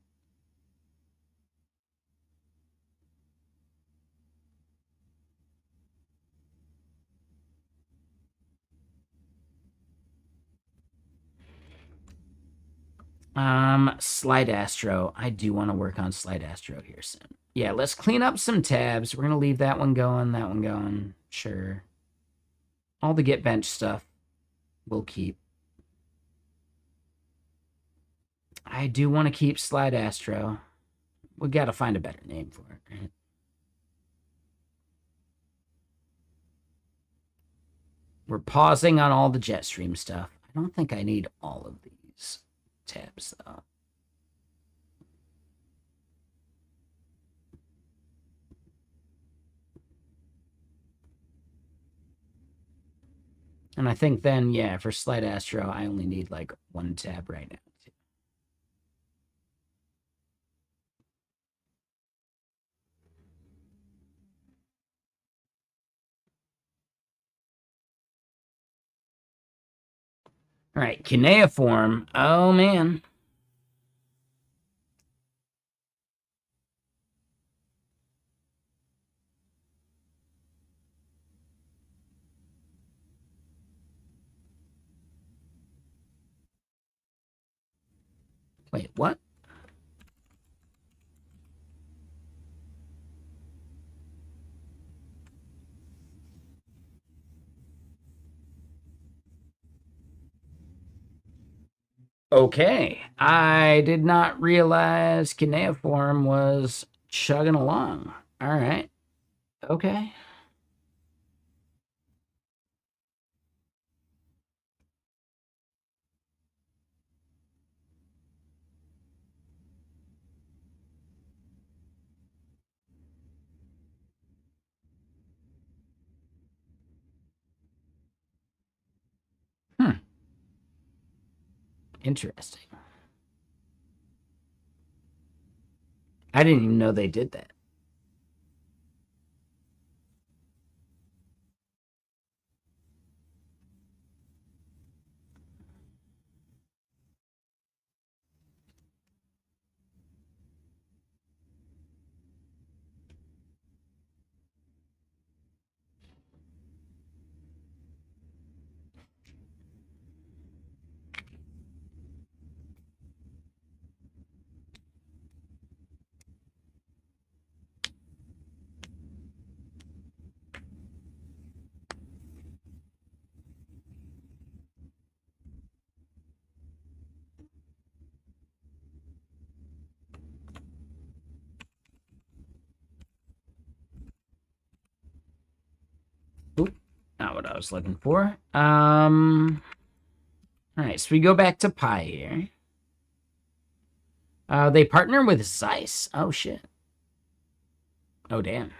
Slide Astro. I do want to work on Slide Astro here soon. Yeah, let's clean up some tabs. We're going to leave that one going, that one going. Sure. All the GitBench stuff we'll keep. I do want to keep Slide Astro. We got to find a better name for it, right? We're pausing on all the Jetstream stuff. I don't think I need all of these tabs, though. And I think then, yeah, for Slide Astro, I only need like one tab right now. All right, cuneiform. Oh, man. Wait, what? Okay, I did not realize cuneiform was chugging along. All right. Okay. Hmm. Interesting. I didn't even know they did that. Oop, not what I was looking for. All right, so we go back to Pi here. They partner with Zeiss. Oh, shit. Oh, damn.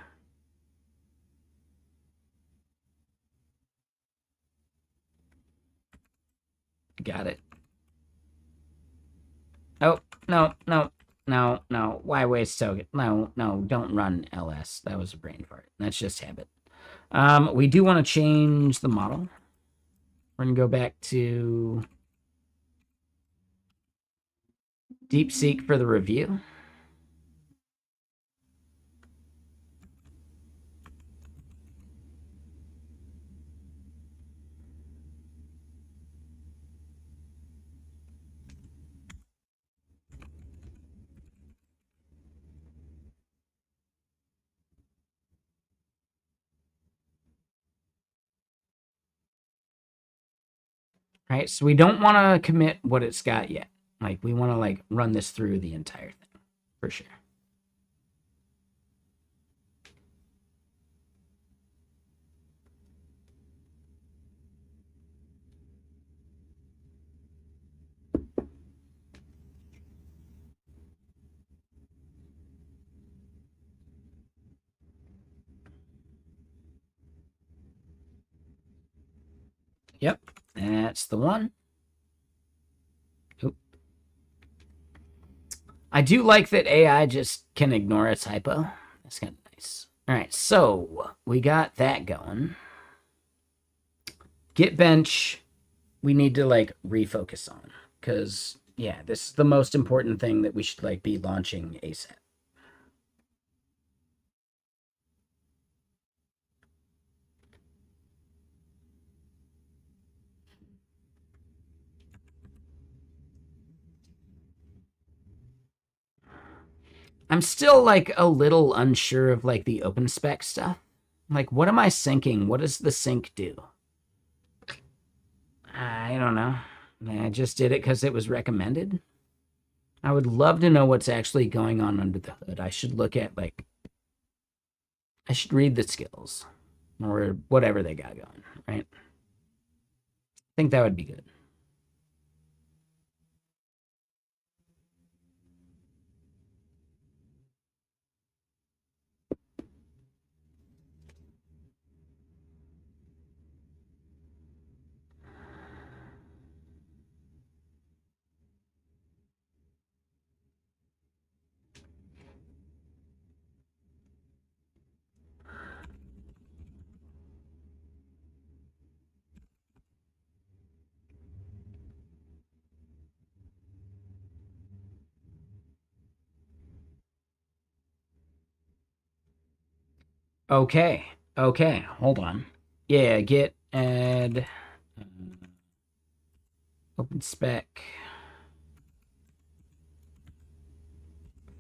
Got it. Oh, no, no, no, no. Why waste token? No, no, don't run LS. That was a brain fart. That's just habit. We do want to change the model. We're going to go back to DeepSeek for the review. Right, so we don't want to commit what it's got yet. Like, we want to, like, run this through the entire thing, for sure. Yep, that's the one. Oop. I do like that AI just can ignore a typo. That's kind of nice. All right, so we got that going. GitBench, we need to like refocus on because yeah, this is the most important thing that we should like be launching ASAP. I'm still like a little unsure of like the OpenSpec stuff. Like, what am I syncing? What does the sync do? I don't know. I just did it because it was recommended. I would love to know what's actually going on under the hood. I should look at like, I should read the skills or whatever they got going, right? I think that would be good. Okay. Okay. Hold on. Yeah, git add OpenSpec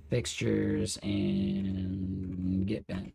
fixtures and GitBench.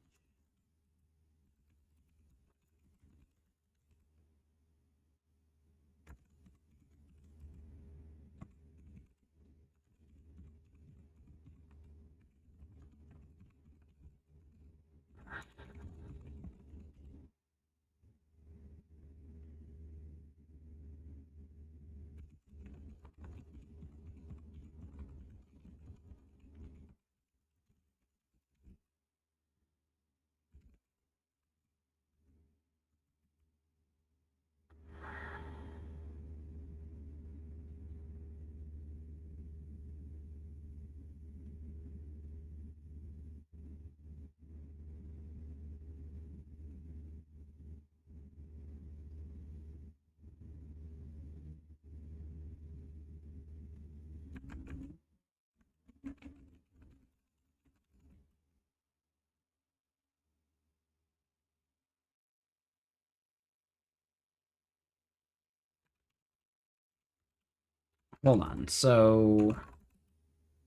Hold on. So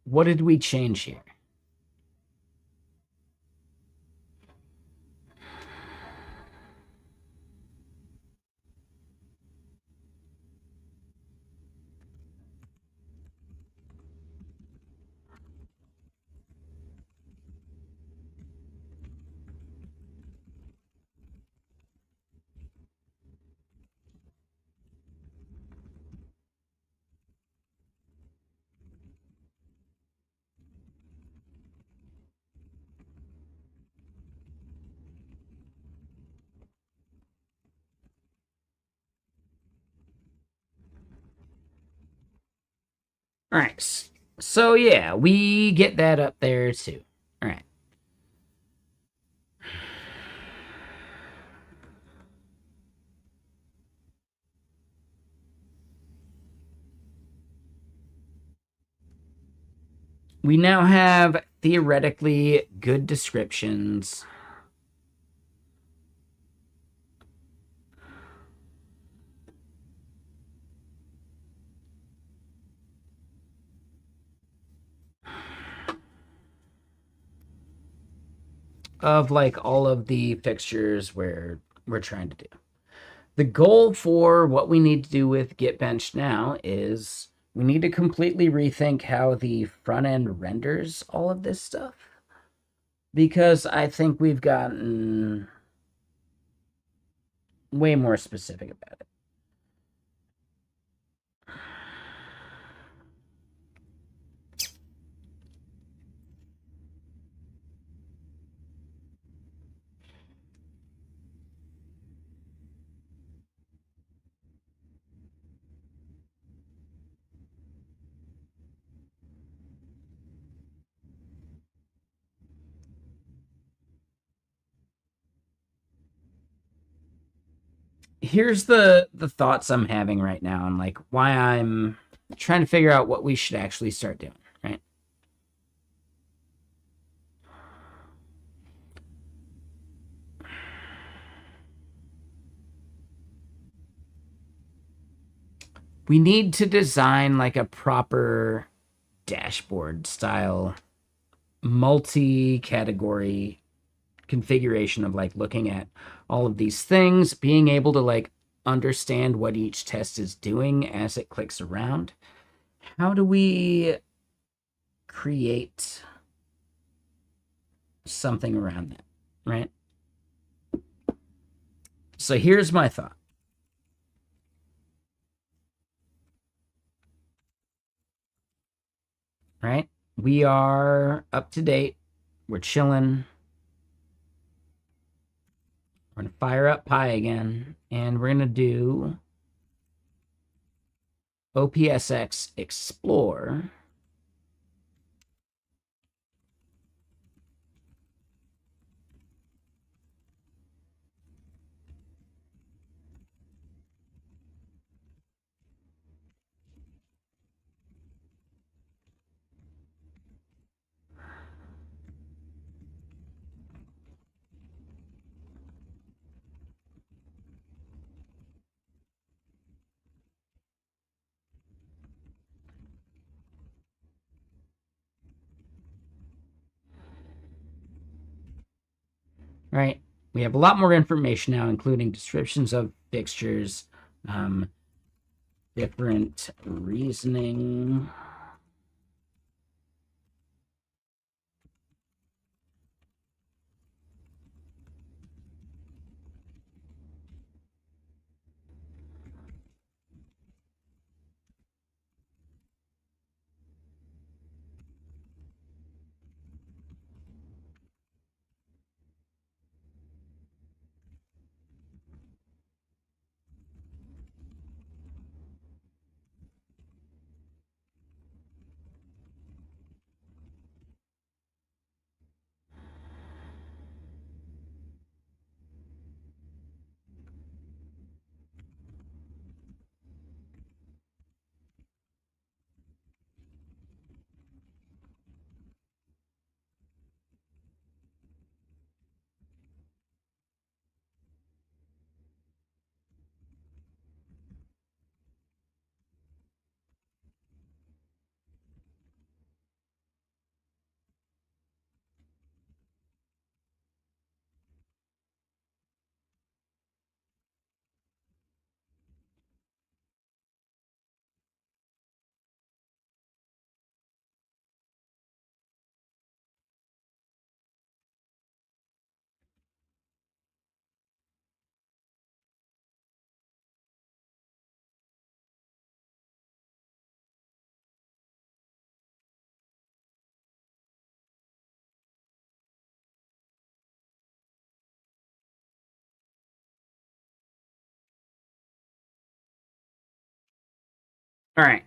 what did we change here? All right. So yeah, we get that up there too. All right. We now have theoretically good descriptions of like all of the fixtures where we're trying to do. The goal for what we need to do with GitBench now is we need to completely rethink how the front end renders all of this stuff, because I think we've gotten way more specific about it. Here's the thoughts I'm having right now, and like why I'm trying to figure out what we should actually start doing, right? We need to design like a proper dashboard style multi-category configuration of like looking at all of these things, being able to like understand what each test is doing as it clicks around. How do we create something around that, right? So here's my thought. Right? We are up to date. We're chilling. We're going to fire up Pi again, and we're going to do OPSX Explore. Right? We have a lot more information now, including descriptions of fixtures, different reasoning. All right.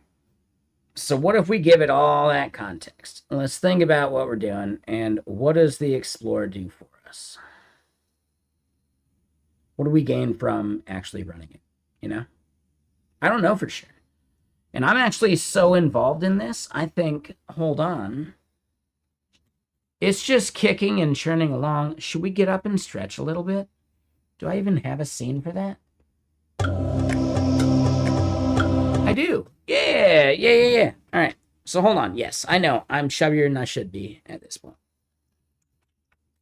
So what if we give it all that context? Let's think about what we're doing and what does the Explorer do for us? What do we gain from actually running it? You know? I don't know for sure. And I'm actually so involved in this, I think, hold on. It's just kicking and churning along. Should we get up and stretch a little bit? Do I even have a scene for that? I do. Yeah. All right. So hold on. Yes, I know. I'm chubbier than I should be at this point.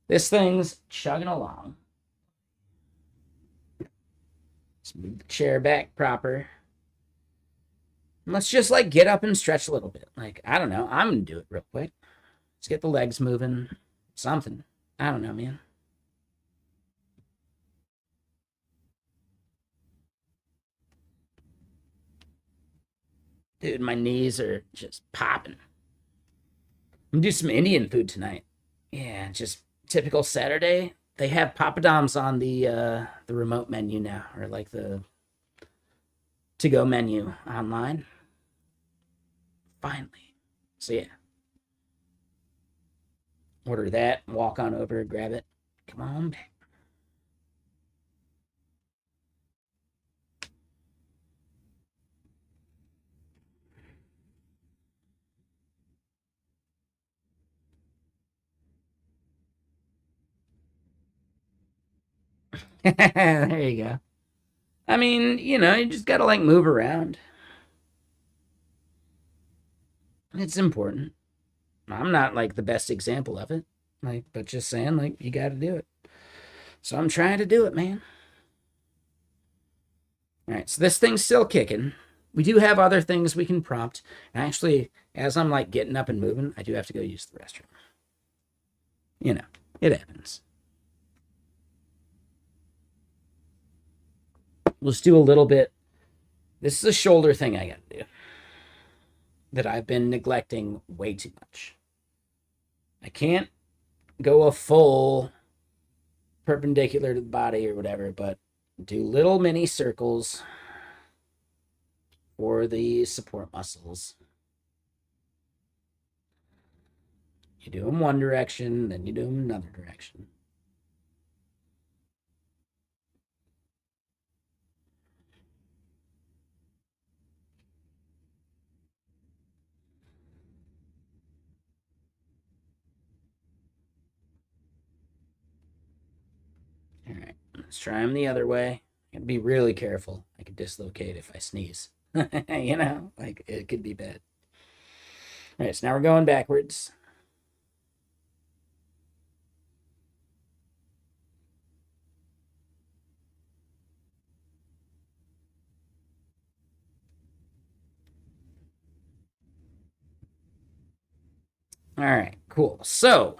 This thing's chugging along. Let's move the chair back proper. Let's just like get up and stretch a little bit. Like, I don't know. I'm going to do it real quick. Let's get the legs moving. Something. I don't know, man. Dude, my knees are just popping. I'm gonna do some Indian food tonight. Yeah, just typical Saturday. They have papadums on the remote menu now, or like the to-go menu online. Finally. So yeah. Order that, walk on over, grab it. Come on back. There you go. I mean, you know, you just gotta like move around. It's important. I'm not like the best example of it. Like, but just saying, like, you gotta do it. So I'm trying to do it, man. All right, so this thing's still kicking. We do have other things we can prompt. And actually, as I'm like getting up and moving, I do have to go use the restroom. You know, it happens. Let's do a little bit. This is a shoulder thing I gotta do that I've been neglecting way too much. I can't go a full perpendicular to the body or whatever, but do little mini circles for the support muscles. You do them one direction, then you do them another direction. All right, let's try them the other way. I gotta be really careful. I could dislocate if I sneeze. You know, like it could be bad. All right, so now we're going backwards. All right, cool. So,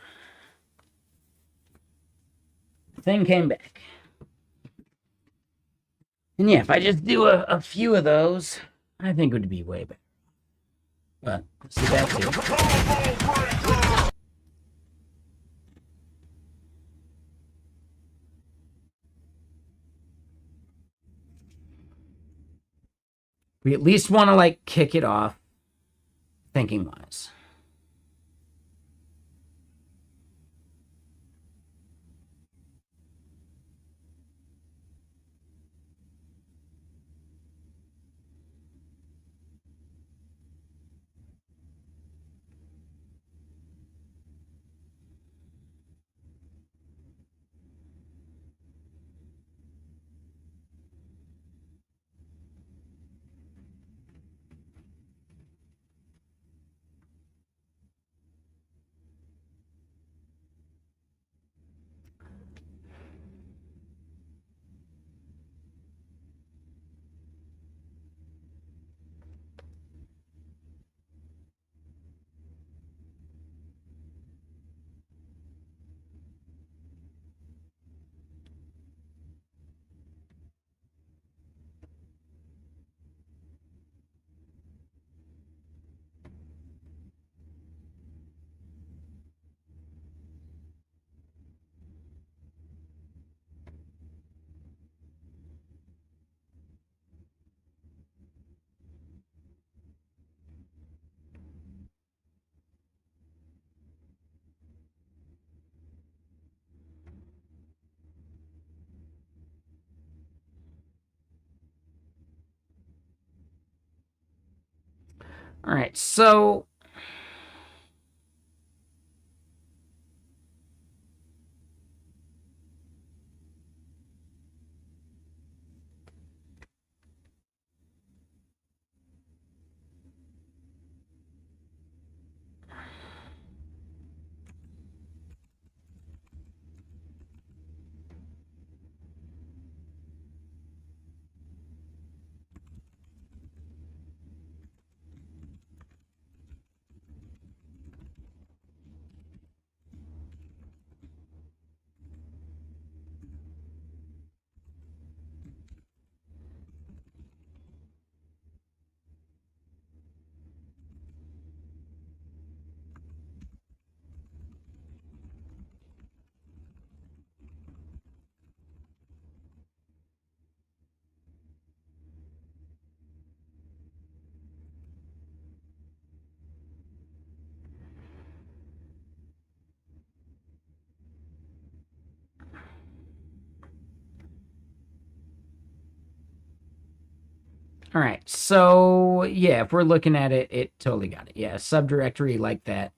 the thing came back. And yeah, if I just do a few of those, I think it would be way better. But, see that too. We at least want to like kick it off thinking wise. All right, so all right, so yeah, if we're looking at it, it totally got it. Yeah, subdirectory like that.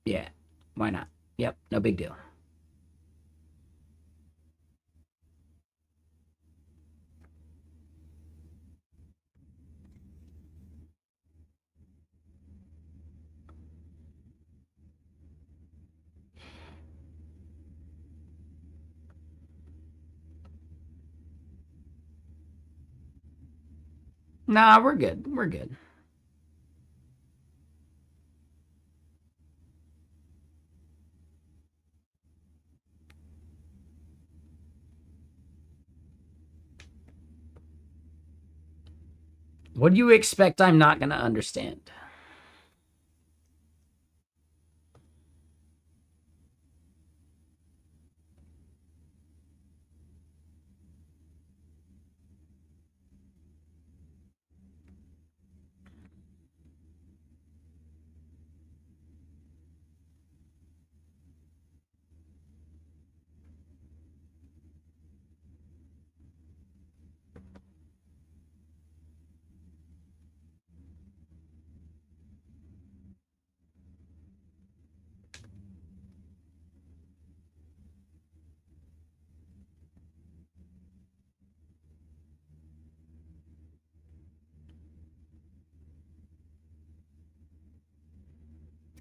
Yeah, why not? Yep, no big deal. Nah, we're good. We're good. What do you expect I'm not going to understand?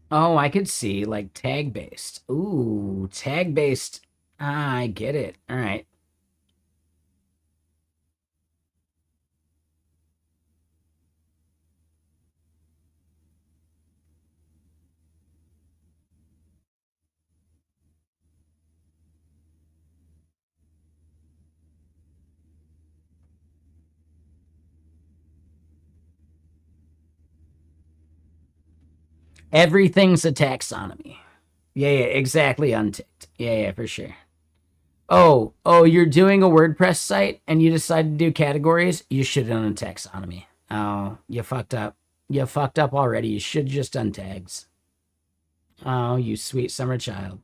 Oh, I could see like tag based. Ooh, tag based. Ah, I get it. All right. Everything's a taxonomy. Yeah, yeah, exactly unticked. Yeah, yeah, for sure. Oh, you're doing a WordPress site and you decide to do categories? You should have done taxonomy. Oh, you fucked up. You fucked up already. You should just done tags. Oh, you sweet summer child.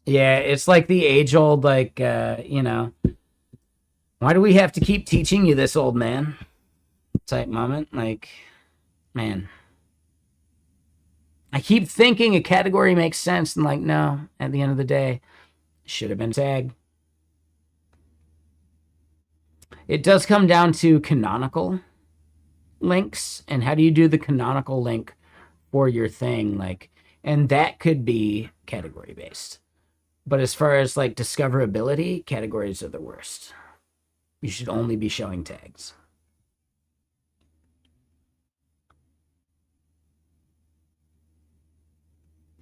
Yeah, it's like the age old, like, why do we have to keep teaching you this, old man? Type moment. Like, man. I keep thinking a category makes sense, and like, no, at the end of the day, should have been tag. It does come down to canonical links, and how do you do the canonical link for your thing? Like, and that could be category based. But as far as like discoverability, categories are the worst. You should only be showing tags.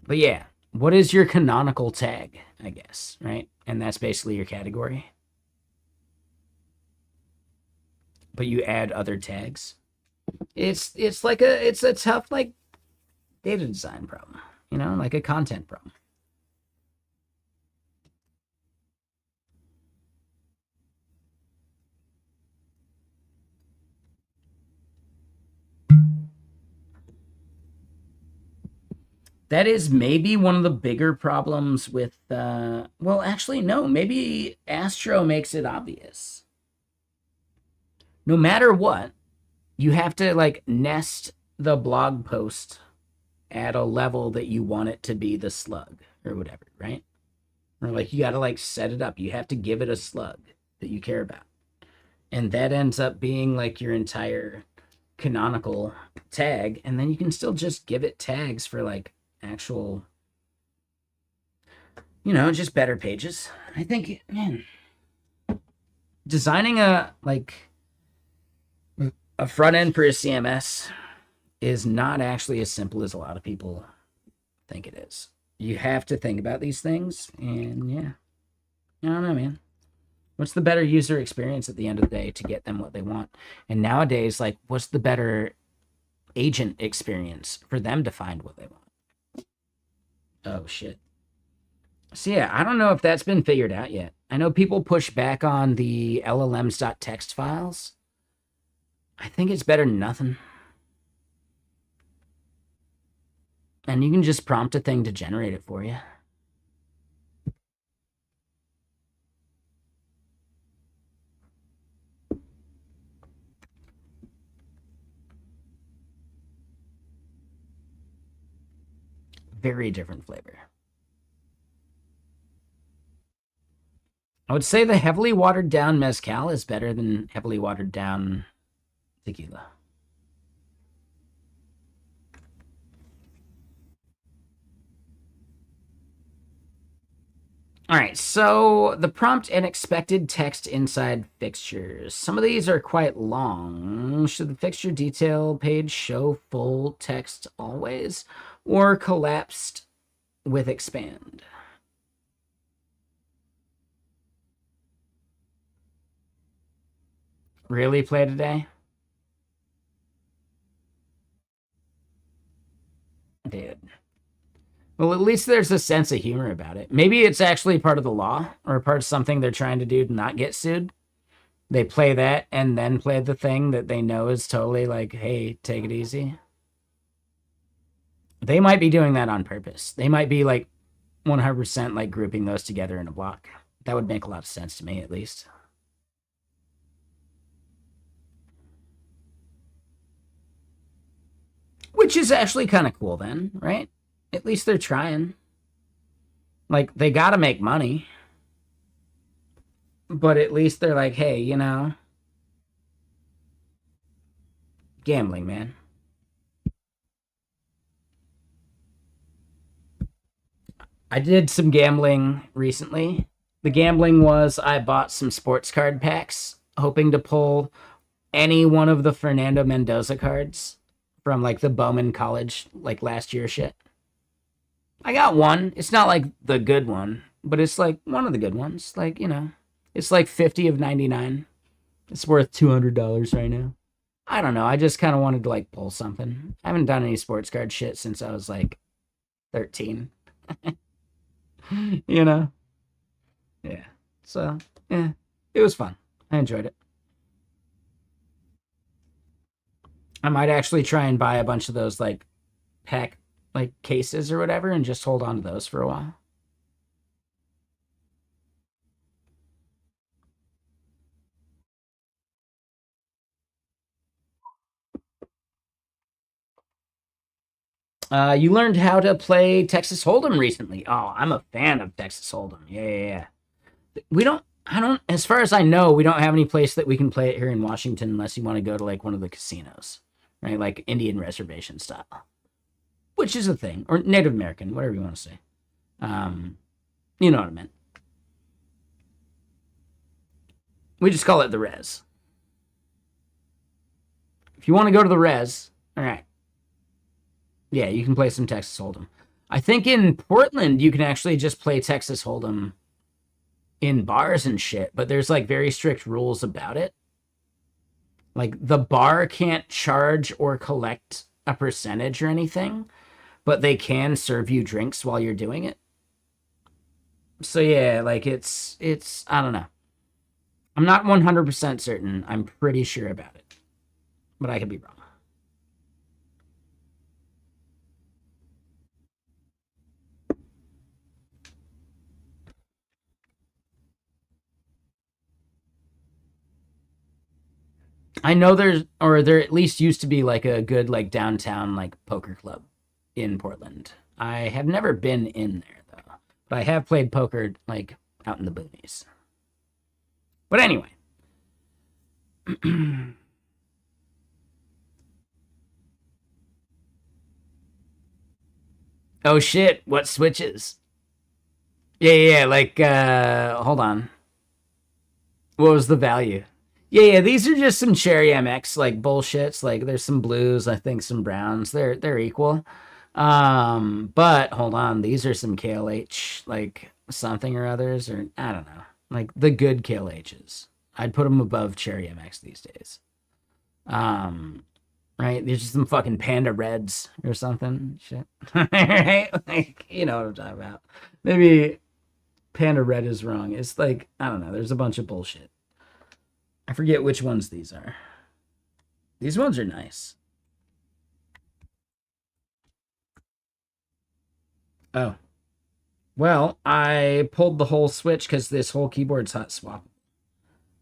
But yeah, what is your canonical tag, I guess, right? And that's basically your category. But you add other tags. It's like it's a tough like data design problem, like a content problem. That is maybe one of the bigger problems with well, actually no, maybe Astro makes it obvious. no matter what, you have to like nest the blog post at a level that you want it to be the slug or whatever, right? Or like you got to like set it up. You have to give it a slug that you care about. And that ends up being like your entire canonical tag. And then you can still just give it tags for like actual, you know, just better pages. I think, man, designing a front end for a CMS is not actually as simple as a lot of people think it is. You have to think about these things, and yeah, I don't know, man. What's the better user experience at the end of the day to get them what they want? And nowadays, like, what's the better agent experience for them to find what they want? Oh, shit. So yeah, I don't know if that's been figured out yet. I know people push back on the LLMs.txt files. I think it's better than nothing. And you can just prompt a thing to generate it for you. Very different flavor. I would say the heavily watered down mezcal is better than heavily watered down tequila. All right, so the prompt and expected text inside fixtures. Some of these are quite long. Should the fixture detail page show full text always or collapsed with expand? Really, play today? Dude. Well, at least there's a sense of humor about it. Maybe it's actually part of the law or part of something they're trying to do to not get sued. They play that and then play the thing that they know is totally like, hey, take it easy. They might be doing that on purpose. They might be like 100% like grouping those together in a block. That would make a lot of sense to me, at least. Which is actually kind of cool then, right? At least they're trying. Like, they got to make money. But at least they're like, hey, you know, gambling, man. I did some gambling recently. The gambling was I bought some sports card packs, hoping to pull any one of the Fernando Mendoza cards from like the Bowman College, like last year shit. I got one. It's not like the good one, but it's like one of the good ones. Like, you know, it's like 50 of 99. It's worth $200 right now. I don't know. I just kind of wanted to like pull something. I haven't done any sports card shit since I was like 13. You know? Yeah. So, yeah, it was fun. I enjoyed it. I might actually try and buy a bunch of those like pack like cases or whatever and just hold on to those for a while. You learned how to play Texas Hold'em recently. Oh, I'm a fan of Texas Hold'em. Yeah. We don't, I don't, as far as I know, we don't have any place that we can play it here in Washington unless you want to go to like one of the casinos, right? Like Indian reservation style, which is a thing, or Native American, whatever you want to say. You know what I meant. We just call it the res. If you want to go to the res, all right. Yeah, you can play some Texas Hold'em. I think in Portland, you can actually just play Texas Hold'em in bars and shit, but there's like very strict rules about it. Like the bar can't charge or collect a percentage or anything, but they can serve you drinks while you're doing it. So yeah, like it's I don't know. I'm not 100% certain. I'm pretty sure about it, but I could be wrong. I know there at least used to be like a good like downtown like poker club in Portland. I have never been in there though, but I have played poker like out in the boonies. But anyway. Oh shit, what switches? Yeah, like hold on. What was the value? Yeah, these are just some cherry MX like bullshits. Like there's some blues, I think some browns. They're equal. But hold on, these are some KLH like something or others, or I don't know. Like the good KLHs. I'd put them above cherry MX these days. Um, right? There's just some fucking panda reds or something. Shit. Right? Like, you know what I'm talking about. Maybe panda red is wrong. It's like, I don't know, there's a bunch of bullshit. I forget which ones these are. These ones are nice. Oh. Well, I pulled the whole switch because this whole keyboard's hot swap.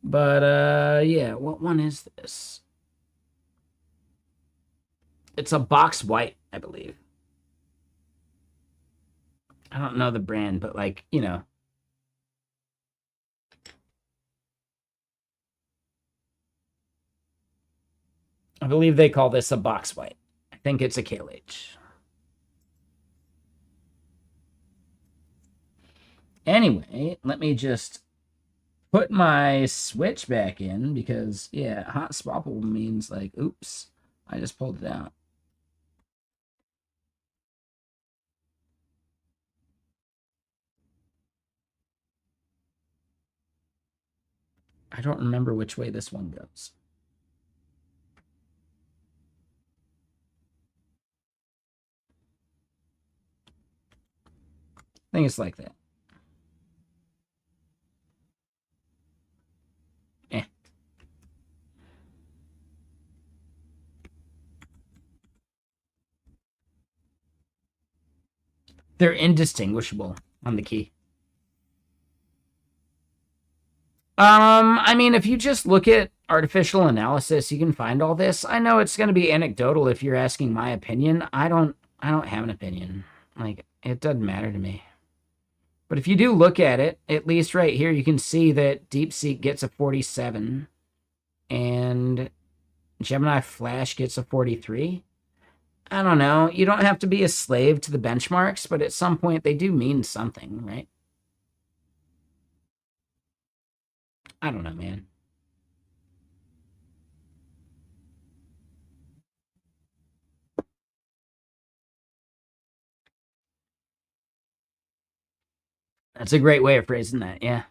But yeah, what one is this? It's a box white, I believe. I don't know the brand, but like, you know. I believe they call this a box white. I think it's a KLH. Anyway, let me just put my switch back in because, yeah, hot swappable means like, oops, I just pulled it out. I don't remember which way this one goes. I think it's like that. Eh. They're indistinguishable on the key. I mean, if you just look at artificial analysis, you can find all this. I know it's going to be anecdotal if you're asking my opinion. I don't have an opinion. Like, it doesn't matter to me. But if you do look at it, at least right here, you can see that DeepSeek gets a 47 and Gemini Flash gets a 43. I don't know. You don't have to be a slave to the benchmarks, but at some point they do mean something, right? I don't know, man. That's a great way of phrasing that, yeah.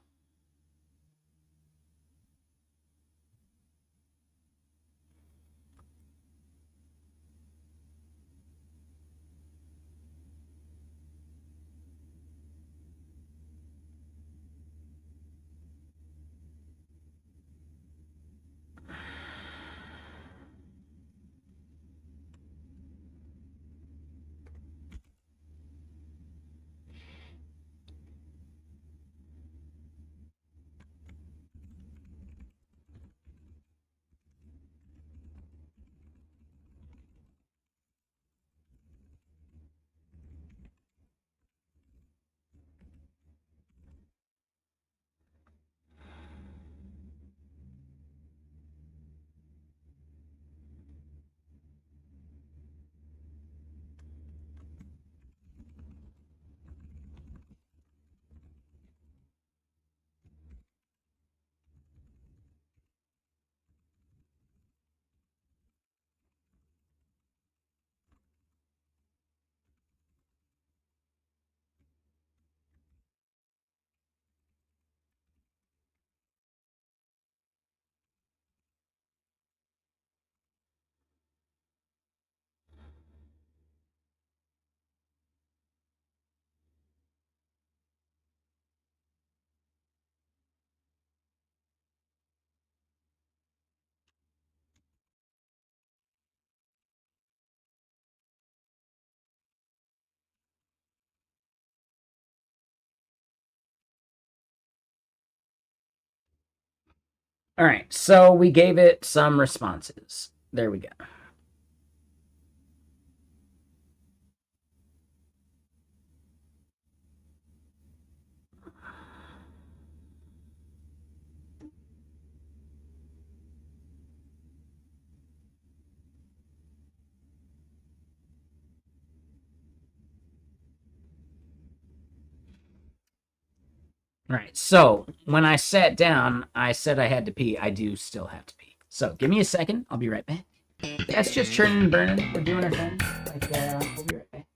All right, so we gave it some responses. There we go. All right, so when I sat down, I said I had to pee. I do still have to pee. So give me a second. I'll be right back. That's just churning and burning. We're doing our thing. We'll be right back.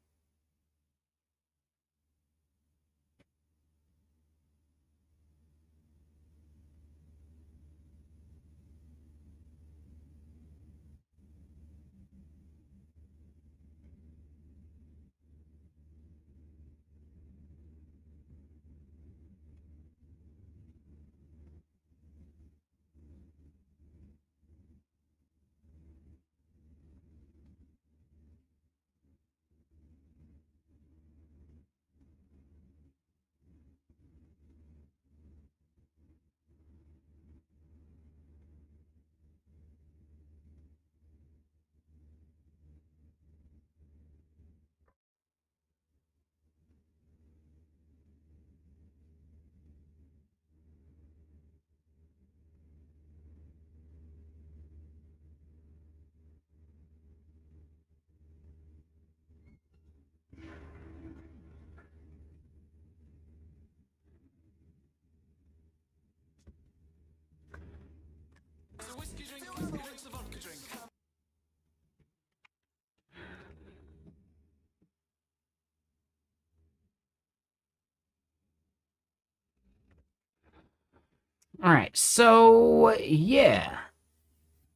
All right, so yeah,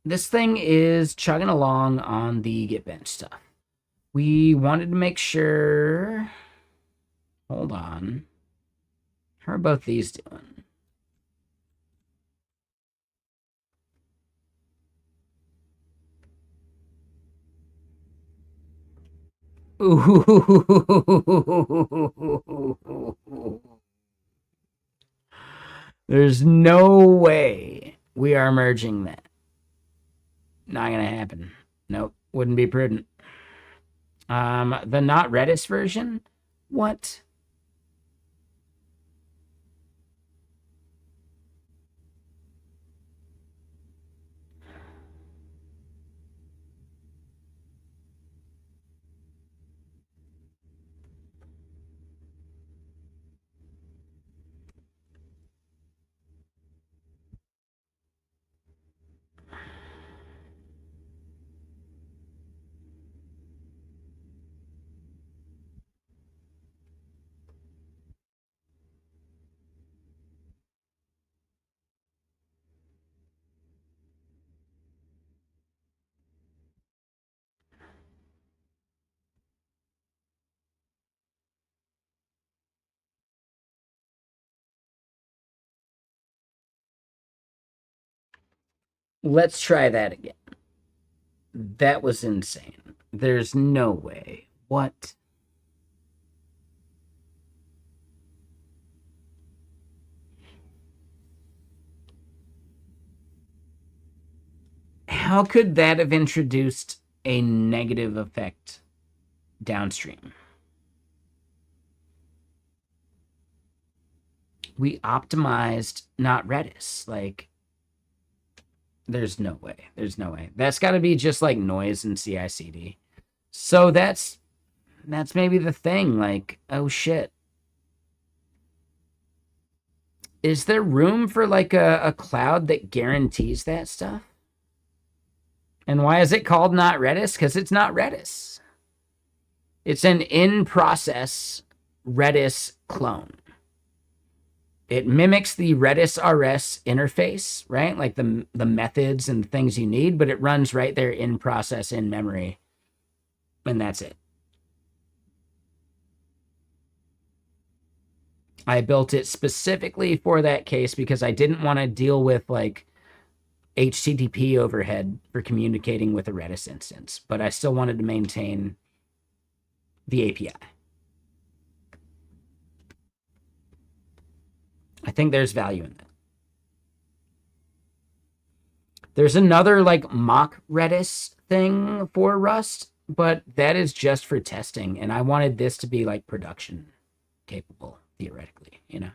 this thing is chugging along on the GitBench stuff. We wanted to make sure. Hold on. How are both these doing? Ooh. There's no way we are merging that. Not gonna happen. Nope. Wouldn't be prudent. The not Redis version? What? Let's try that again. That was insane. There's no way. What? How could that have introduced a negative effect downstream? We optimized not Redis. Like, there's no way. There's no way. That's got to be just like noise and CI/CD. So that's maybe the thing. Like, oh shit. Is there room for like a cloud that guarantees that stuff? And why is it called not Redis? Because it's not Redis. It's an in-process Redis clone. It mimics the Redis RS interface, right? Like the methods and things you need, but it runs right there in process in memory. And that's it. I built it specifically for that case because I didn't want to deal with like HTTP overhead for communicating with a Redis instance, but I still wanted to maintain the API. I think there's value in that. There's another like mock Redis thing for Rust, but that is just for testing. And I wanted this to be like production capable, theoretically, you know?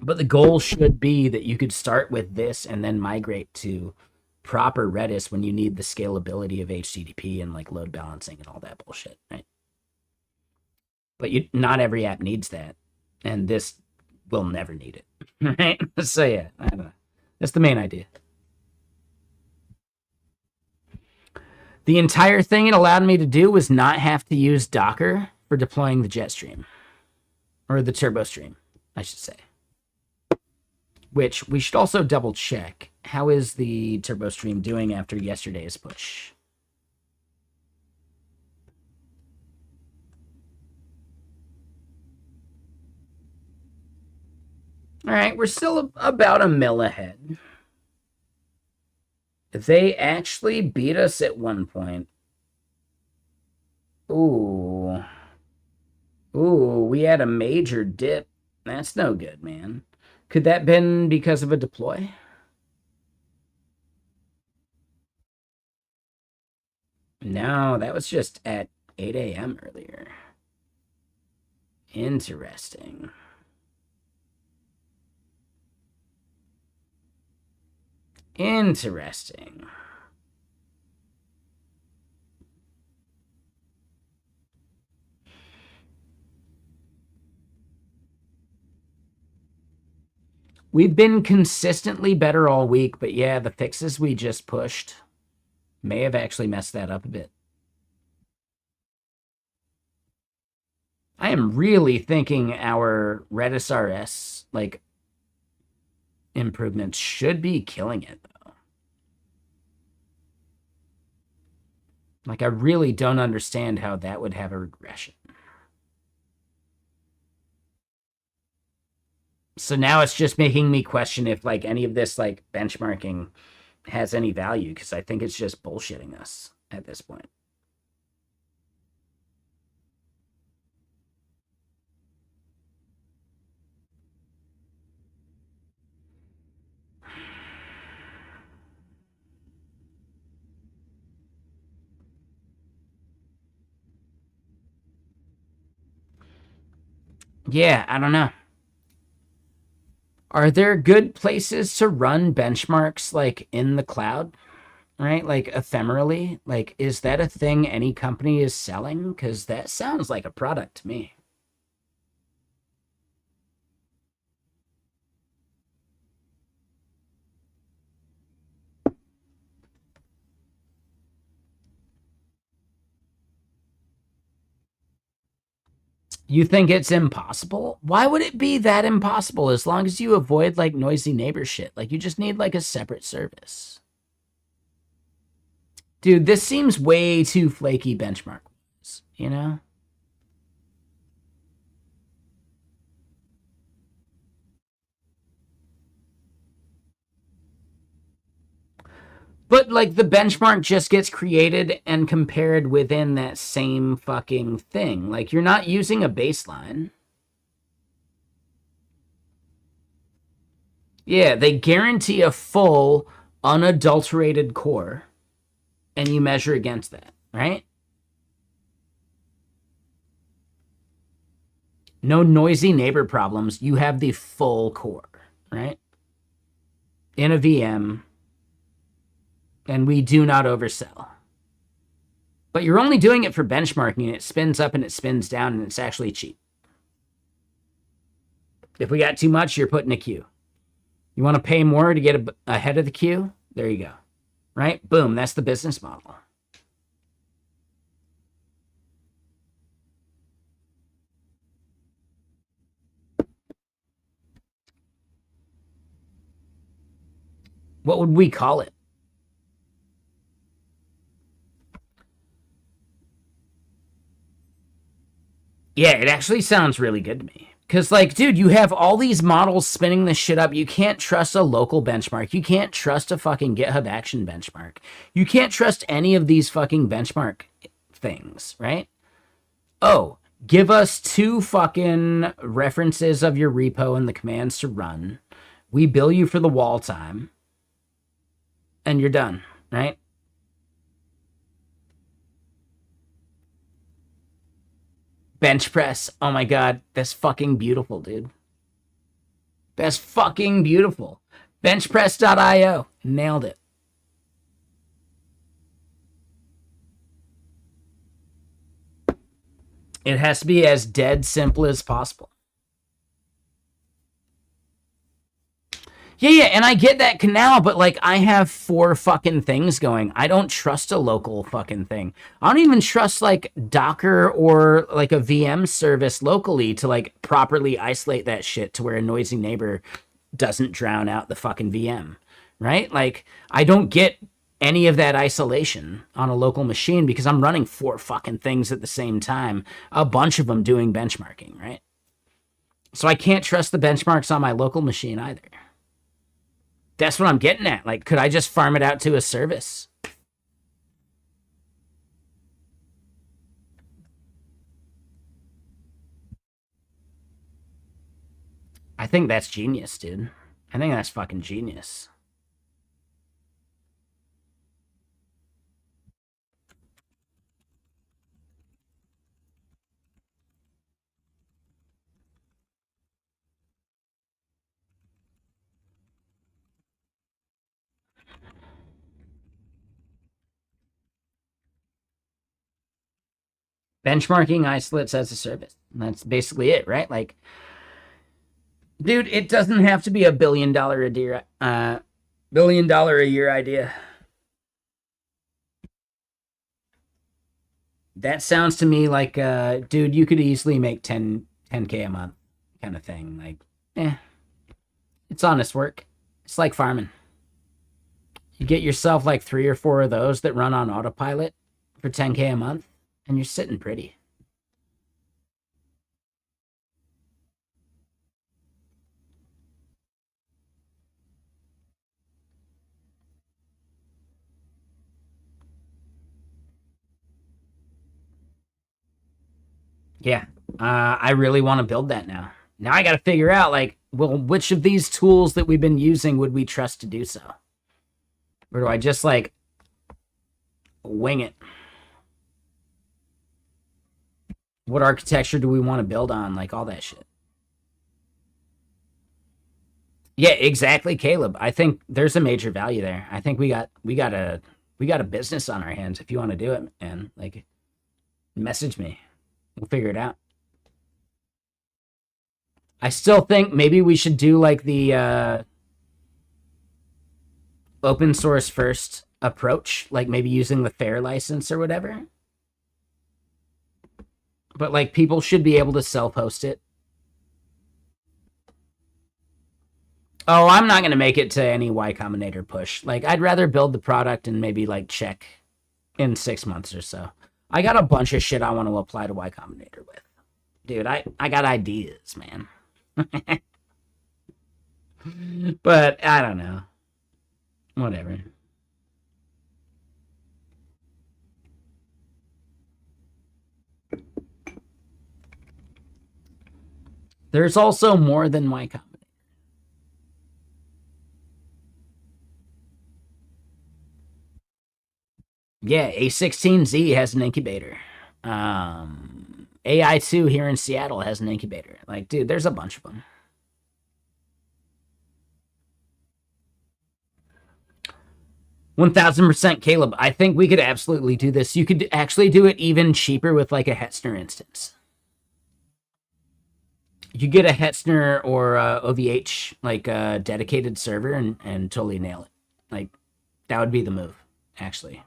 But the goal should be that you could start with this and then migrate to proper Redis when you need the scalability of HTTP and like load balancing and all that bullshit, right? But not every app needs that, and this will never need it, right? So yeah, I don't know. That's the main idea. The entire thing it allowed me to do was not have to use Docker for deploying the Jetstream, or the TurboStream, I should say. Which we should also double check. How is the TurboStream doing after yesterday's push? All right, we're still about a mil ahead. They actually beat us at one point. Ooh. Ooh, we had a major dip. That's no good, man. Could that been because of a deploy? No, that was just at 8 a.m. earlier. Interesting. Interesting. We've been consistently better all week, but yeah, the fixes we just pushed may have actually messed that up a bit. I am really thinking our Redis RS, like, improvements should be killing it, though. Like, I really don't understand how that would have a regression. So now it's just making me question if, like, any of this, like, benchmarking has any value, because I think it's just bullshitting us at this point. Yeah, I don't know. Are there good places to run benchmarks like in the cloud, right? Like ephemerally? Like, is that a thing any company is selling? Because that sounds like a product to me. You think it's impossible? Why would it be that impossible as long as you avoid like noisy neighbor shit? Like you just need like a separate service. Dude, this seems way too flaky benchmark, you know? But like the benchmark just gets created and compared within that same fucking thing. Like you're not using a baseline. Yeah, they guarantee a full, unadulterated core, and you measure against that, right? No noisy neighbor problems. You have the full core, right? In a VM, and we do not oversell. But you're only doing it for benchmarking, and it spins up and it spins down, and it's actually cheap. If we got too much, you're putting a queue. You want to pay more to get ahead of the queue? There you go. Right? Boom. That's the business model. What would we call it? Yeah, it actually sounds really good to me. Because, like, dude, you have all these models spinning this shit up. You can't trust a local benchmark. You can't trust a fucking GitHub Action benchmark. You can't trust any of these fucking benchmark things, right? Oh, Give us 2 fucking references of your repo and the commands to run. We bill you for the wall time. And you're done, right? Bench press. Oh my god, that's fucking beautiful, dude. That's fucking beautiful. Benchpress.io. Nailed it. It has to be as dead simple as possible. Yeah, and I get that canal, but like I have 4 fucking things going. I don't trust a local fucking thing. I don't even trust like Docker or like a VM service locally to like properly isolate that shit to where a noisy neighbor doesn't drown out the fucking VM, right? Like I don't get any of that isolation on a local machine because I'm running 4 fucking things at the same time, a bunch of them doing benchmarking, right? So I can't trust the benchmarks on my local machine either. That's what I'm getting at. Like, could I just farm it out to a service? I think that's genius, dude. I think that's fucking genius. Benchmarking isolates as a service. That's basically it, right? Like, dude, it doesn't have to be $1 billion a year idea. That sounds to me like, dude, you could easily make 10K a month kind of thing. Like, it's honest work. It's like farming. You get yourself like 3 or 4 of those that run on autopilot for 10K a month, and you're sitting pretty. Yeah, I really want to build that now. Now I got to figure out, like, well, which of these tools that we've been using would we trust to do so? Or do I just, like, wing it? What architecture do we want to build on? Like, all that shit. Yeah, exactly, Caleb. I think there's a major value there. I think we got a business on our hands if you want to do it, man. Like, message me. We'll figure it out. I still think maybe we should do like the open source first approach, like maybe using the fair license or whatever. But like people should be able to self-host it. Oh, I'm not gonna make it to any Y Combinator push. Like I'd rather build the product and maybe like check in 6 months or so. I got a bunch of shit I want to apply to Y Combinator with. Dude, I got ideas, man. But I don't know. Whatever. There's also more than Y Combinator. Yeah, A16Z has an incubator. AI2 here in Seattle has an incubator. Like, dude, there's a bunch of them. 1000% Caleb. I think we could absolutely do this. You could actually do it even cheaper with like a Hetzner instance. You get a Hetzner or OVH, like a dedicated server, and totally nail it. Like, that would be the move, actually.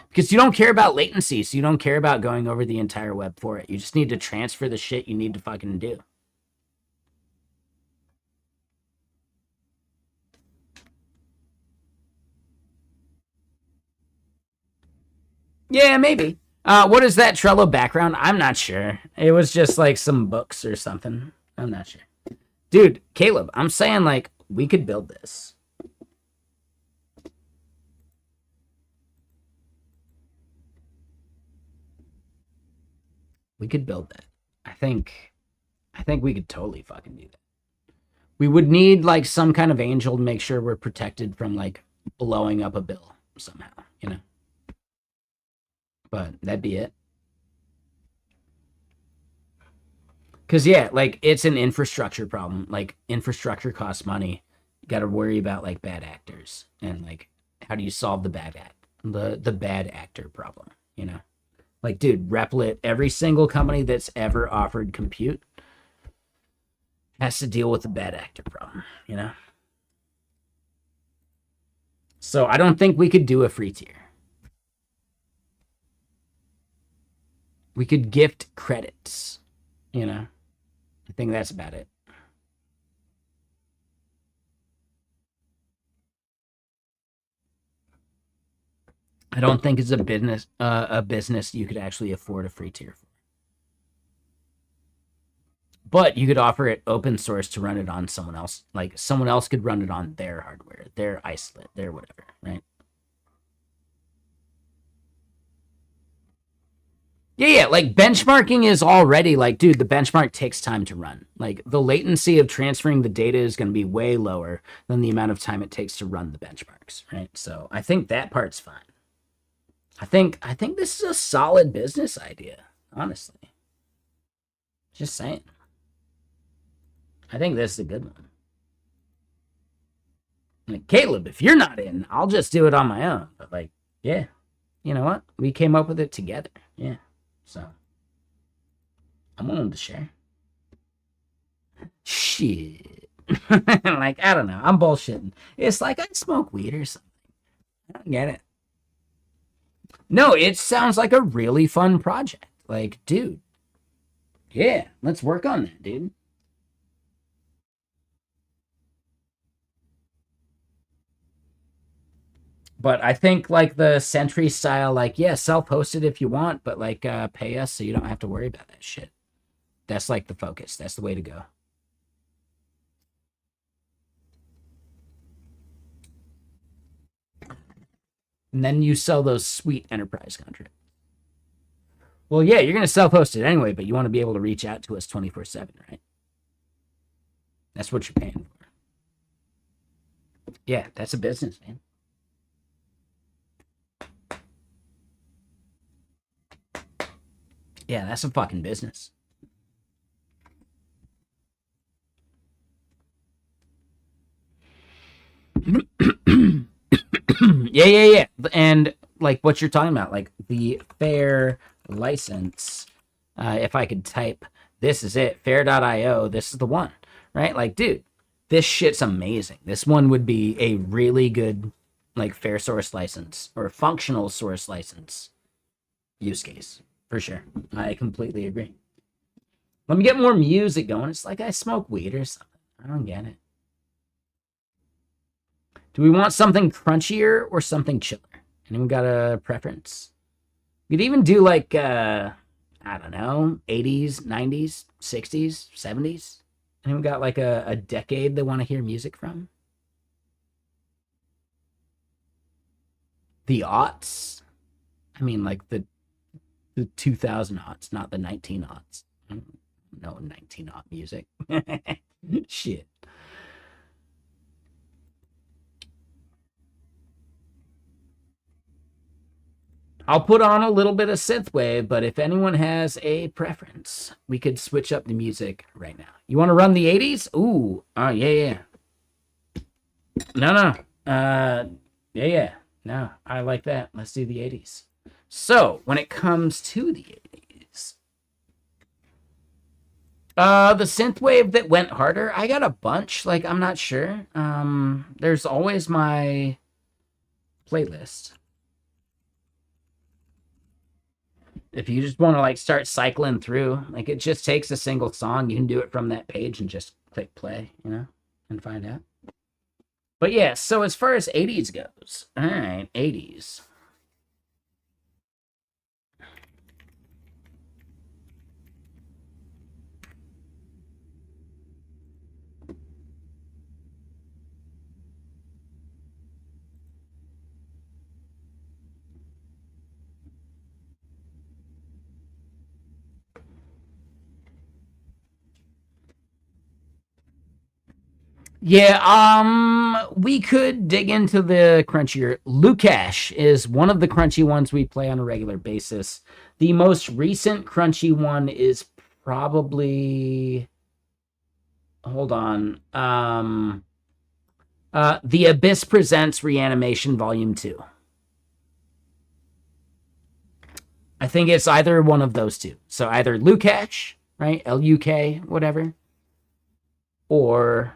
Because you don't care about latency, so you don't care about going over the entire web for it. You just need to transfer the shit you need to fucking do. Yeah, maybe. What is that Trello background? I'm not sure. It was just like some books or something. I'm not sure. Dude, Caleb, I'm saying like we could build this. We could build that. I think we could totally fucking do that. We would need like some kind of angel to make sure we're protected from like blowing up a bill somehow, you know. But that'd be it. Cause yeah, like it's an infrastructure problem. Like infrastructure costs money. You got to worry about like bad actors and like how do you solve the bad actor problem? You know, like dude, Replit. Every single company that's ever offered compute has to deal with the bad actor problem. You know, so I don't think we could do a free tier. We could gift credits. You know, I think that's about it. I don't think it's a business you could actually afford a free tier for. But you could offer it open source to run it on someone else. Like someone else could run it on their hardware, their isolate, their whatever, right? Yeah. Like benchmarking is already like, dude, the benchmark takes time to run. Like the latency of transferring the data is going to be way lower than the amount of time it takes to run the benchmarks, right? So I think that part's fine. I think this is a solid business idea, honestly. Just saying. I think this is a good one. Like, Caleb, if you're not in, I'll just do it on my own. But like, yeah, you know what? We came up with it together. Yeah. So I'm willing to share. Shit. Like, I don't know. I'm bullshitting. It's like I smoke weed or something. I don't get it. No, it sounds like a really fun project. Like, dude, yeah, let's work on that, dude. But I think like the Sentry style, like, yeah, self-hosted if you want, but like pay us so you don't have to worry about that shit. That's like the focus. That's the way to go. And then you sell those sweet enterprise contracts. Well, yeah, you're gonna self-host it anyway, but you want to be able to reach out to us 24/7, right? That's what you're paying for. Yeah, that's a business, man. Yeah, that's a fucking business. Yeah. And like what you're talking about, like the fair license. If I could type, this is it, fair.io, this is the one, right? Like, dude, this shit's amazing. This one would be a really good, like, fair source license or functional source license use case for sure. I completely agree. Let me get more music going. It's like I smoke weed or something. I don't get it. Do we want something crunchier or something chiller? Anyone got a preference? You could even do like I don't know, 80s, 90s, 60s, 70s. Anyone got like a decade they want to hear music from? The aughts? I mean like the 2000 aughts, not the 19 aughts. No 19 aught music. Shit. I'll put on a little bit of synthwave, but if anyone has a preference, we could switch up the music right now. You want to run the 80s? Ooh, yeah. No. Yeah. No, I like that. Let's do the 80s. So, when it comes to the 80s, the synthwave that went harder, I got a bunch. Like, I'm not sure. There's always my playlist. If you just want to like start cycling through, like it just takes a single song. You can do it from that page and just click play, you know, and find out. But yeah, so as far as 80s goes, all right, 80s. Yeah, we could dig into the crunchier. Lucash is one of the crunchy ones we play on a regular basis. The most recent crunchy one is probably, hold on. The Abyss Presents Reanimation Volume 2. I think it's either one of those two. So either Lucash, right? Luk, whatever, or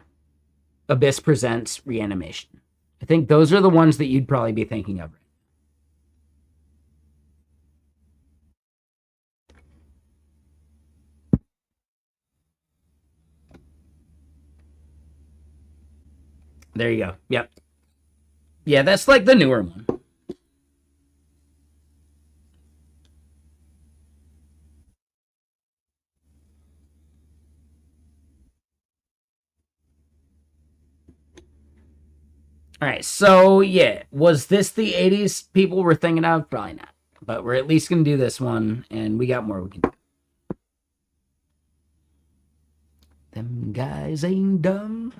Abyss Presents Reanimation. I think those are the ones that you'd probably be thinking of. There you go. Yep. Yeah, that's like the newer one. All right, so yeah, was this the 80s people were thinking of? Probably not. But we're at least going to do this one, and we got more we can do. Them guys ain't dumb.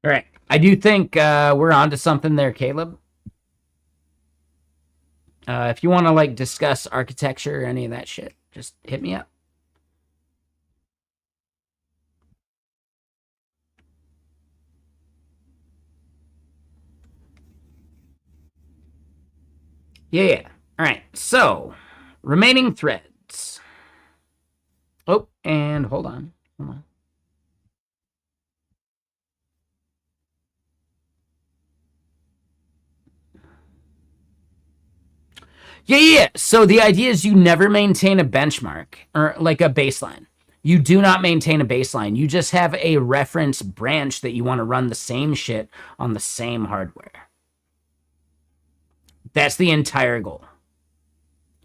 All right, I do think we're onto something there, Caleb. If you want to like discuss architecture or any of that shit, just hit me up. Yeah. All right. So, remaining threads. Oh, and hold on. Hold on. Yeah. So the idea is you never maintain a benchmark or like a baseline. You do not maintain a baseline. You just have a reference branch that you want to run the same shit on the same hardware. That's the entire goal.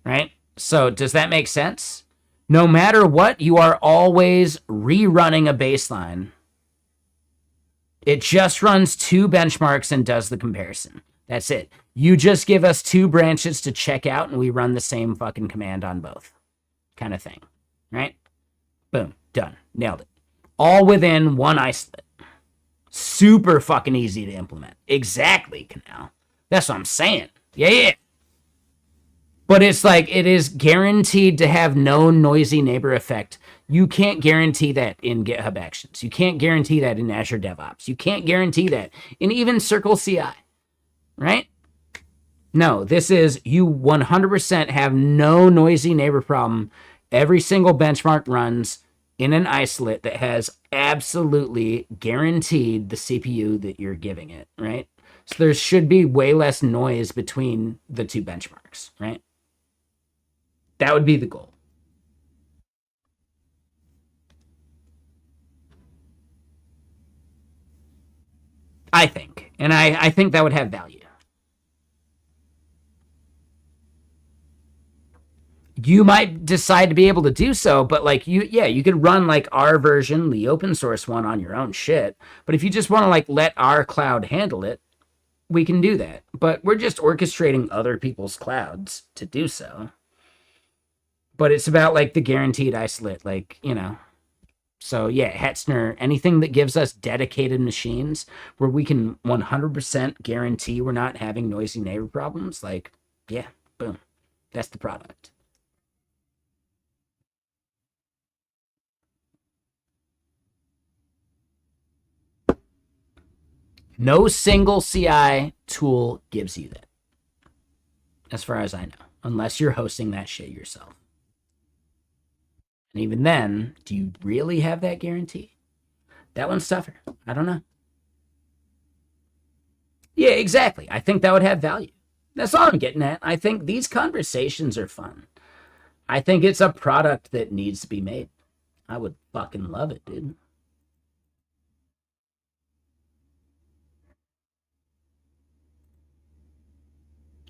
Right? So does that make sense? No matter what, you are always rerunning a baseline. It just runs two benchmarks and does the comparison. That's it. You just give us two branches to check out and we run the same fucking command on both. Kind of thing. Right? Boom. Done. Nailed it. All within one isolate. Super fucking easy to implement. Exactly, Canal. That's what I'm saying. Yeah. But it's like it is guaranteed to have no noisy neighbor effect. You can't guarantee that in GitHub Actions. You can't guarantee that in Azure DevOps. You can't guarantee that in even Circle CI, right? No, this is you 100% have no noisy neighbor problem. Every single benchmark runs in an isolate that has absolutely guaranteed the CPU that you're giving it, right? So there should be way less noise between the two benchmarks, right? That would be the goal. I think. And I think that would have value. You might decide to be able to do so, but like you could run like our version, the open source one on your own shit. But if you just want to like let our cloud handle it, we can do that. But we're just orchestrating other people's clouds to do so. But it's about like the guaranteed isolate, like, you know. So yeah, Hetzner, anything that gives us dedicated machines where we can 100% guarantee we're not having noisy neighbor problems, like, yeah, boom. That's the product. No single CI tool gives you that, as far as I know, unless you're hosting that shit yourself. And even then, do you really have that guarantee? That one's tougher. I don't know. Yeah, exactly. I think that would have value. That's all I'm getting at. I think these conversations are fun. I think it's a product that needs to be made. I would fucking love it, dude.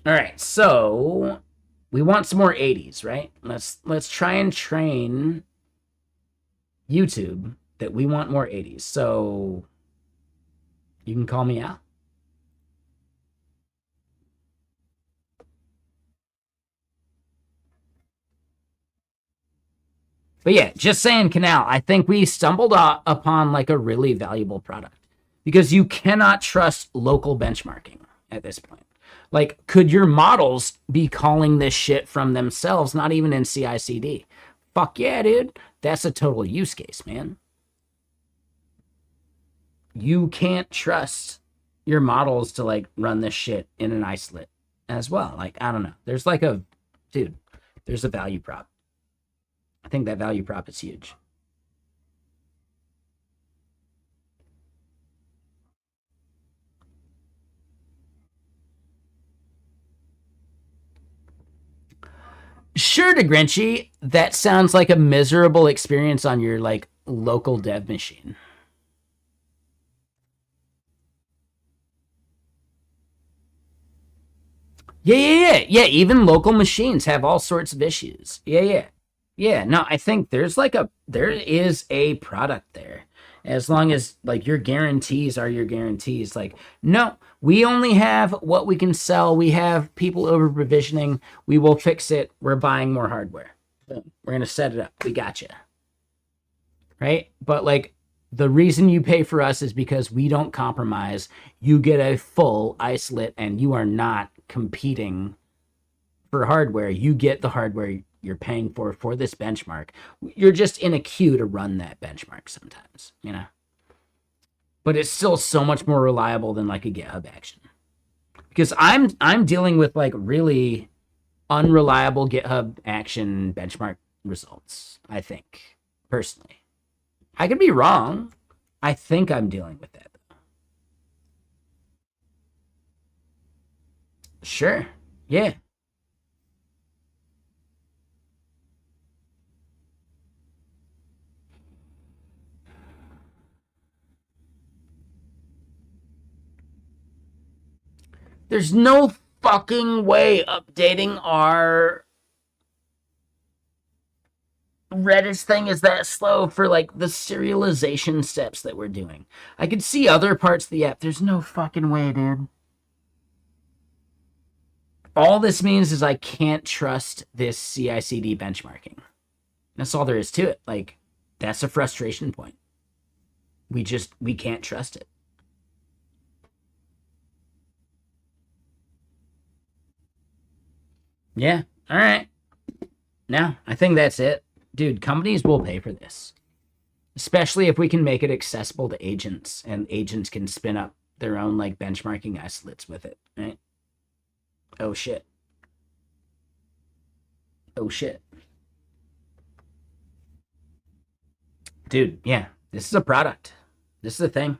All right, so we want some more 80s, right? Let's try and train YouTube that we want more 80s. So you can call me out. But yeah, just saying, Canal, I think we stumbled upon like a really valuable product because you cannot trust local benchmarking at this point. Like, could your models be calling this shit from themselves, not even in CI/CD? Fuck yeah, dude. That's a total use case, man. You can't trust your models to like run this shit in an isolate as well. Like, I don't know. There's like a, dude, there's a value prop. I think that value prop is huge. Sure, DeGrinchy, that sounds like a miserable experience on your like local dev machine. Yeah. Even local machines have all sorts of issues. Yeah. No, I think there is a product there. As long as like your guarantees are your guarantees. Like, no, we only have what we can sell. We have people over provisioning. We will fix it. We're buying more hardware. We're gonna set it up. We gotcha. Right? But like the reason you pay for us is because we don't compromise. You get a full isolate and you are not competing for hardware. You get the hardware you're paying for this benchmark. You're just in a queue to run that benchmark sometimes, you know? But it's still so much more reliable than like a GitHub action. Because I'm dealing with like really unreliable GitHub action benchmark results, I think, personally. I could be wrong. I think I'm dealing with that, though. Sure. Yeah. There's no fucking way updating our Redis thing is that slow for like the serialization steps that we're doing. I could see other parts of the app. There's no fucking way, dude. All this means is I can't trust this CI/CD benchmarking. That's all there is to it. Like, that's a frustration point. We can't trust it. Yeah. All right. No, I think that's it. Dude, companies will pay for this. Especially if we can make it accessible to agents and agents can spin up their own like benchmarking isolates with it, right? Oh shit. Oh shit. Dude, yeah. This is a product. This is a thing.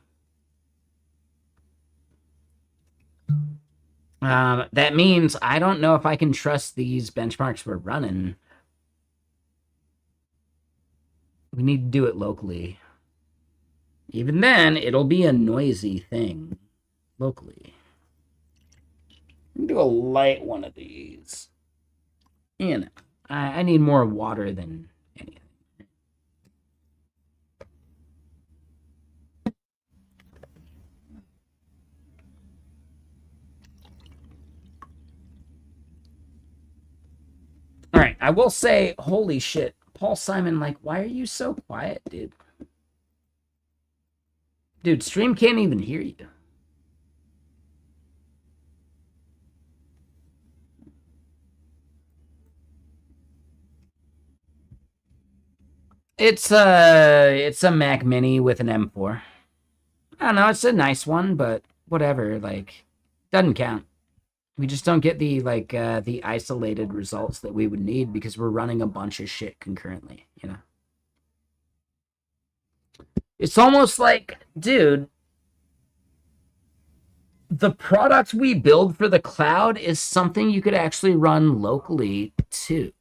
That means I don't know if I can trust these benchmarks we're running. We need to do it locally. Even then, it'll be a noisy thing locally. I'm gonna do a light one of these. You know, I need more water than anything. All right, I will say, holy shit, Paul Simon, like, why are you so quiet, dude? Dude, stream can't even hear you. It's a Mac Mini with an M4. I don't know, it's a nice one, but whatever, like, doesn't count. We just don't get the like the isolated results that we would need because we're running a bunch of shit concurrently, you know. It's almost like, dude, the product we build for the cloud is something you could actually run locally too.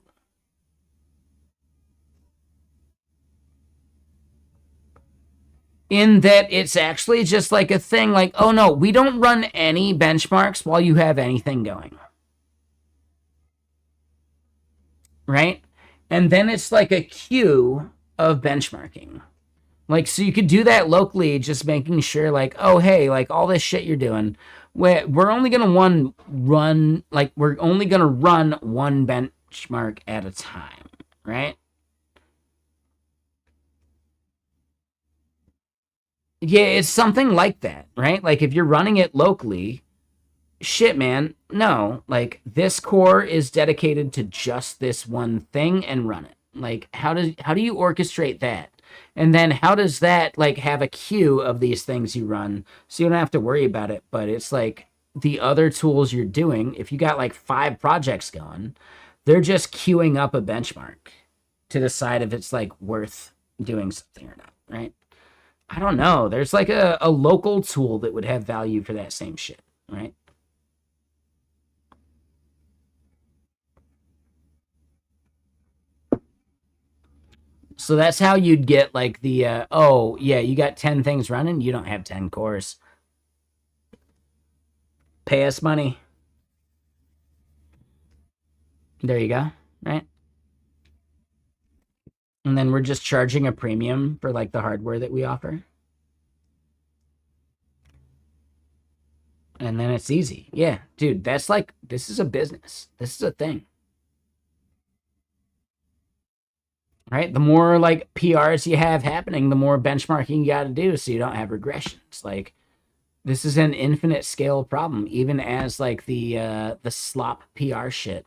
In that it's actually just like a thing like, oh no, we don't run any benchmarks while you have anything going. right? And then it's like a queue of benchmarking. Like, so you could do that locally, just making sure, like, oh, hey, like all this shit you're doing, we're only gonna we're only gonna run one benchmark at a time, right? Yeah, it's something like that, right? Like if you're running it locally, shit, man, no, like this core is dedicated to just this one thing and run it. Like how do you orchestrate that? And then how does that like have a queue of these things you run so you don't have to worry about it, but it's like the other tools you're doing, if you got like 5 projects going, they're just queuing up a benchmark to decide if it's like worth doing something or not, right? I don't know. There's like a local tool that would have value for that same shit, right? So that's how you'd get like the oh yeah, you got 10 things running, you don't have 10 cores. Pay us money. There you go, right? And then we're just charging a premium for like the hardware that we offer. And then it's easy. Yeah, dude, that's like this is a business. This is a thing. Right? The more like PRs you have happening, the more benchmarking you got to do so you don't have regressions. Like this is an infinite scale problem, even as like the slop PR shit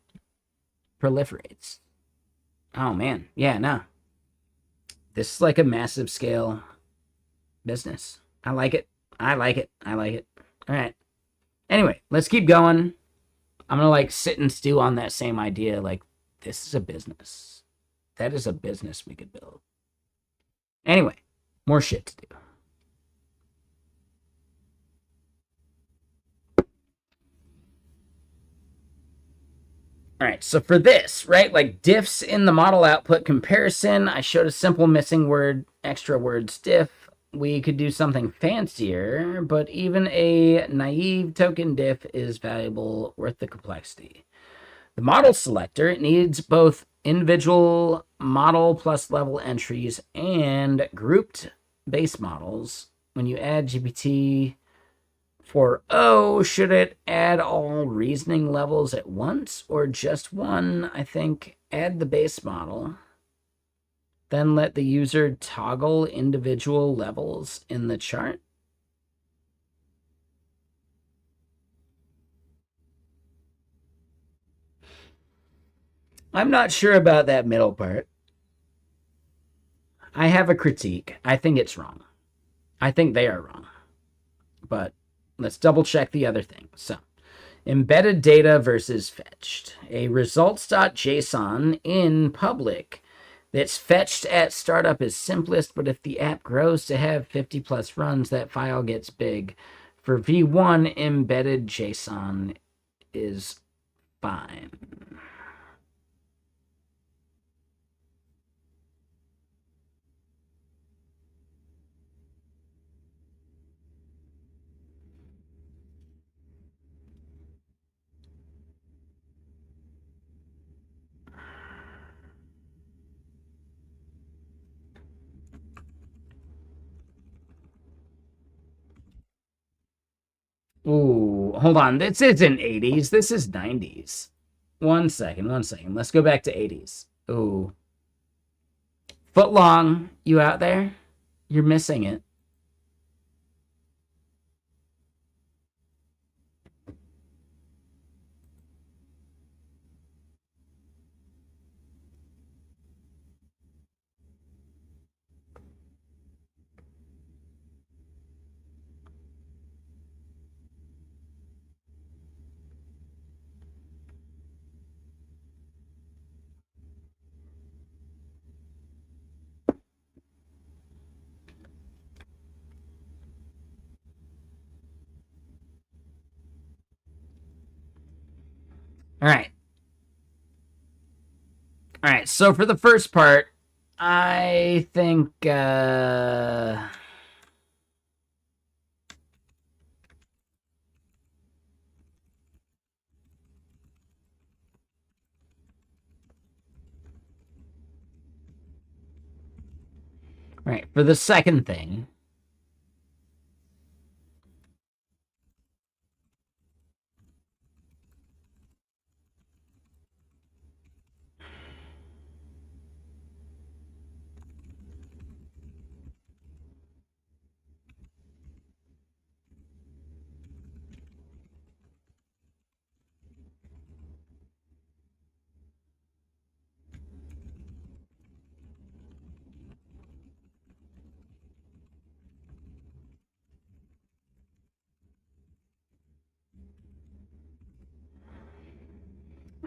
proliferates. Oh man, yeah, no, this is like a massive scale business. I like it. I like it. I like it. All right. Anyway, let's keep going. I'm gonna like sit and stew on that same idea. Like this is a business. That is a business we could build. Anyway, more shit to do. All right, so for this, right, like diffs in the model output comparison, I showed a simple missing word, extra words diff. We could do something fancier, but even a naive token diff is valuable, worth the complexity. The model selector needs both individual model plus level entries and grouped base models. When you add GPT for O, should it add all reasoning levels at once or just one? I think add the base model, then let the user toggle individual levels in the chart. I'm not sure about that middle part. I have a critique. I think it's wrong. I think they are wrong. But let's double check the other thing. So, embedded data versus fetched. A results.json in public that's fetched at startup is simplest, but if the app grows to have 50 plus runs, that file gets big. For V1, embedded JSON is fine. Ooh, hold on. This isn't 80s. This is 90s. One second, one second. Let's go back to 80s. Ooh. Foot long, you out there? You're missing it. All right. All right. So for the first part, I think All right, for the second thing.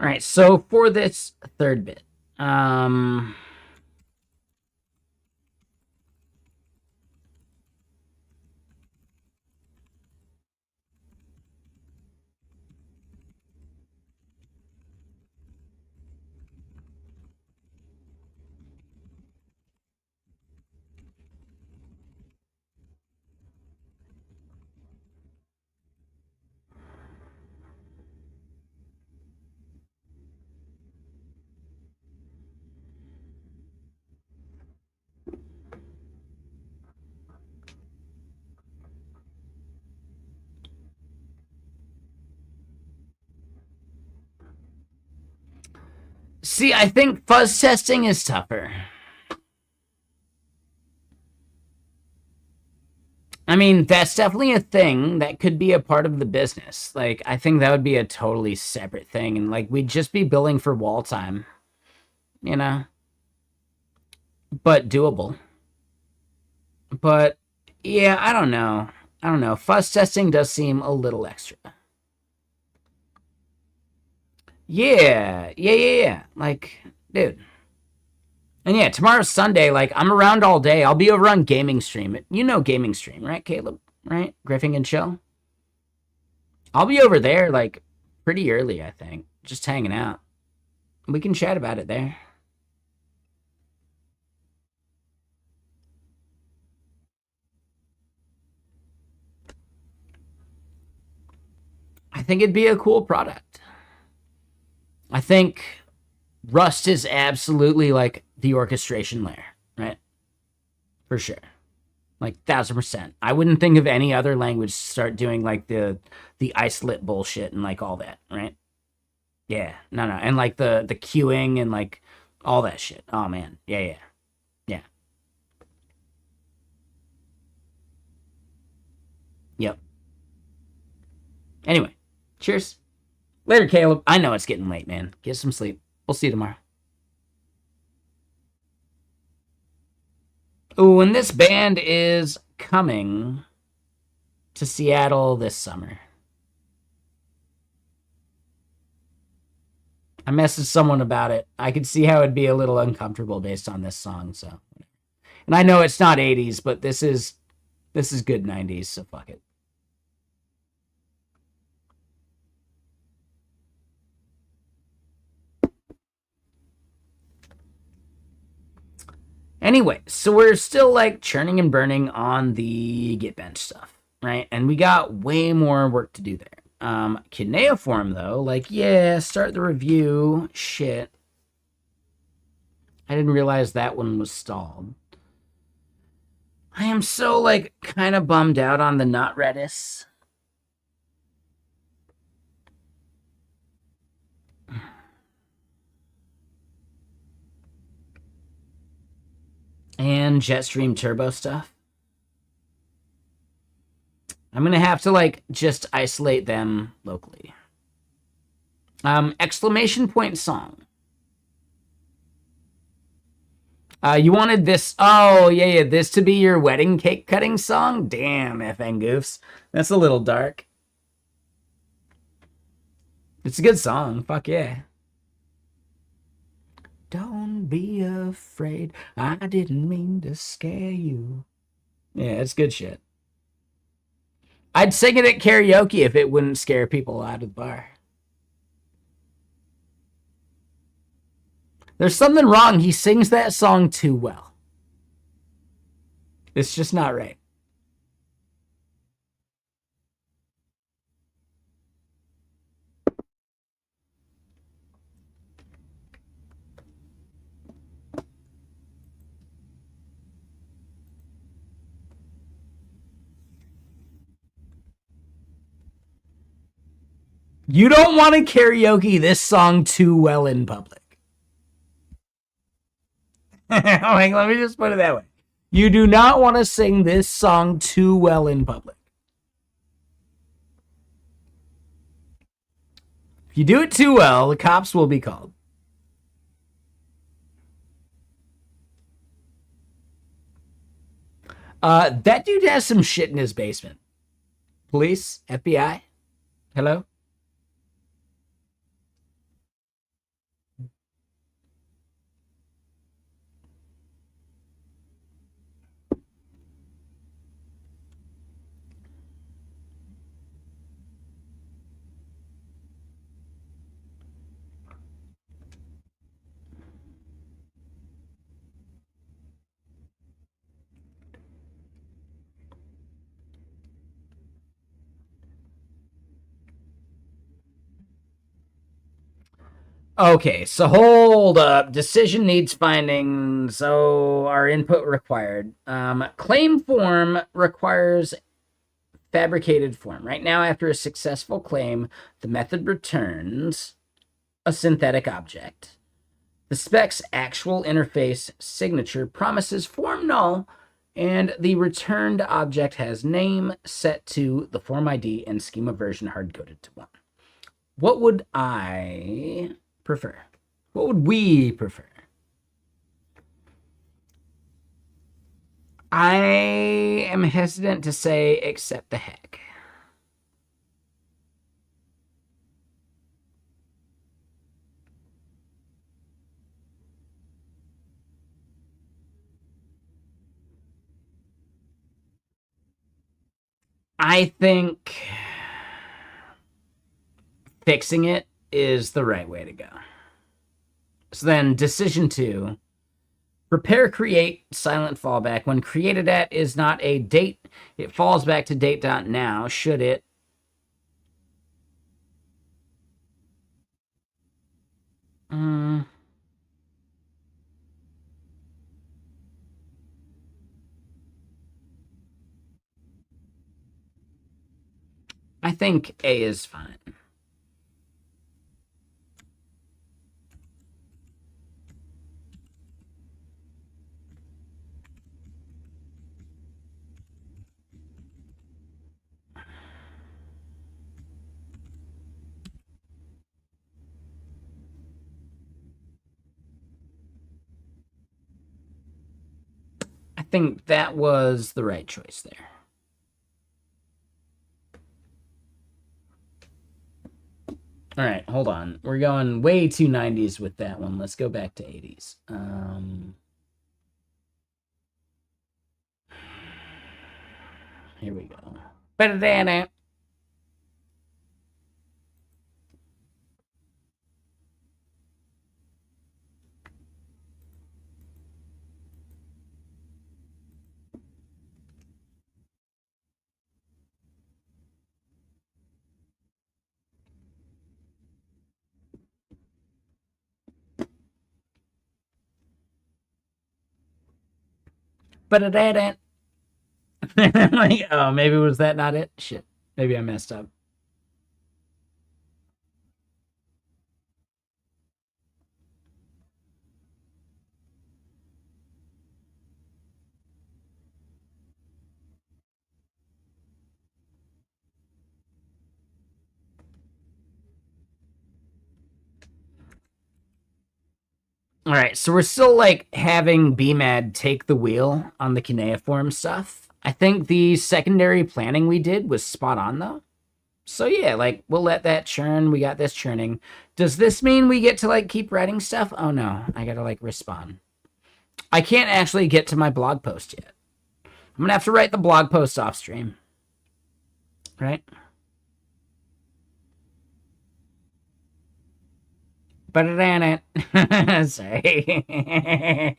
All right, so for this third bit, see, I think fuzz testing is tougher. I mean, that's definitely a thing that could be a part of the business. Like, I think that would be a totally separate thing. And, like, we'd just be billing for wall time, you know? But doable. But, yeah, I don't know. I don't know. Fuzz testing does seem a little extra. Yeah. Like, dude. And yeah, tomorrow's Sunday. Like, I'm around all day. I'll be over on Gaming Stream. You know Gaming Stream, right, Caleb? Right? Griffing and Chill? I'll be over there, like, pretty early, I think. Just hanging out. We can chat about it there. I think it'd be a cool product. I think Rust is absolutely, like, the orchestration layer, right? For sure. Like 1000%. I wouldn't think of any other language to start doing like the isolate bullshit and like all that, right? Yeah, no, and like the queuing and like all that shit. Oh man, yeah. Yep. Anyway, cheers. Later, Caleb. I know it's getting late, man. Get some sleep. We'll see you tomorrow. Ooh, and this band is coming to Seattle this summer. I messaged someone about it. I could see how it'd be a little uncomfortable based on this song, so. And I know it's not 80s, but this is good 90s, so fuck it. Anyway, so we're still like churning and burning on the GitBench stuff, right? And we got way more work to do there. Cuneiform though, like, yeah, start the review. Shit. I didn't realize that one was stalled. I am so like kind of bummed out on the not Redis. And Jetstream Turbo stuff. I'm gonna have to like just isolate them locally. Exclamation point song. You wanted this, oh yeah, this to be your wedding cake cutting song? Damn, FN Goofs. That's a little dark. It's a good song, fuck yeah. Don't be afraid, I didn't mean to scare you. Yeah, it's good shit. I'd sing it at karaoke if it wouldn't scare people out of the bar. There's something wrong. He sings that song too well. It's just not right. You don't want to karaoke this song too well in public. Like, let me just put it that way. You do not want to sing this song too well in public. If you do it too well, the cops will be called. That dude has some shit in his basement. Police, FBI, hello? Okay, so hold up. Decision needs finding, so our input required. Claim form requires fabricated form. Right now, after a successful claim, the method returns a synthetic object. The spec's actual interface signature promises form null, and the returned object has name set to the form ID and schema version hard-coded to 1. What would I prefer? What would we prefer? I am hesitant to say accept the heck. I think fixing it is the right way to go. So then decision 2, prepare create silent fallback. When created at is not a date, it falls back to date.now. Should it? I think A is fine. I think that was the right choice there. All right, hold on. We're going way too 90s with that one. Let's go back to 80s. Here we go. Better than it. But it ain't. Like, oh, maybe was that not it? Shit. Maybe I messed up. All right, so we're still like having BMAD take the wheel on the cuneiform stuff. I think the secondary planning we did was spot on though. So yeah, like we'll let that churn. We got this churning. Does this mean we get to like keep writing stuff? Oh no, I gotta like respond. I can't actually get to my blog post yet. I'm gonna have to write the blog post off stream. Right? Better than it. Sorry.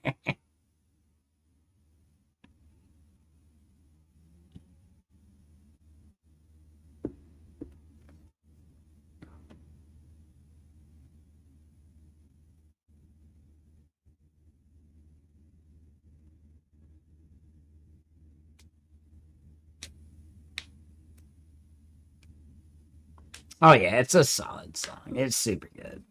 Oh yeah, it's a solid song. It's super good.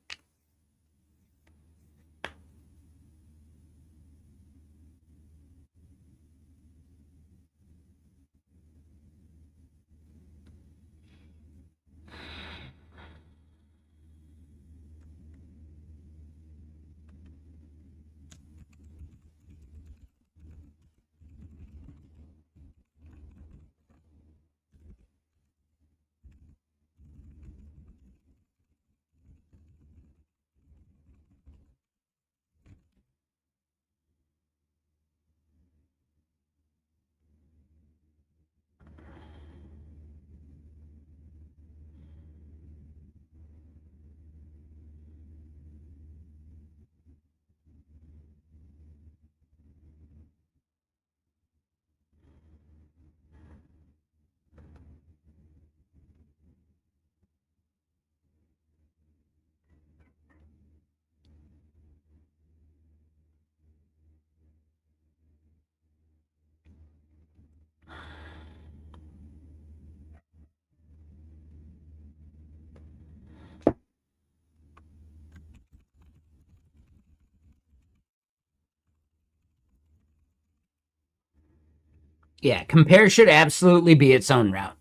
Yeah, compare should absolutely be its own route.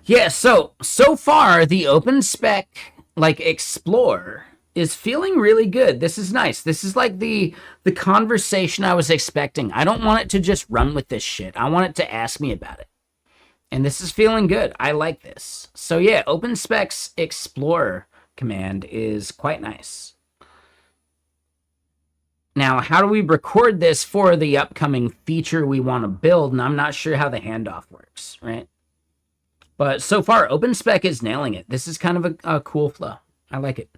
Yeah, so far the open spec like explore is feeling really good. This is nice. This is like the conversation I was expecting. I don't want it to just run with this shit. I want it to ask me about it. And this is feeling good. I like this. So yeah, OpenSpec's Explorer command is quite nice. Now, how do we record this for the upcoming feature we want to build? And I'm not sure how the handoff works, right? But so far, OpenSpec is nailing it. This is kind of a cool flow. I like it.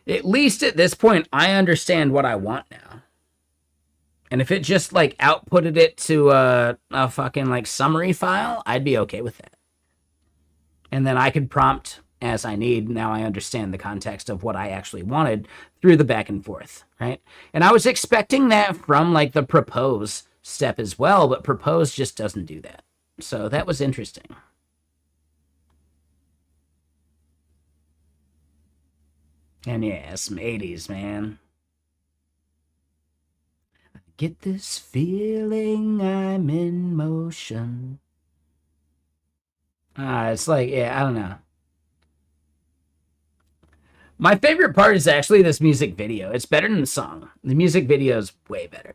At least at this point, I understand what I want now. And if it just like outputted it to a fucking like summary file, I'd be okay with that. And then I could prompt as I need. Now I understand the context of what I actually wanted through the back and forth, right? And I was expecting that from like the propose step as well, but propose just doesn't do that. So that was interesting. And yeah, some 80s, man. Get this feeling I'm in motion. It's like, yeah, I don't know. My favorite part is actually this music video. It's better than the song. The music video is way better.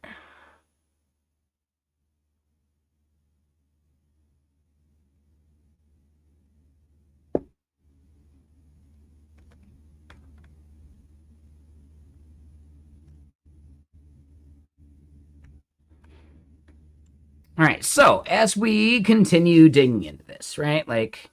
All right, so as we continue digging into this, right, like,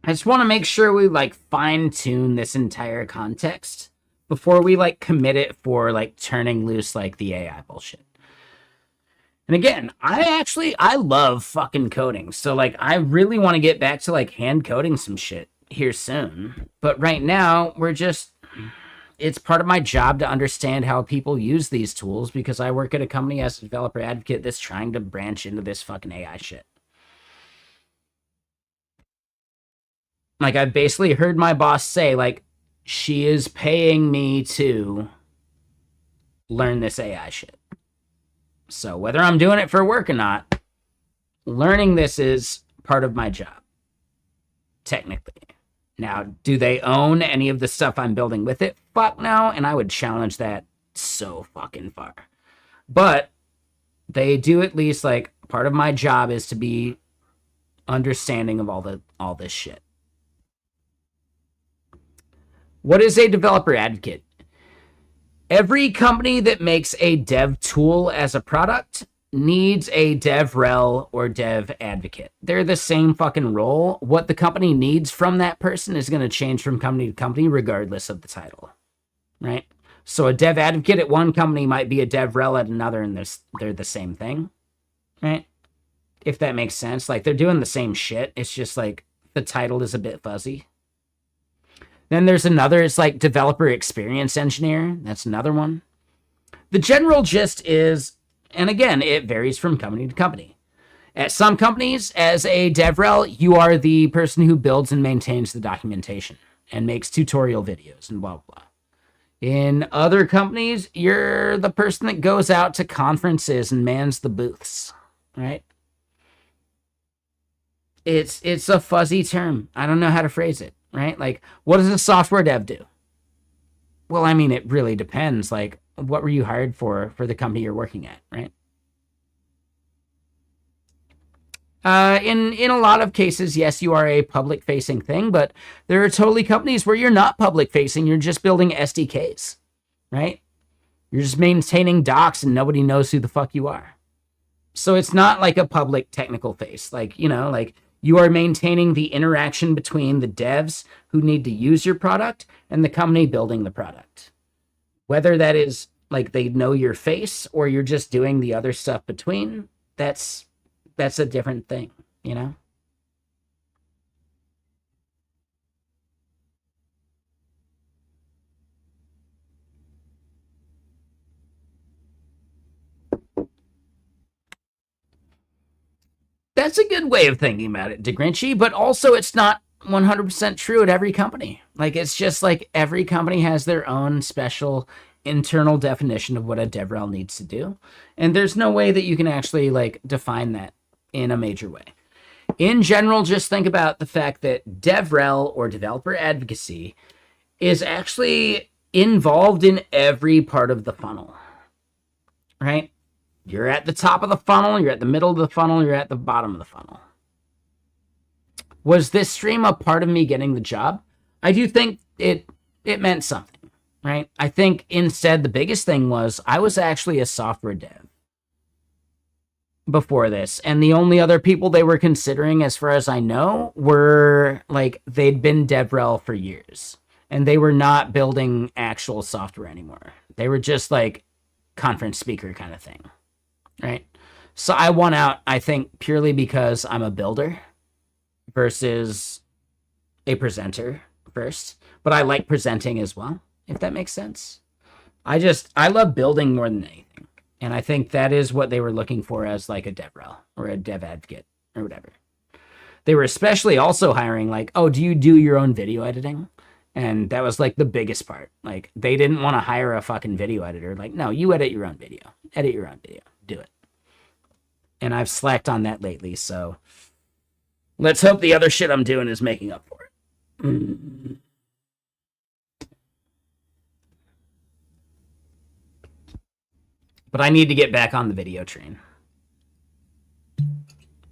I just want to make sure we like fine tune this entire context before we like commit it for like turning loose like the AI bullshit. And again, I love fucking coding. So like I really want to get back to like hand coding some shit here soon. But right now, it's part of my job to understand how people use these tools because I work at a company as a developer advocate that's trying to branch into this fucking AI shit. Like, I've basically heard my boss say, like, she is paying me to learn this AI shit. So whether I'm doing it for work or not, learning this is part of my job, technically. Now, do they own any of the stuff I'm building with it? Fuck no, and I would challenge that so fucking far. But they do at least, like, part of my job is to be understanding of all this shit. What is a developer advocate? Every company that makes a dev tool as a product needs a DevRel or dev advocate. They're the same fucking role. What the company needs from that person is going to change from company to company regardless of the title, right? So a dev advocate at one company might be a DevRel at another, and they're the same thing, right? If that makes sense. Like, they're doing the same shit. It's just like the title is a bit fuzzy. Then there's another, it's like developer experience engineer. That's another one. The general gist is, and again, it varies from company to company. At some companies, as a DevRel, you are the person who builds and maintains the documentation and makes tutorial videos and blah, blah, blah. In other companies, you're the person that goes out to conferences and mans the booths, right? It's a fuzzy term. I don't know how to phrase it, right? Like, what does a software dev do? Well, I mean, it really depends. Like, what were you hired for the company you're working at, right? In a lot of cases, yes, you are a public-facing thing, but there are totally companies where you're not public-facing. You're just building SDKs, right? You're just maintaining docs and nobody knows who the fuck you are. So it's not like a public technical face. Like, you know, like, you are maintaining the interaction between the devs who need to use your product and the company building the product. Whether that is like they know your face or you're just doing the other stuff between, that's a different thing, you know? That's a good way of thinking about it, DeGrinchy, but also it's not 100% true at every company. Like, it's just like every company has their own special internal definition of what a DevRel needs to do. And there's no way that you can actually, like, define that in a major way. In general, just think about the fact that DevRel or developer advocacy is actually involved in every part of the funnel, right? You're at the top of the funnel, you're at the middle of the funnel, you're at the bottom of the funnel. Was this stream a part of me getting the job? I do think it meant something, right? I think instead the biggest thing was I was actually a software dev before this, and the only other people they were considering, as far as I know, were like they'd been DevRel for years, and they were not building actual software anymore. They were just like conference speaker kind of thing, right? So I won out, I think, purely because I'm a builder versus a presenter first. But I like presenting as well, if that makes sense. I love building more than anything. And I think that is what they were looking for as like a DevRel or a dev advocate or whatever. They were especially also hiring like, oh, do you do your own video editing? And that was like the biggest part. Like, they didn't want to hire a fucking video editor. Like, no, you edit your own video. Edit your own video. Do it. And I've slacked on that lately, so let's hope the other shit I'm doing is making up for it. But I need to get back on the video train.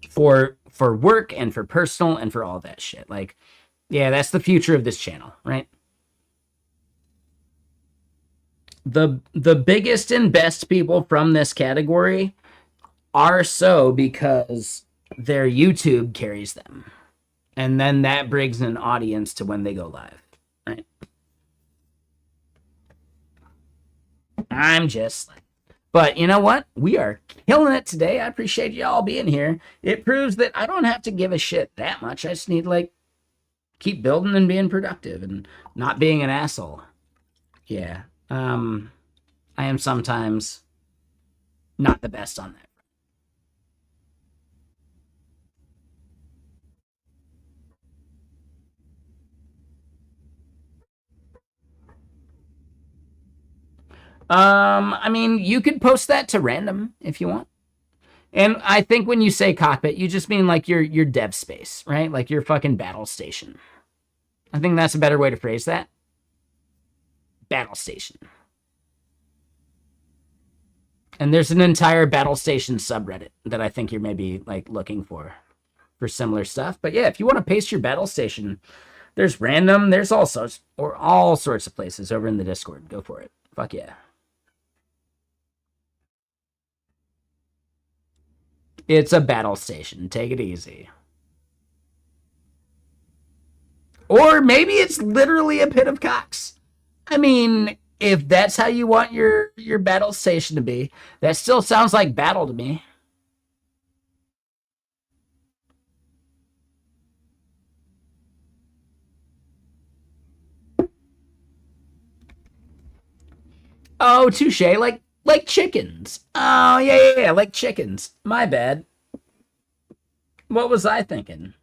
For work and for personal and for all that shit. Like, yeah, that's the future of this channel, right? The biggest and best people from this category are so because their YouTube carries them. And then that brings an audience to when they go live, right? I'm just like, but you know what? We are killing it today. I appreciate y'all being here. It proves that I don't have to give a shit that much. I just need to, like, keep building and being productive and not being an asshole. Yeah. I am sometimes not the best on that. I mean, you could post that to random if you want. And I think when you say cockpit, you just mean like your dev space, right? Like your fucking battle station. I think that's a better way to phrase that. Battle station. And there's an entire battle station subreddit that I think you're maybe like looking for similar stuff. But yeah, if you want to paste your battle station, there's random, there's all sorts of places over in the Discord. Go for it. Fuck yeah. It's a battle station. Take it easy. Or maybe it's literally a pit of cocks. I mean, if that's how you want your battle station to be, that still sounds like battle to me. Oh, touche. Like chickens. Oh, yeah, like chickens. My bad. What was I thinking?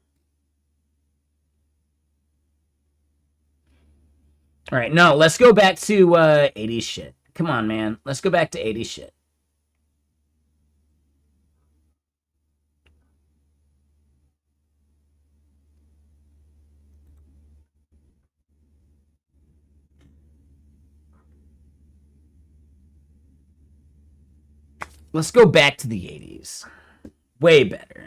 All right, no, let's go back to 80s shit. Come on, man. Let's go back to 80s shit. Let's go back to the 80s. Way better.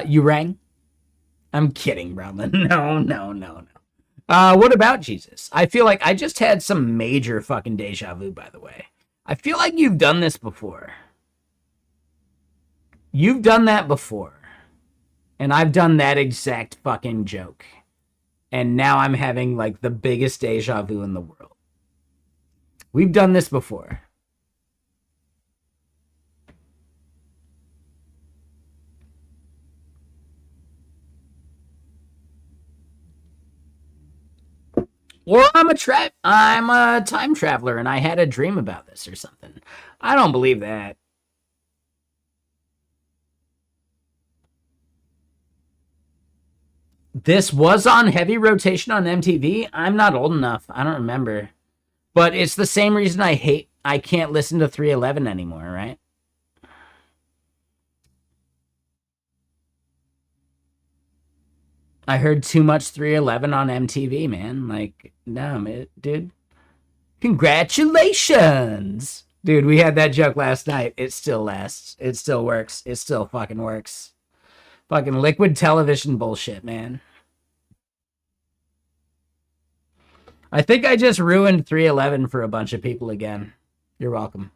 You rang? I'm kidding, bro. No. What about Jesus? I feel like I just had some major fucking deja vu, by the way. I feel like you've done this before. You've done that before. And I've done that exact fucking joke. And now I'm having like the biggest deja vu in the world. We've done this before. Or I'm a time traveler and I had a dream about this or something. I don't believe that. This was on heavy rotation on MTV. I'm not old enough. I don't remember. But it's the same reason I can't listen to 311 anymore, right? I heard too much 311 on MTV, man. Like, no, dude. Congratulations! Dude, we had that joke last night. It still lasts. It still works. It still fucking works. Fucking liquid television bullshit, man. I think I just ruined 311 for a bunch of people again. You're welcome.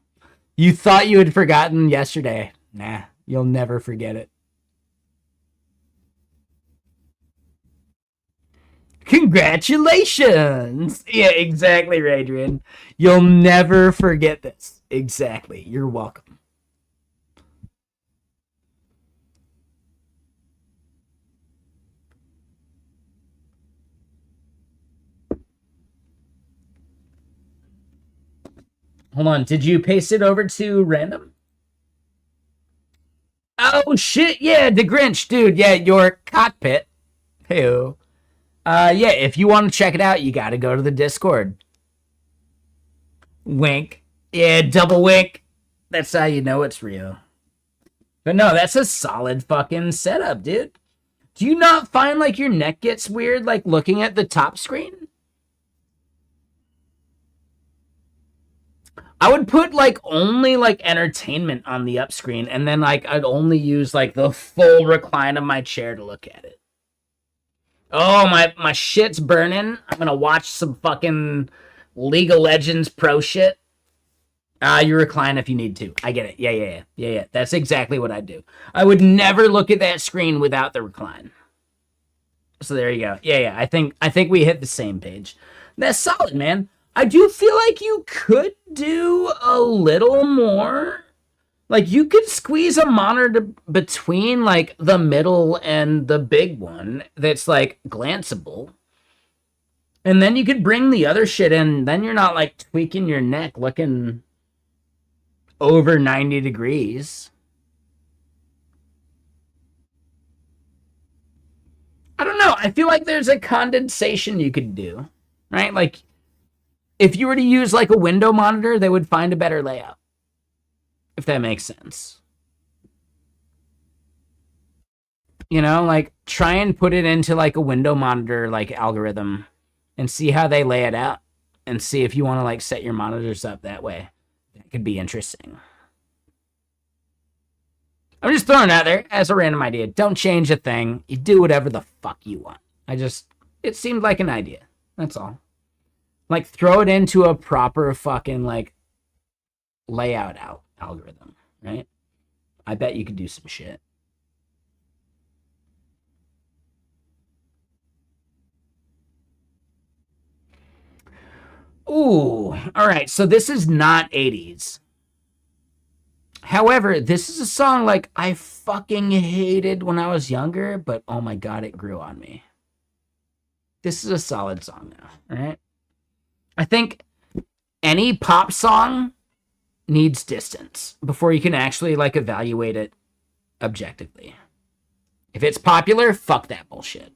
You thought you had forgotten yesterday. Nah, you'll never forget it. Congratulations! Yeah, exactly, Radrian. You'll never forget this. Exactly. You're welcome. Hold on. Did you paste it over to random? Oh, shit. Yeah, the Grinch, dude. Yeah, your cockpit. Hey, yeah, if you want to check it out, you got to go to the Discord. Wink. Yeah, double wink. That's how you know it's real. But no, that's a solid fucking setup, dude. Do you not find like your neck gets weird like looking at the top screen? I would put like only like entertainment on the up screen and then like I'd only use like the full recline of my chair to look at it. Oh, my shit's burning. I'm gonna watch some fucking League of Legends pro shit. You recline if you need to. I get it. Yeah. That's exactly what I'd do. I would never look at that screen without the recline. So there you go. Yeah. I think we hit the same page. That's solid, man. I do feel like you could do a little more. Like you could squeeze a monitor between like the middle and the big one that's like glanceable. And then you could bring the other shit in. Then you're not like tweaking your neck looking over 90 degrees. I don't know. I feel like there's a condensation you could do, right? Like if you were to use like a window monitor, they would find a better layout. If that makes sense. You know, like try and put it into like a window monitor like algorithm and see how they lay it out and see if you want to like set your monitors up that way. That could be interesting. I'm just throwing it out there as a random idea. Don't change a thing. You do whatever the fuck you want. It seemed like an idea. That's all. Like throw it into a proper fucking like layout algorithm, right? I bet you could do some shit. Ooh, all right. So this is not 80s. However, this is a song like I fucking hated when I was younger, but oh my god, it grew on me. This is a solid song now, all right? I think any pop song needs distance before you can actually like evaluate it objectively. If it's popular, fuck that bullshit.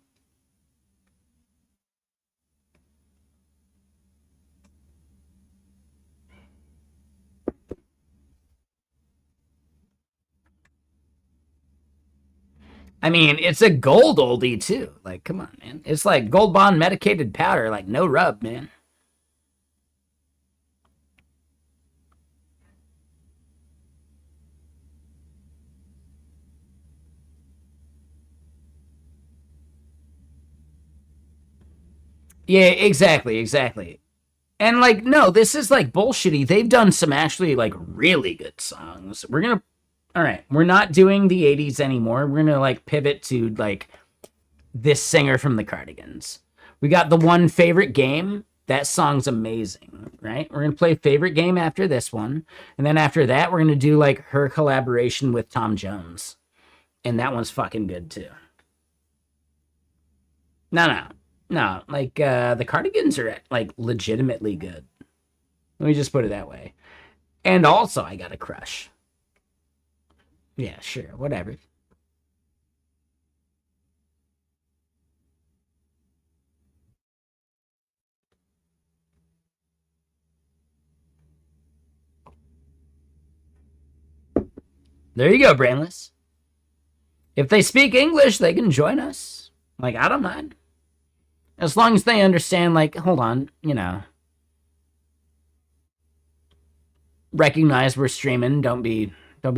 I mean, it's a gold oldie too. Like, come on, man. It's like Gold Bond medicated powder, like no rub, man. Yeah, exactly. And like, no, this is like bullshitty. They've done some actually like really good songs. All right, we're not doing the 80s anymore. We're gonna like pivot to like this singer from the Cardigans. We got the one favorite game. That song's amazing, right? We're gonna play favorite game after this one, and then after that, we're gonna do like her collaboration with Tom Jones, and that one's fucking good too. No. Like the Cardigans are like legitimately good. Let me just put it that way. And also, I got a crush. Yeah, sure, whatever. There you go, Brainless. If they speak English, they can join us. Like, I don't mind. As long as they understand, like, hold on, recognize we're streaming, don't be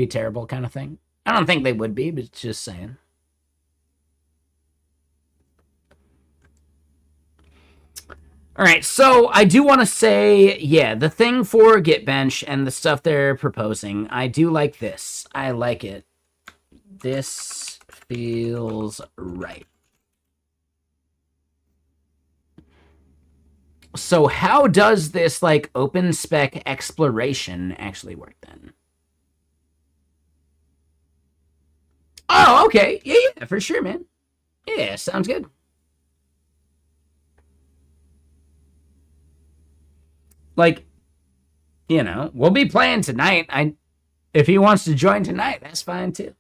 terrible kind of thing. I don't think they would be, but just saying. All right, so I do want to say, yeah, the thing for GitBench and the stuff they're proposing, I do like this. I like it. This feels right. So how does this like open spec exploration actually work then? Oh, okay. Yeah, for sure, man. Yeah, sounds good. Like, we'll be playing tonight. If he wants to join tonight, that's fine too.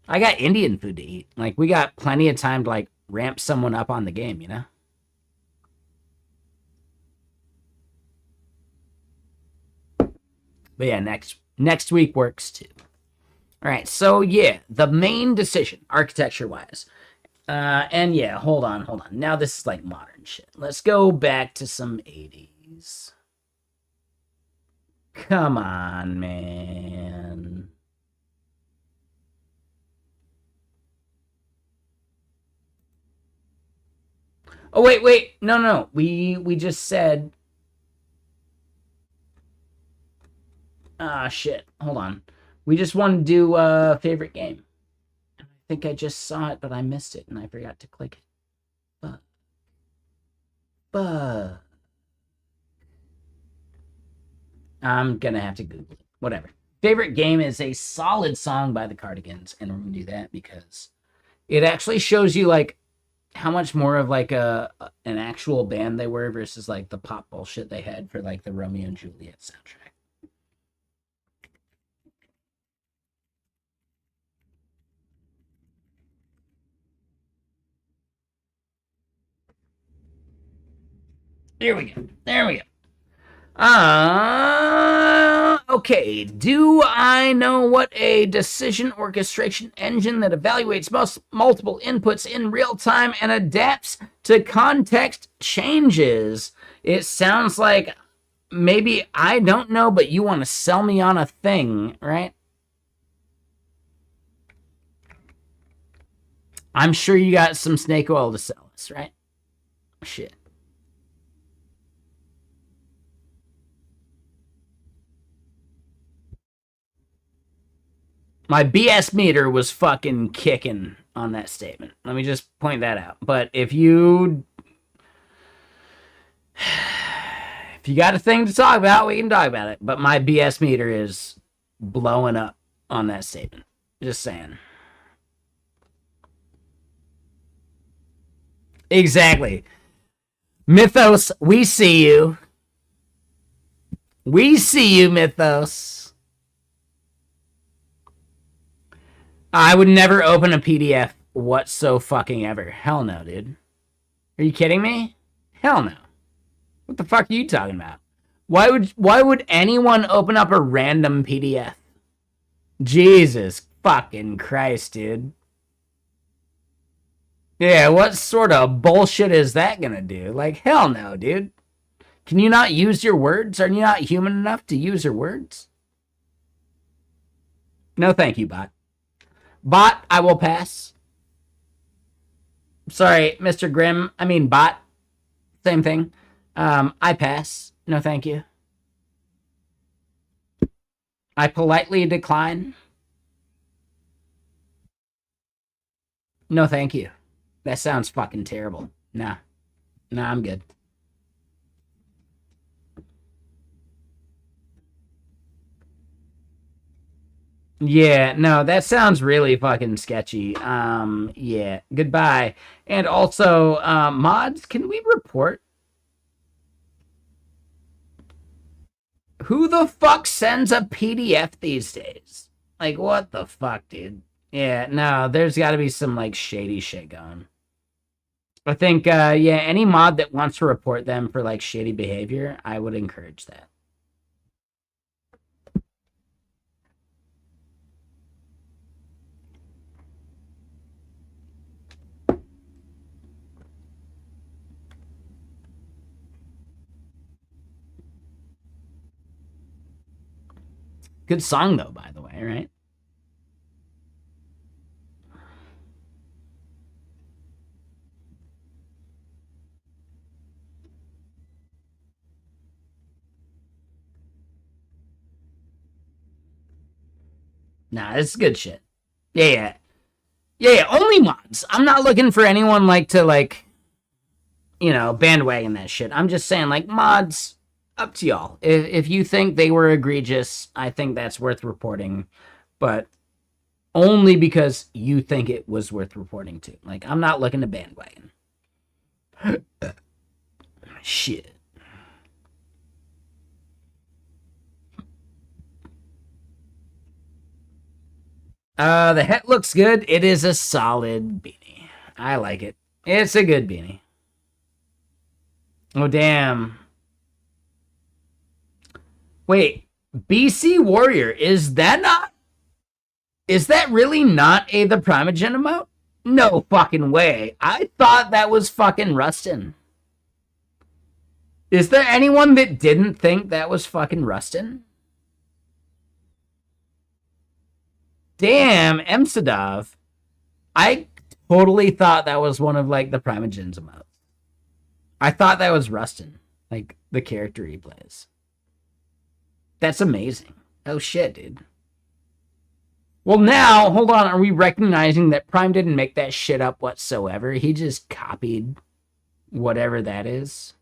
I got Indian food to eat. Like, we got plenty of time to like ramp someone up on the game. But yeah, next week works too. All right, so yeah, the main decision, architecture wise. And yeah, hold on. Now this is like modern shit. Let's go back to some 80s. Come on, man. Oh wait. No. We just said shit. Hold on. We just want to do favorite game. I think I just saw it, but I missed it and I forgot to click it. But I'm gonna have to Google it. Whatever. Favorite game is a solid song by the Cardigans, and we're gonna do that because it actually shows you like how much more of like an actual band they were versus like the pop bullshit they had for like the Romeo and Juliet soundtrack. There we go. There we go. Okay. Do I know what a decision orchestration engine that evaluates multiple inputs in real time and adapts to context changes? It sounds like maybe I don't know, but you want to sell me on a thing, right? I'm sure you got some snake oil to sell us, right? Shit. My BS meter was fucking kicking on that statement. Let me just point that out. But if you got a thing to talk about, we can talk about it. But my BS meter is blowing up on that statement. Just saying. Exactly. Mythos, we see you. We see you, Mythos. I would never open a PDF whatso-fucking-ever. Hell no, dude. Are you kidding me? Hell no. What the fuck are you talking about? Why would anyone open up a random PDF? Jesus fucking Christ, dude. Yeah, what sort of bullshit is that gonna do? Like, hell no, dude. Can you not use your words? Are you not human enough to use your words? No, thank you, bot. Bot, I will pass. Sorry, Mr. Grimm. I mean, bot. Same thing. I pass. No, thank you. I politely decline. No, thank you. That sounds fucking terrible. Nah. Nah, I'm good. Yeah, no, that sounds really fucking sketchy. Yeah, goodbye. And also, mods, can we report? Who the fuck sends a PDF these days? Like, what the fuck, dude? Yeah, no, there's got to be some, like, shady shit going. I think, yeah, any mod that wants to report them for, like, shady behavior, I would encourage that. Good song, though, by the way, right? Nah, this is good shit. Yeah. Only mods. I'm not looking for anyone, like, to, like, you know, bandwagon that shit. I'm just saying, like, mods, up to y'all. If you think they were egregious, I think that's worth reporting. But only because you think it was worth reporting to. Like, I'm not looking to bandwagon. Shit. The hat looks good. It is a solid beanie. I like it. It's a good beanie. Oh, damn. Wait, BC Warrior, is that really not a the Primogen emote? No fucking way. I thought that was fucking Rustin. Is there anyone that didn't think that was fucking Rustin? Damn, Emsadov. I totally thought that was one of, like, the Primogen's emotes. I thought that was Rustin, like, the character he plays. That's amazing. Oh shit, dude. Well, now, hold on. Are we recognizing that Prime didn't make that shit up whatsoever? He just copied whatever that is.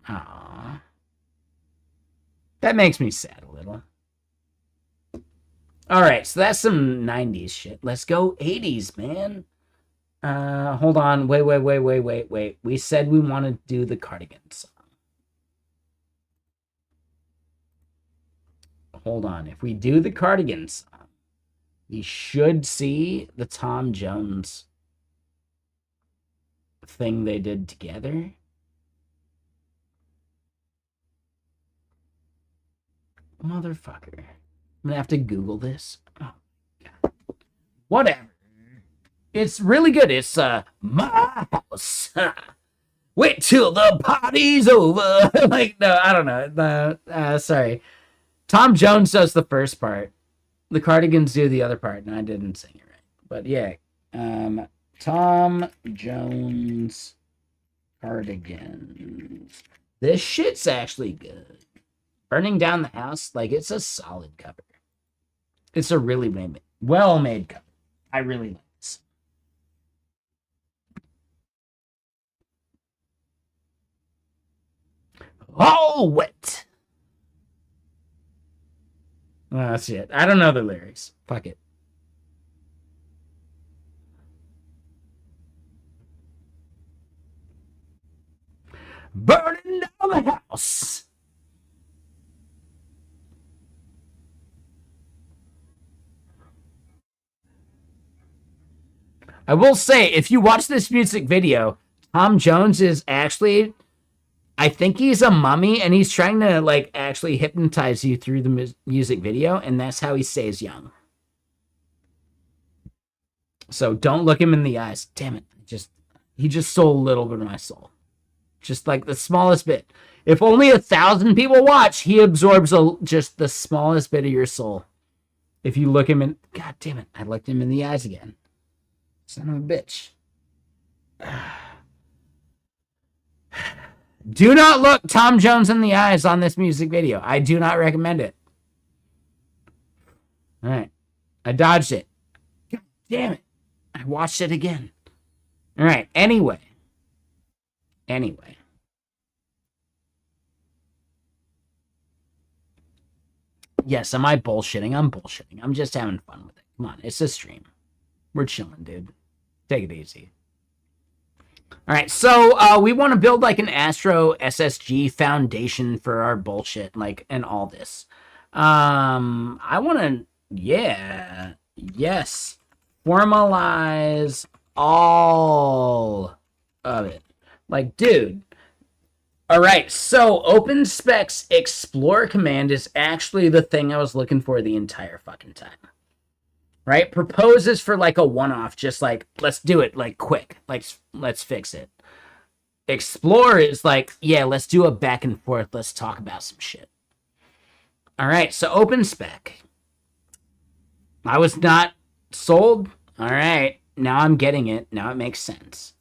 Aww. That makes me sad a little. Alright, so that's some 90s shit. Let's go 80s, man. Hold on. Wait. We said we want to do the Cardigan song. Hold on. If we do the Cardigan song, we should see the Tom Jones thing they did together. Motherfucker. I'm gonna have to Google this. Oh, God. Whatever. It's really good. It's my house. Wait till the party's over. Like, no, I don't know. Sorry. Tom Jones does the first part. The Cardigans do the other part, and I didn't sing it right. But yeah. Tom Jones Cardigans. This shit's actually good. Burning Down the House, like, it's a solid cover. It's a really well-made cover. I really like this. All wet. Well, that's it. I don't know the lyrics. Fuck it. Burning down the house. I will say, if you watch this music video, Tom Jones is actually, I think he's a mummy, and he's trying to, like, actually hypnotize you through the music video, and that's how he stays young. So don't look him in the eyes. Damn it. He just stole a little bit of my soul. Just like the smallest bit. If only 1,000 people watch, he absorbs just the smallest bit of your soul. If you look him in, God damn it, I looked him in the eyes again. Son of a bitch. Do not look Tom Jones in the eyes on this music video. I do not recommend it. All right. I dodged it. God damn it. I watched it again. All right. Anyway. Yes, am I bullshitting? I'm bullshitting. I'm just having fun with it. Come on. It's a stream. We're chilling, dude. Take it easy. All right, so we want to build like an Astro SSG foundation for our bullshit, like, and all this. I want to, yes, formalize all of it. Like, dude. All right, so OpenSpec's explore command is actually the thing I was looking for the entire fucking time. Right? Proposes for like a one-off, just like, let's do it, like, quick. Like, let's fix it. Explore is like, yeah, let's do a back and forth. Let's talk about some shit. All right, so OpenSpec. I was not sold. All right, now I'm getting it. Now it makes sense.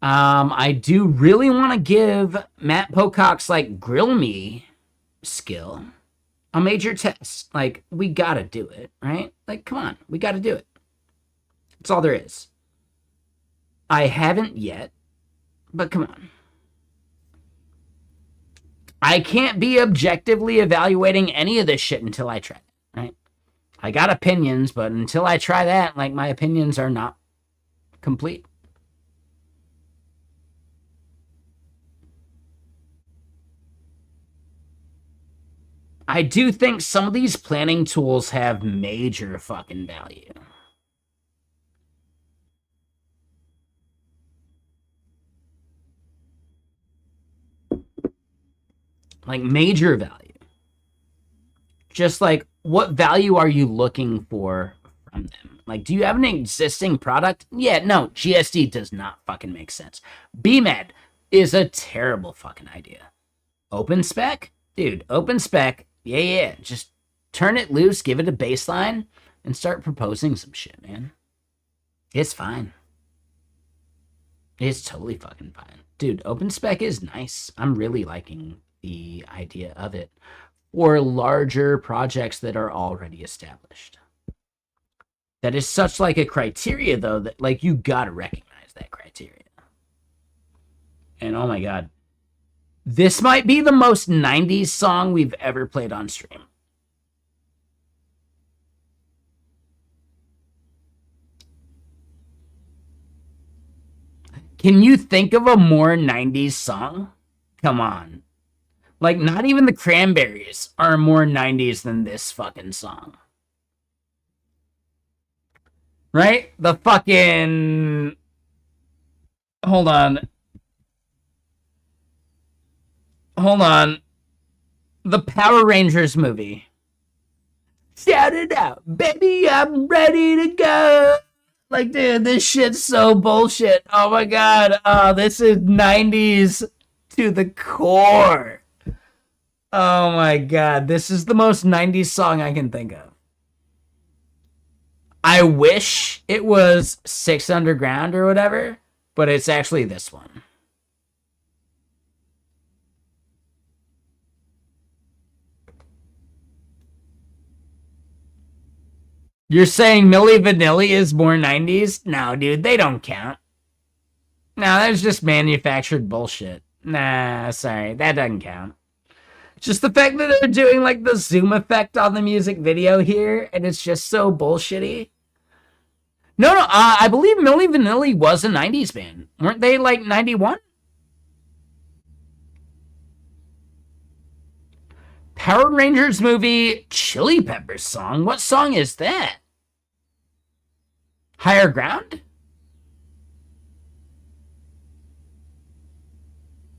I do really want to give Matt Pocock's, like, grill me skill a major test. Like, we gotta do it, right? Like, come on, we gotta do it. That's all there is. I haven't yet, but come on. I can't be objectively evaluating any of this shit until I try it, right? I got opinions, but until I try that, like, my opinions are not complete. I do think some of these planning tools have major fucking value. Like, major value. Just like, what value are you looking for from them? Like, do you have an existing product? Yeah, no, GSD does not fucking make sense. BMed is a terrible fucking idea. OpenSpec? Dude, OpenSpec, yeah. Just turn it loose, give it a baseline, and start proposing some shit, man. It's fine. It's totally fucking fine. Dude, OpenSpec is nice. I'm really liking the idea of it for larger projects that are already established. That is such like a criteria, though, that like you gotta recognize that criteria. And oh my god, this might be the most 90s song we've ever played on stream. Can you think of a more 90s song? Come on. Like, not even the Cranberries are more 90s than this fucking song. Right? The fucking... Hold on. The Power Rangers movie. Shout it out, baby, I'm ready to go. Like, dude, this shit's so bullshit. Oh my god. This is 90s to the core. Oh my god. This is the most 90s song I can think of. I wish it was Six Underground or whatever, but it's actually this one. You're saying Milli Vanilli is more 90s? No, dude, they don't count. No, that's just manufactured bullshit. Nah, sorry, that doesn't count. Just the fact that they're doing like the zoom effect on the music video here, and it's just so bullshitty. No, I believe Milli Vanilli was a 90s band. Weren't they like 91? Power Rangers movie Chili Peppers song? What song is that? Higher Ground?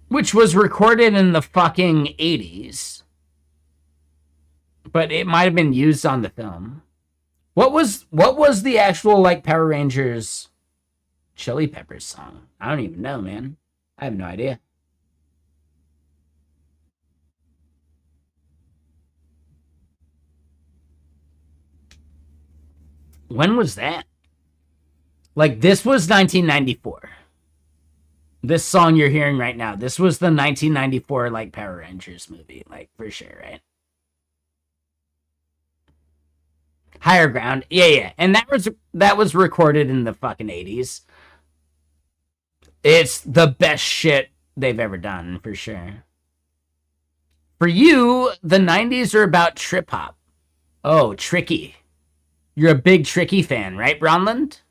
Which was recorded in the fucking 80s. But it might have been used on the film. What was the actual like Power Rangers Chili Peppers song? I don't even know, man. I have no idea. When was that? Like, this was 1994. This song you're hearing right now, this was the 1994 like Power Rangers movie, like for sure, right? Higher Ground, yeah, and that was recorded in the fucking 80s. It's the best shit they've ever done for sure. For you, the 90s are about trip hop. Oh, Tricky. You're a big Tricky fan, right, Bronland?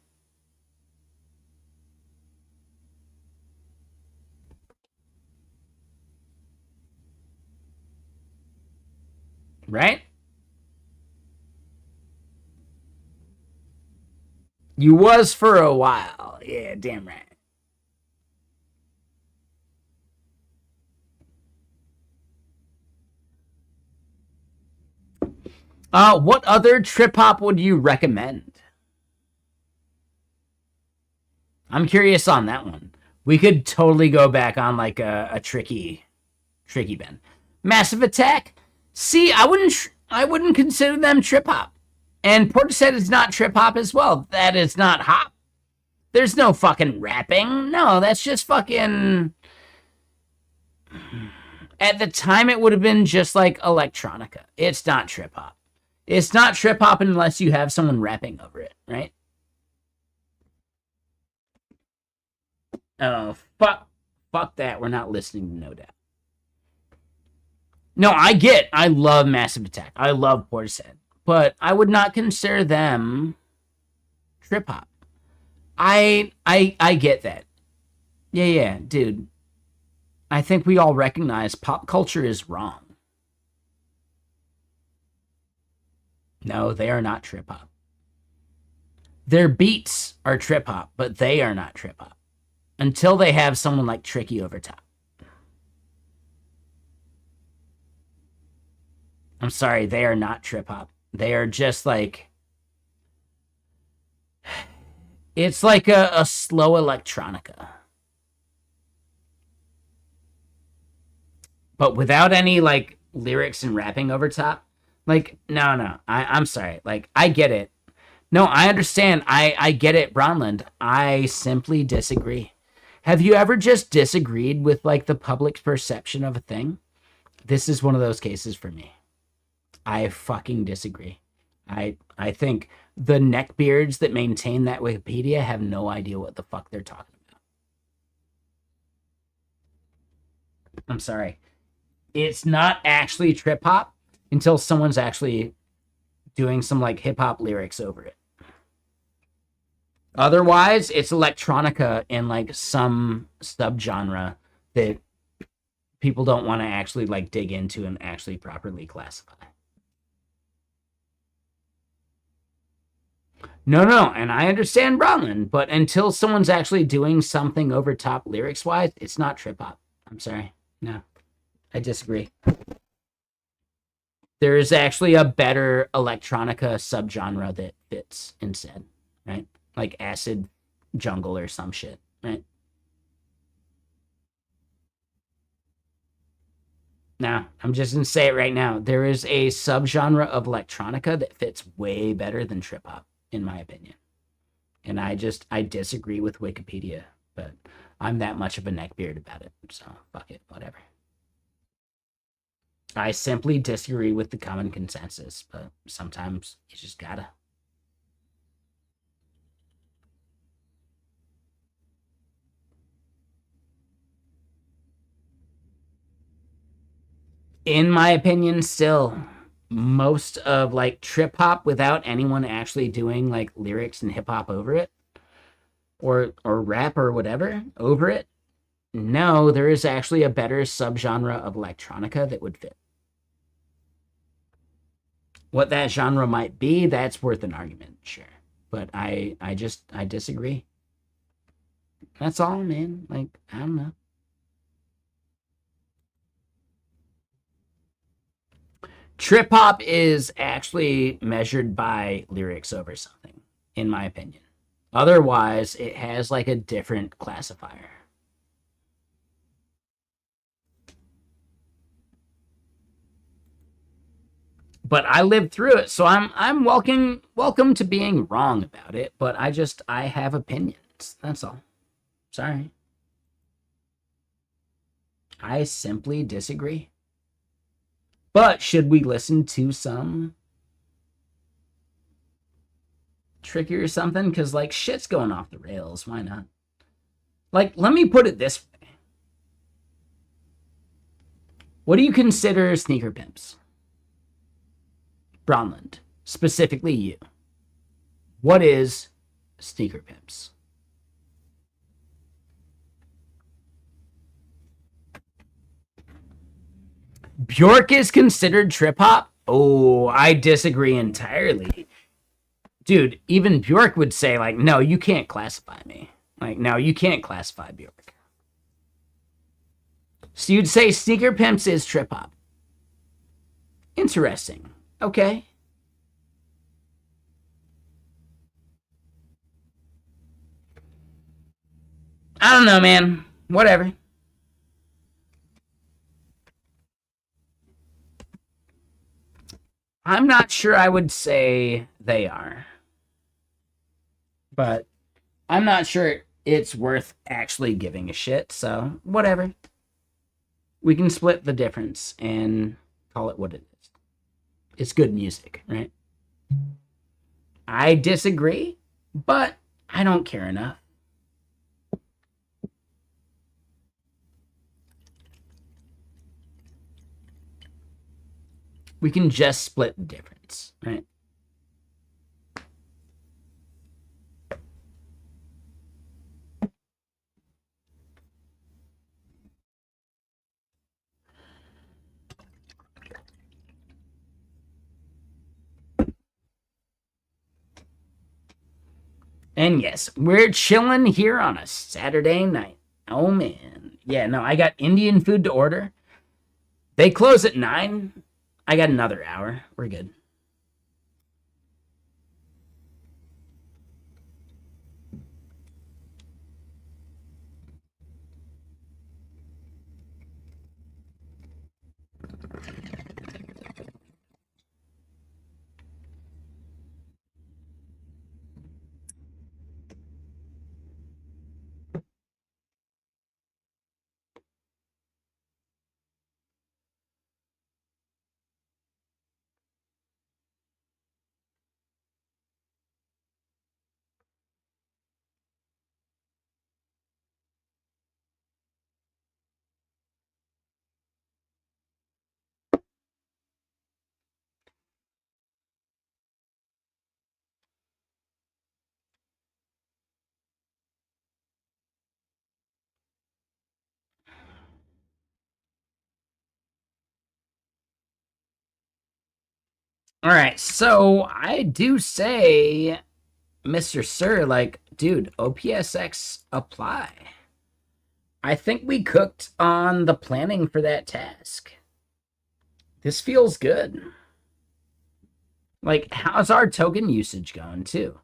Right? You was for a while. Yeah, damn right. What other trip hop would you recommend? I'm curious on that one. We could totally go back on like a tricky band. Massive Attack. See, I wouldn't consider them trip hop. And Portishead is not trip hop as well. That is not hop. There's no fucking rapping. No, that's just fucking. At the time, it would have been just like electronica. It's not trip hop. It's not trip hop unless you have someone rapping over it, right? Oh, fuck that. We're not listening to No Doubt. No, I love Massive Attack. I love Portishead. But I would not consider them trip hop. I get that. Yeah, dude. I think we all recognize pop culture is wrong. No, they are not trip hop. Their beats are trip hop, but they are not trip hop. Until they have someone like Tricky over top. I'm sorry, they are not trip hop. They are just like. It's like a slow electronica. But without any like lyrics and rapping over top. Like, no. I'm sorry. Like, I get it. No, I understand. I get it, Bronland. I simply disagree. Have you ever just disagreed with like the public's perception of a thing? This is one of those cases for me. I fucking disagree. I think the neckbeards that maintain that Wikipedia have no idea what the fuck they're talking about. I'm sorry. It's not actually trip hop until someone's actually doing some like hip hop lyrics over it. Otherwise, it's electronica in like some subgenre that people don't want to actually like dig into and actually properly classify. No, and I understand Bronland, but until someone's actually doing something over top lyrics wise, it's not trip hop. I'm sorry. No, I disagree. There is actually a better electronica subgenre that fits instead, right? Like acid jungle or some shit, right? Now, I'm just gonna say it right now. There is a subgenre of electronica that fits way better than trip hop, in my opinion. And I disagree with Wikipedia, but I'm that much of a neckbeard about it. So fuck it, whatever. I simply disagree with the common consensus, but sometimes you just gotta. In my opinion, still most of like trip hop without anyone actually doing like lyrics and hip hop over it or rap or whatever over it. No, there is actually a better subgenre of electronica that would fit. What that genre might be, that's worth an argument, sure. But I disagree. That's all, man. Like, I don't know. Trip hop is actually measured by lyrics over something, in my opinion. Otherwise, it has like a different classifier. But I lived through it, so I'm welcome to being wrong about it, but I have opinions. That's all. Sorry. I simply disagree. But should we listen to some tricky or something? Because, like, shit's going off the rails. Why not? Like, let me put it this way. What do you consider sneaker pimps? Bronland, specifically you. What is sneaker pimps? Bjork is considered trip hop? Oh, I disagree entirely. Dude, even Bjork would say, like, no, you can't classify me. Like, no, you can't classify Bjork. So you'd say sneaker pimps is trip hop. Interesting. Okay. I don't know, man. Whatever. I'm not sure I would say they are. But I'm not sure it's worth actually giving a shit, so whatever. We can split the difference and call it what it is. It's good music, right? I disagree, but I don't care enough. We can just split the difference, right? And yes, we're chilling here on a Saturday night. Oh man. Yeah, no, I got Indian food to order. They close at 9. I got another hour. We're good. All right, so I do say, Mr. Sir, like, dude, OPSX apply. I think we cooked on the planning for that task. This feels good. Like, how's our token usage going, too?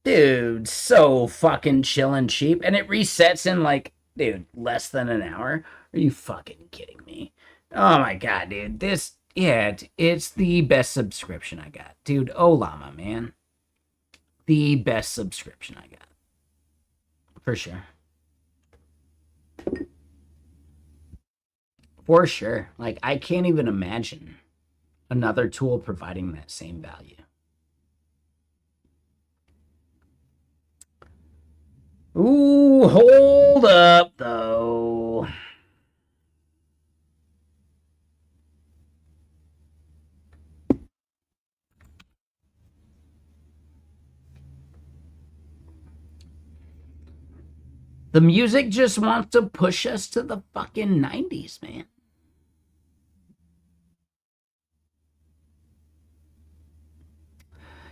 Dude, so fucking chill and cheap. And it resets in, like, dude, less than an hour? Are you fucking kidding me? Oh my god, dude. This, yeah, it's the best subscription I got. Dude, oh llama, man. The best subscription I got. For sure. For sure. Like, I can't even imagine another tool providing that same value. Ooh, hold up, though. The music just wants to push us to the fucking 90s, man.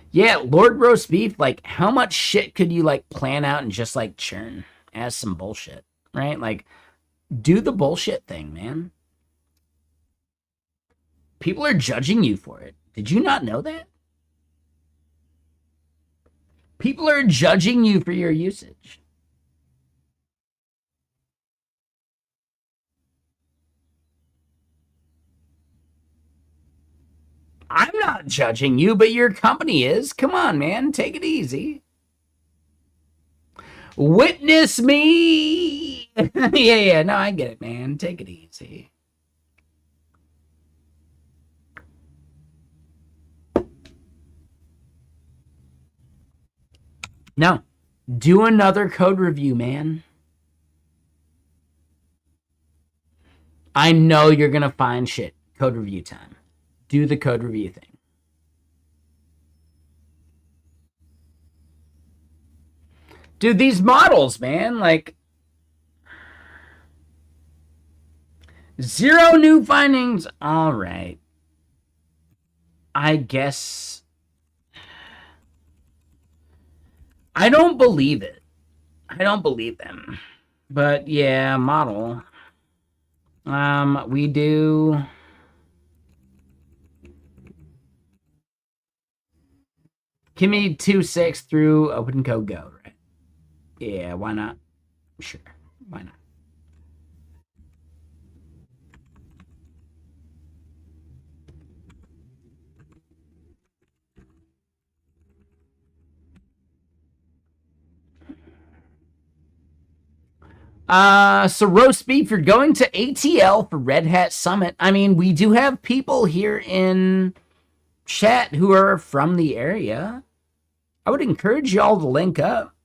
Yeah, Lord Roast Beef, like, how much shit could you, like, plan out and just, like, churn as some bullshit, right? Like, do the bullshit thing, man. People are judging you for it. Did you not know that? People are judging you for your usage. I'm not judging you, but your company is. Come on, man. Take it easy. Witness me. Yeah. No, I get it, man. Take it easy. No. Do another code review, man. I know you're going to find shit. Code review time. Do the code review thing. Dude, these models, man, like, 0 new findings. All right. I guess. I don't believe it. I don't believe them. But yeah, model. We do. Give me 2.6 through open code go, right? Yeah, why not? Sure, why not? So Roast Beef, you're going to ATL for Red Hat Summit. I mean, we do have people here in chat who are from the area. I would encourage y'all to link up,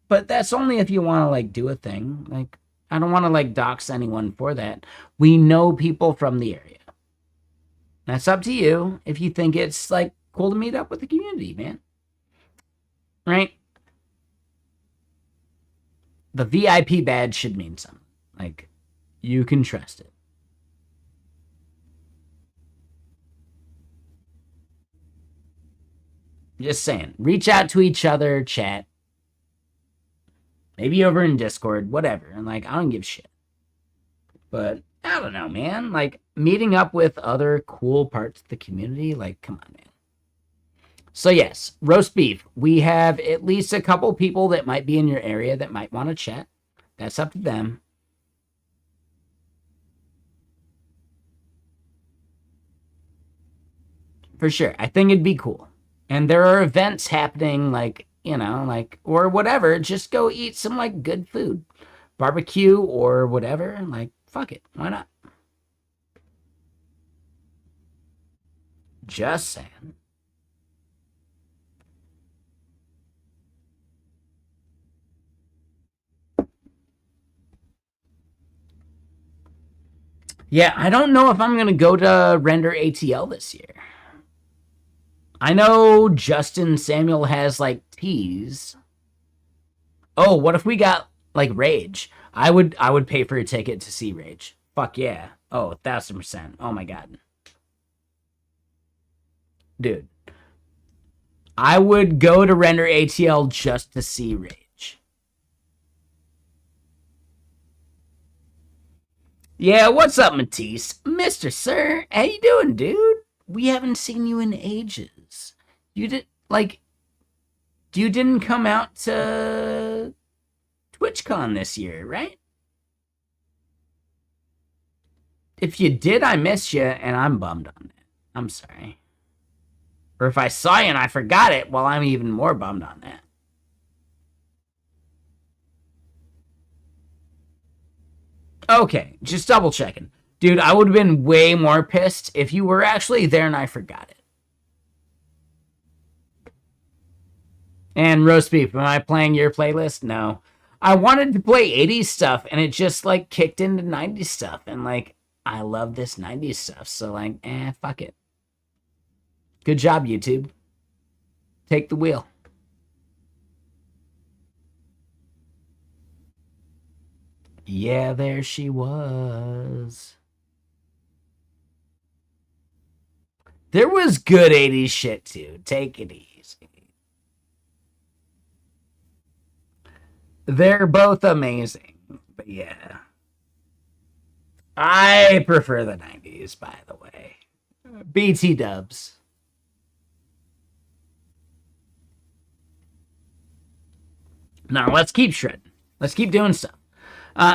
but that's only if you want to, like, do a thing. Like, I don't want to, like, dox anyone for that. We know people from the area. That's up to you if you think it's, like, cool to meet up with the community, man. Right? The VIP badge should mean something. Like, you can trust it. Just saying. Reach out to each other, chat. Maybe over in Discord, whatever. And, like, I don't give a shit. But, I don't know, man. Like, meeting up with other cool parts of the community, like, come on, man. So, yes, Roast Beef. We have at least a couple people that might be in your area that might want to chat. That's up to them. For sure. I think it'd be cool. And there are events happening, like, you know, like, or whatever. Just go eat some, like, good food. Barbecue or whatever. Like, fuck it. Why not? Just saying. Yeah, I don't know if I'm going to go to Render ATL this year. I know Justin Samuel has, like, teas. Oh, what if we got, like, Rage? I would pay for a ticket to see Rage. Fuck yeah. Oh, 1,000%. Oh my god. Dude. I would go to Render ATL just to see Rage. Yeah, what's up, Matisse? Mr. Sir, how you doing, dude? we haven't seen you in ages. You didn't come out to TwitchCon this year, right? If you did, I missed you, and I'm bummed on that. I'm sorry. Or if I saw you and I forgot it, well, I'm even more bummed on that. Okay, just double checking. Dude, I would have been way more pissed if you were actually there and I forgot it. And roast beef, am I playing your playlist? No. I wanted to play 80s stuff and it just like kicked into 90s stuff. And like, I love this 90s stuff. So like, fuck it. Good job, YouTube. Take the wheel. Yeah, there she was. There was good 80s shit too. Take it easy. They're both amazing. But yeah. I prefer the 90s, by the way. BT dubs. Now, let's keep shredding. Let's keep doing stuff.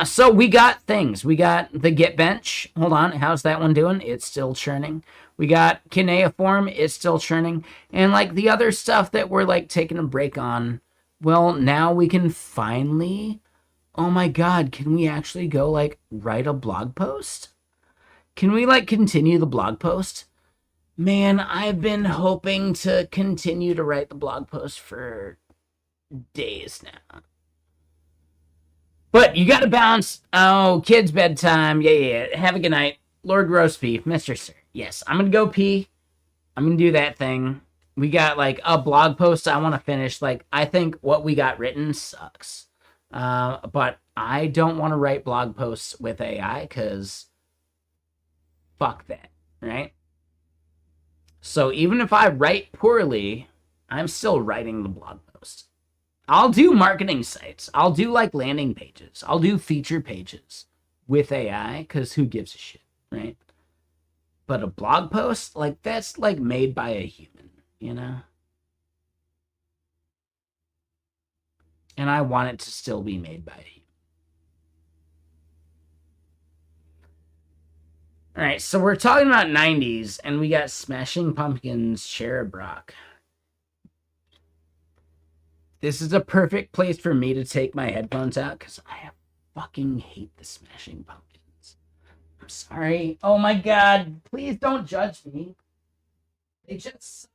So we got things. We got the GitBench. Hold on. How's that one doing? It's still churning. We got Cuneiform. It's still churning. And like the other stuff that we're like taking a break on, well, now we can finally, oh my God, can we actually go like write a blog post? Can we like continue the blog post? Man, I've been hoping to continue to write the blog post for days now. But you gotta balance. Oh, kids' bedtime. Yeah. Have a good night. Lord Roast Beef, Mr. Sir. Yes, I'm gonna go pee. I'm gonna do that thing. We got like a blog post I want to finish. Like, I think what we got written sucks. But I don't want to write blog posts with AI because fuck that, right? So even if I write poorly, I'm still writing the blog post. I'll do marketing sites. I'll do like landing pages. I'll do feature pages with AI because who gives a shit, right? But a blog post, like that's like made by a human, you know? And I want it to still be made by a human. All right, so we're talking about 90s, and we got Smashing Pumpkins, Cherub Rock. This is a perfect place for me to take my headphones out because I fucking hate the Smashing Pumpkins. I'm sorry. Oh my God, please don't judge me. They just...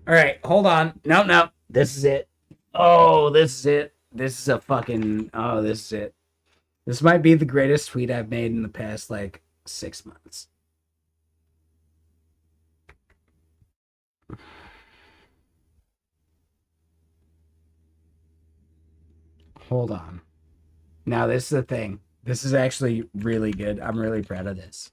All right, hold on. No. This is it. Oh, this is it. This is a fucking... Oh, this is it. This might be the greatest tweet I've made in the past, like, 6 months. Hold on. Now, this is the thing. This is actually really good. I'm really proud of this.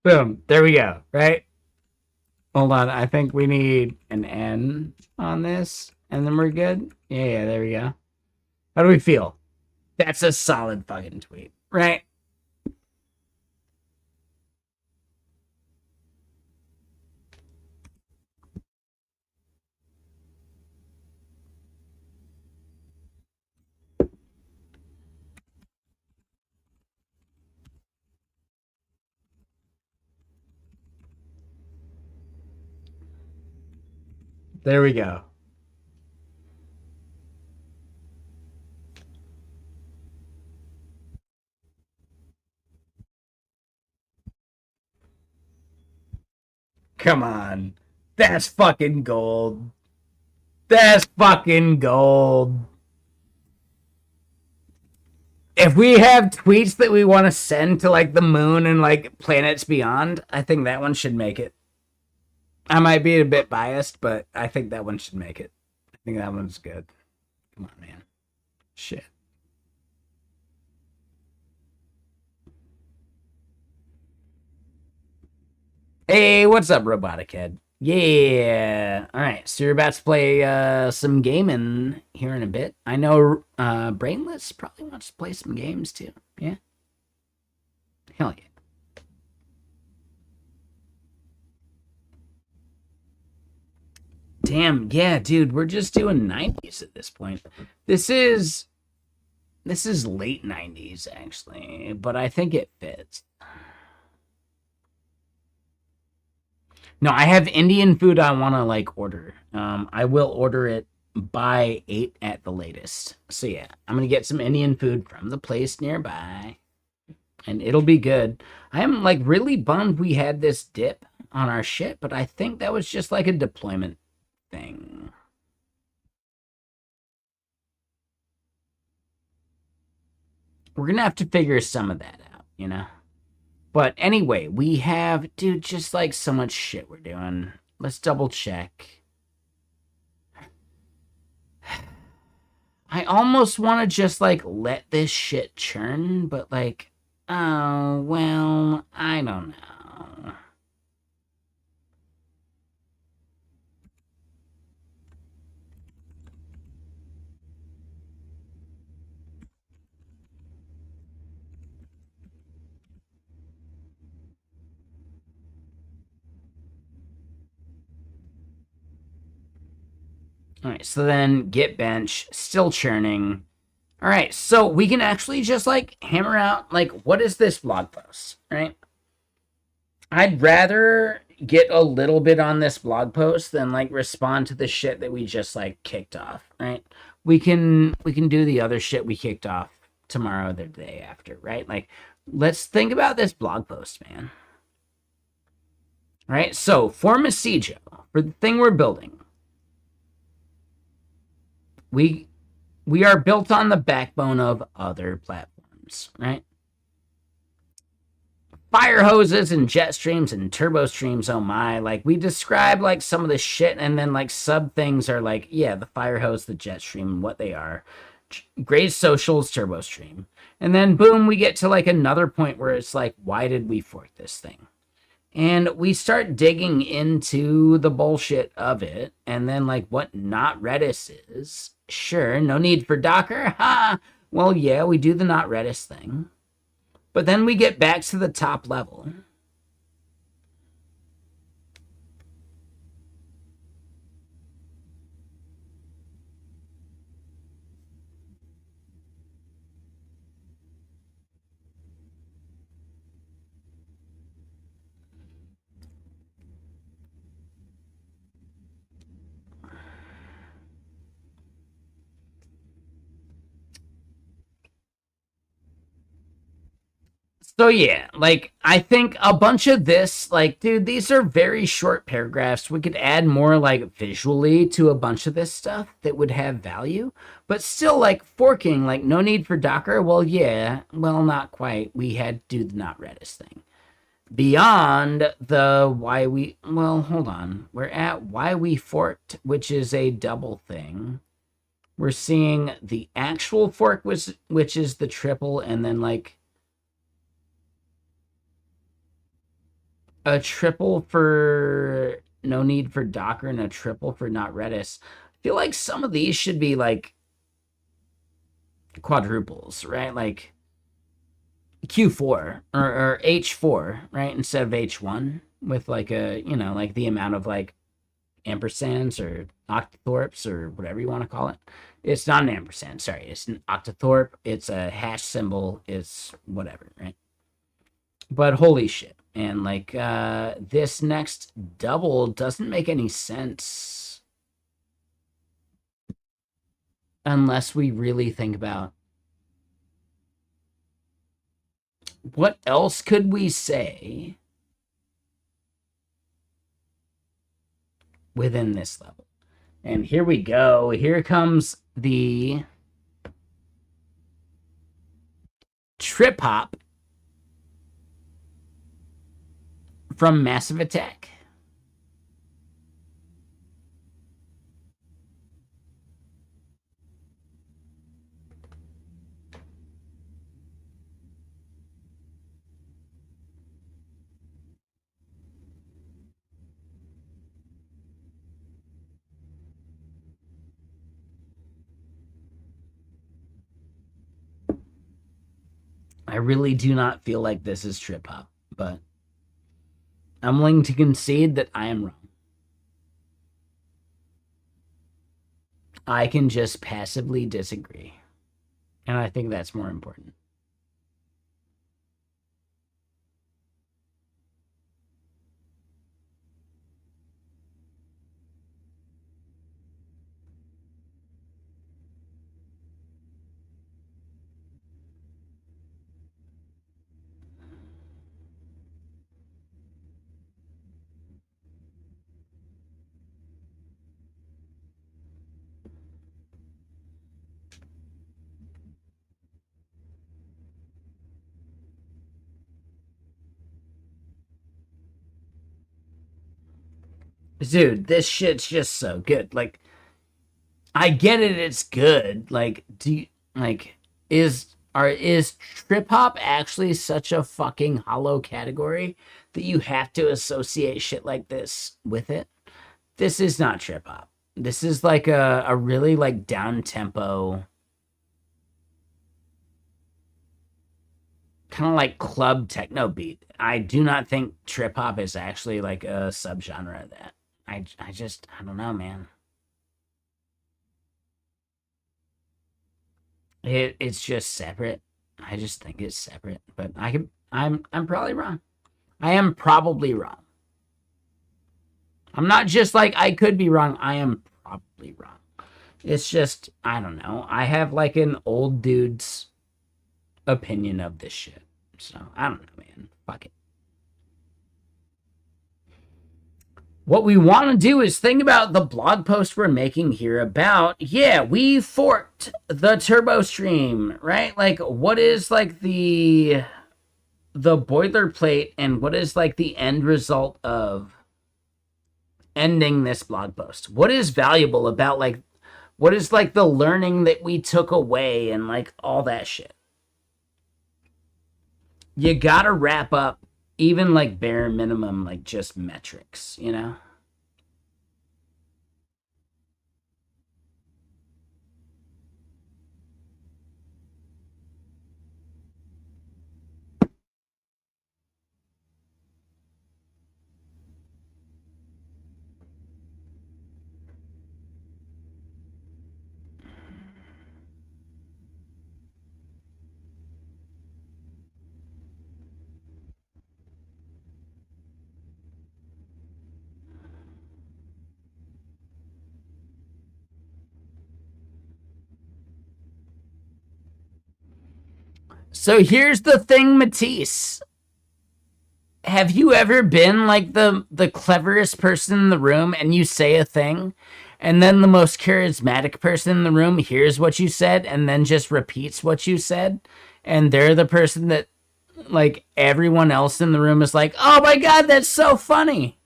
Boom. There we go. Right? Hold on. I think we need an N on this, and then we're good. Yeah, there we go. How do we feel? That's a solid fucking tweet, right? There we go. Come on. That's fucking gold. That's fucking gold. If we have tweets that we want to send to like the moon and like planets beyond, I think that one should make it. I might be a bit biased, but I think that one should make it. I think that one's good. Come on, man. Shit. Hey, what's up, Robotic Head? Yeah. All right. So you're about to play some gaming here in a bit. I know Brainless probably wants to play some games too. Yeah. Hell yeah. Damn, yeah, dude, we're just doing 90s at this point. This is late 90s actually, but I think it fits. No, I have Indian food I want to like order. I will order it by 8 at the latest. So yeah, I'm going to get some Indian food from the place nearby and it'll be good. I am like really bummed we had this dip on our shit, but I think that was just like a deployment thing. We're gonna have to figure some of that out, you know? But anyway, we have, dude, just like so much shit we're doing. Let's double check. I almost want to just like let this shit churn, but like, oh, well, I don't know. All right, so then GitBench, still churning. All right, so we can actually just like hammer out, like, what is this blog post, right? I'd rather get a little bit on this blog post than like respond to the shit that we just like kicked off, right? We can do the other shit we kicked off tomorrow, the day after, right? Like, let's think about this blog post, man. All right, so for Masijo, for the thing we're building, we are built on the backbone of other platforms, right? Fire hoses and jet streams and turbo streams, oh my. Like, we describe like some of the shit and then like sub things are like, yeah, the fire hose, the jet stream, and what they are. Graze socials, turbo stream. And then boom, we get to like another point where it's like, why did we fork this thing? And we start digging into the bullshit of it and then like what not Redis is. Sure, no need for Docker. Ha! Well, yeah, we do the not Redis thing. But then we get back to the top level. So yeah, like I think a bunch of this, like, dude, these are very short paragraphs. We could add more like visually to a bunch of this stuff that would have value, but still like forking, like no need for Docker. Well, yeah, well, not quite. We had to do the not Redis thing. Beyond the why we, well, hold on. We're at why we forked, which is a double thing. We're seeing the actual fork, which is the triple, and then like a triple for no need for Docker and a triple for not Redis. I feel like some of these should be like quadruples, right? Like Q4 or H4, right? Instead of H1 with like a, like the amount of like ampersands or octothorpes or whatever you want to call it. It's not an ampersand, sorry. It's an octothorpe. It's a hash symbol. It's whatever, right? But holy shit. And like this next double doesn't make any sense unless we really think about what else could we say within this level. And here we go. Here comes the trip hop from Massive Attack. I really do not feel like this is trip hop, but I'm willing to concede that I am wrong. I can just passively disagree. And I think that's more important. Dude, this shit's just so good. Like, I get it, it's good. Like, is trip hop actually such a fucking hollow category that you have to associate shit like this with it? This is not trip hop. This is like a really like down tempo, kind of like club techno beat. I do not think trip hop is actually like a subgenre of that. I don't know, man. It's just separate. I just think it's separate, but I'm probably wrong. I am probably wrong. I'm not just like I could be wrong. I am probably wrong. It's just I don't know. I have like an old dude's opinion of this shit. So I don't know, man. Fuck it. What we want to do is think about the blog post we're making here about, yeah, we forked the turbo stream, right? Like, what is like the boilerplate and what is like the end result of ending this blog post? What is valuable about like, what is like the learning that we took away and like all that shit? You gotta wrap up even like bare minimum, like just metrics, you know? So here's the thing, Matisse. Have you ever been like the cleverest person in the room and you say a thing and then the most charismatic person in the room hears what you said and then just repeats what you said and they're the person that like everyone else in the room is like, "Oh my god, that's so funny."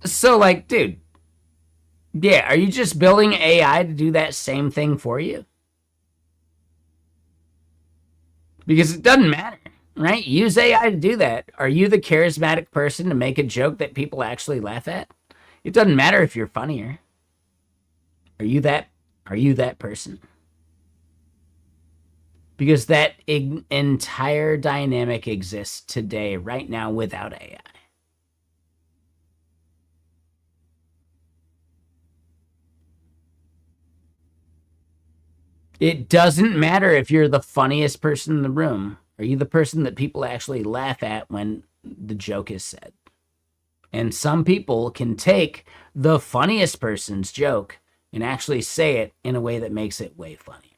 So like, dude, yeah, are you just building AI to do that same thing for you? Because it doesn't matter, right? Use AI to do that. Are you the charismatic person to make a joke that people actually laugh at? It doesn't matter if you're funnier. Are you that person? Because that entire dynamic exists today, right now, without AI. It doesn't matter if you're the funniest person in the room. Are you the person that people actually laugh at when the joke is said? And some people can take the funniest person's joke and actually say it in a way that makes it way funnier.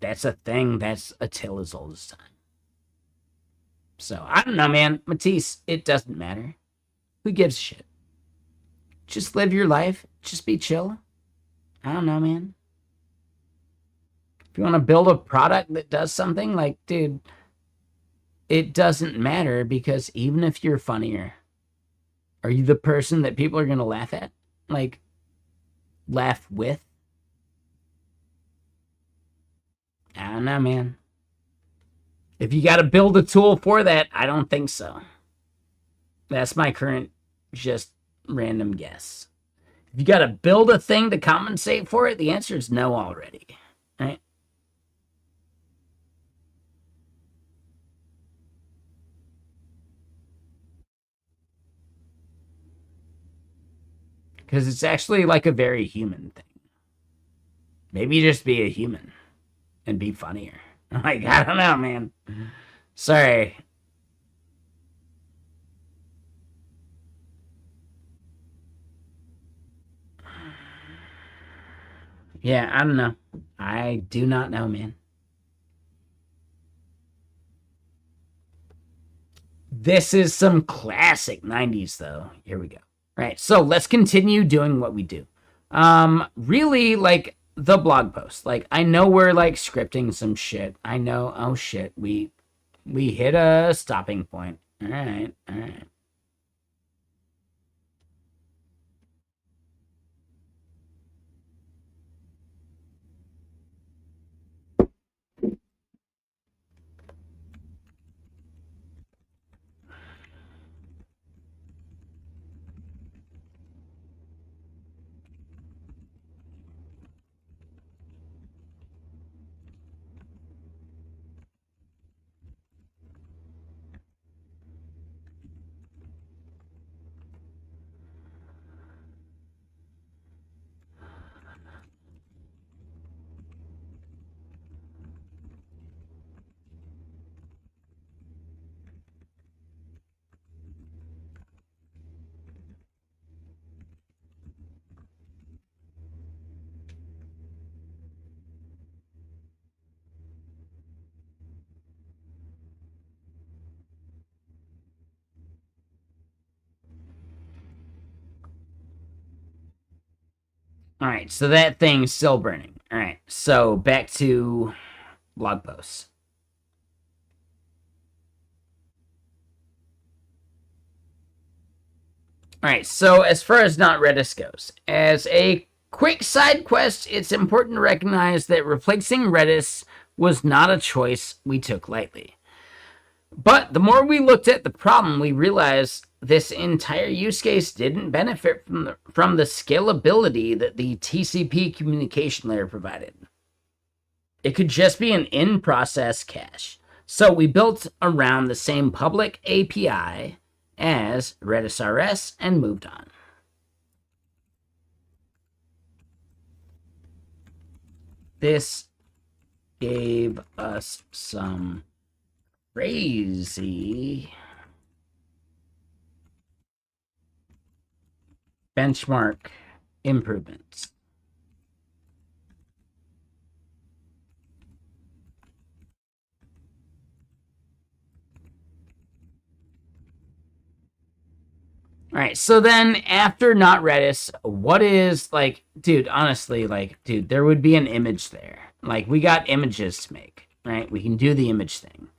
That's a thing. That's Attila as old as time. So, I don't know, man. Matisse, it doesn't matter. Who gives a shit? Just live your life. Just be chill. I don't know, man. If you want to build a product that does something, like, dude, it doesn't matter, because even if you're funnier, are you the person that people are going to laugh at? Like, laugh with? I don't know, man. If you got to build a tool for that, I don't think so. That's my current, just random guess. If you got to build a thing to compensate for it, the answer is no already, right? Because it's actually like a very human thing. Maybe just be a human and be funnier. Like, I don't know, man. Sorry. Yeah, I don't know. I do not know, man. This is some classic 90s, though. Here we go. All right, so let's continue doing what we do. Really, like, the blog post. Like, I know we're, like, scripting some shit. I know, oh, shit, we hit a stopping point. All right, all right. All right, so that thing's still burning. All right, so back to blog posts. All right, so as far as not Redis goes, as a quick side quest, it's important to recognize that replacing Redis was not a choice we took lightly. But the more we looked at the problem, we realized this entire use case didn't benefit from the scalability that the TCP communication layer provided. It could just be an in-process cache. So we built around the same public API as Redis RS and moved on. This gave us some crazy benchmark improvements. All right, so then after not Redis, what is, like, dude, honestly, like, dude, there would be an image there. Like, we got images to make, right? We can do the image thing.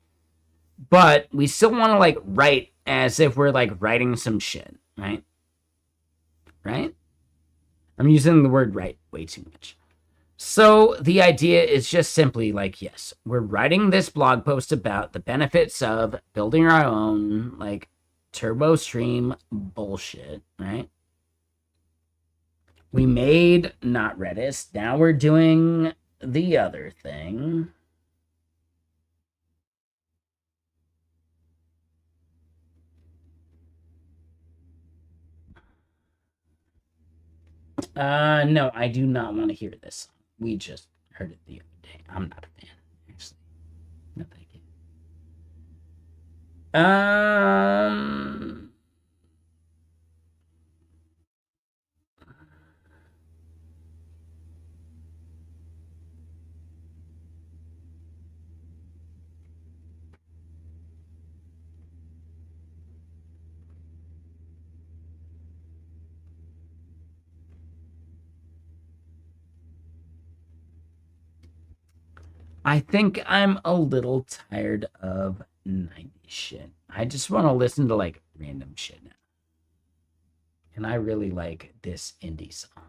But we still want to, like, write as if we're, like, writing some shit, right? Right? I'm using the word write way too much. So the idea is just simply like, yes, we're writing this blog post about the benefits of building our own like turbo stream bullshit, right? We made not Redis. Now we're doing the other thing. No, I do not want to hear this. We just heard it the other day. I'm not a fan, actually. No, thank you. I think I'm a little tired of 90s shit. I just want to listen to like random shit now. And I really like this indie song.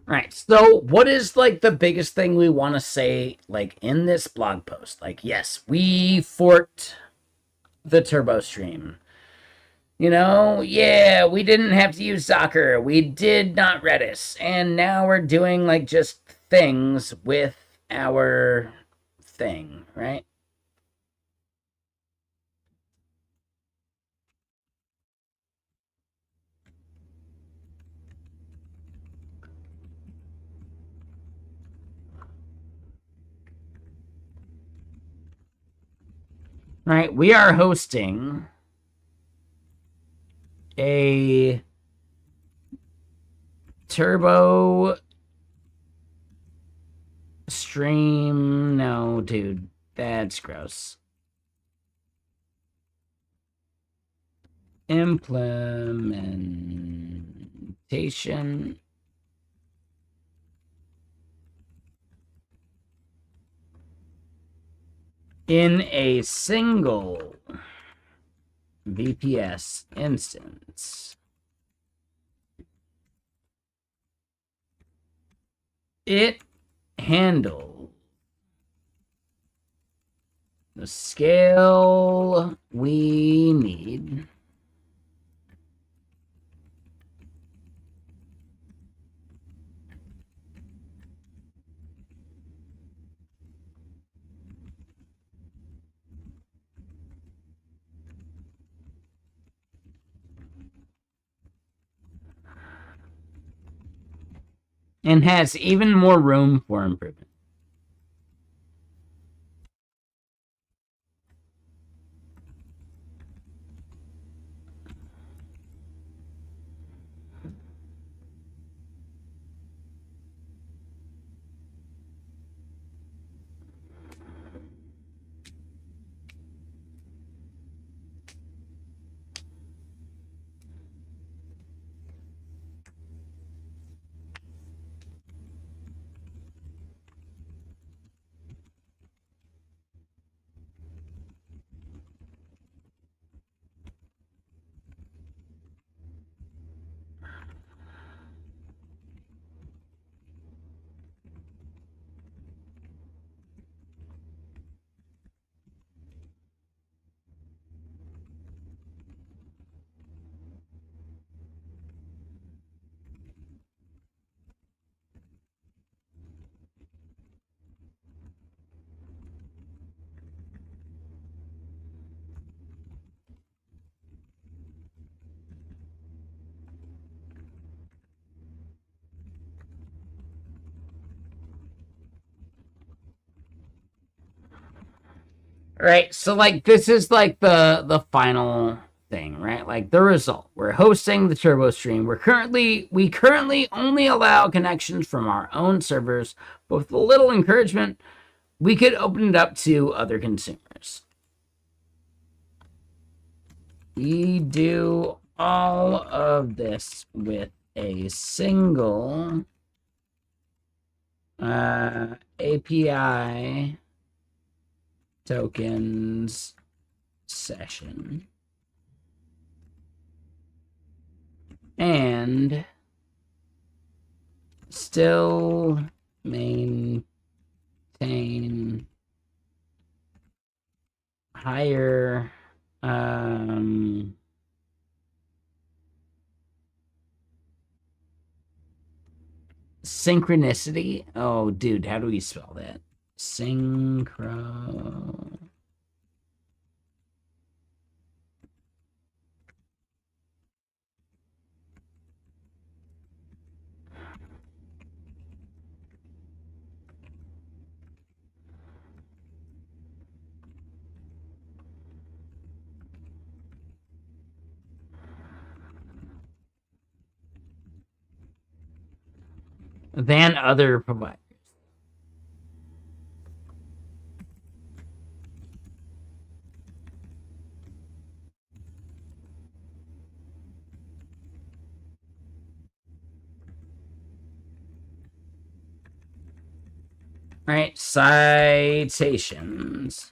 Right. So, what is like the biggest thing we want to say like in this blog post? Like, yes, we forked the turbo stream. You know, yeah, we didn't have to use Docker. We did not Redis. And now we're doing like just things with our thing, right? Right. We are hosting a turbo stream. No, dude, that's gross. Implementation in a single VPS instance. It handles the scale we need. And has even more room for improvement. Right. So like this is like the final thing, right? Like the result. We're hosting the turbo stream. We currently only allow connections from our own servers, but with a little encouragement, we could open it up to other consumers. We do all of this with a single API tokens session. And still maintain higher synchronicity. Oh, dude, how do we spell that? Synchro. Than other providers. All right, citations.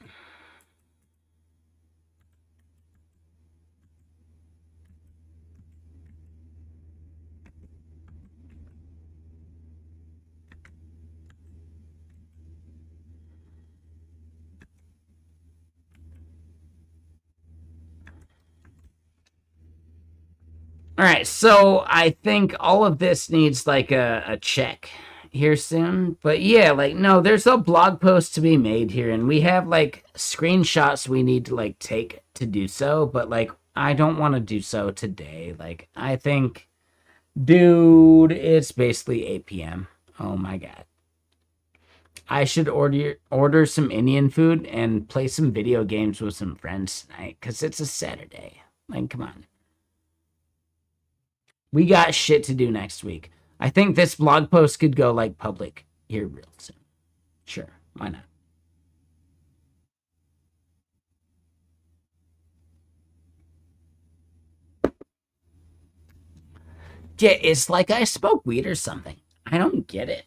All right, so I think all of this needs like a check here soon. But yeah, like, no, there's a blog post to be made here, and we have like screenshots we need to like take to do so. But like, I don't want to do so today. Like, I think, dude, it's basically 8 p.m. Oh my God. I should order some Indian food and play some video games with some friends tonight because it's a Saturday. Like, come on. We got shit to do next week. I think this blog post could go like public here real soon. Sure, why not? Yeah, it's like I smoke weed or something. I don't get it.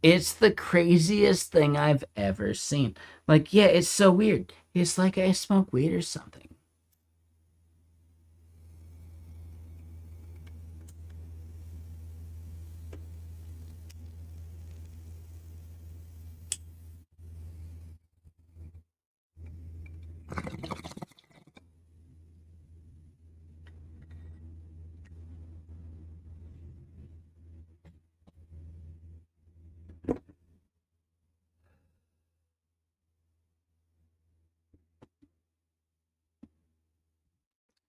It's the craziest thing I've ever seen. Like, yeah, it's so weird. It's like I smoke weed or something.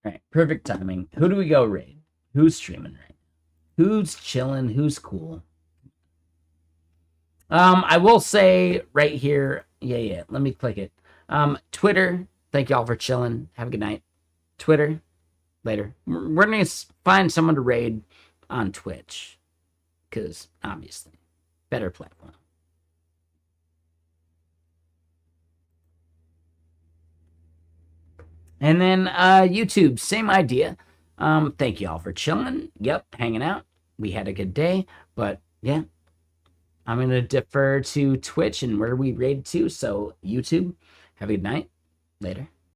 All right, perfect timing. Who do we go raid? Who's streaming right now? Who's chilling? Who's cool? I will say right here, yeah, let me click it. Twitter, thank y'all for chilling. Have a good night. Twitter, later. We're gonna find someone to raid on Twitch, because obviously, better platform. And then YouTube, same idea. Thank y'all for chilling. Yep, hanging out. We had a good day, but yeah, I'm going to defer to Twitch and where we raid to. So, YouTube, have a good night. Later.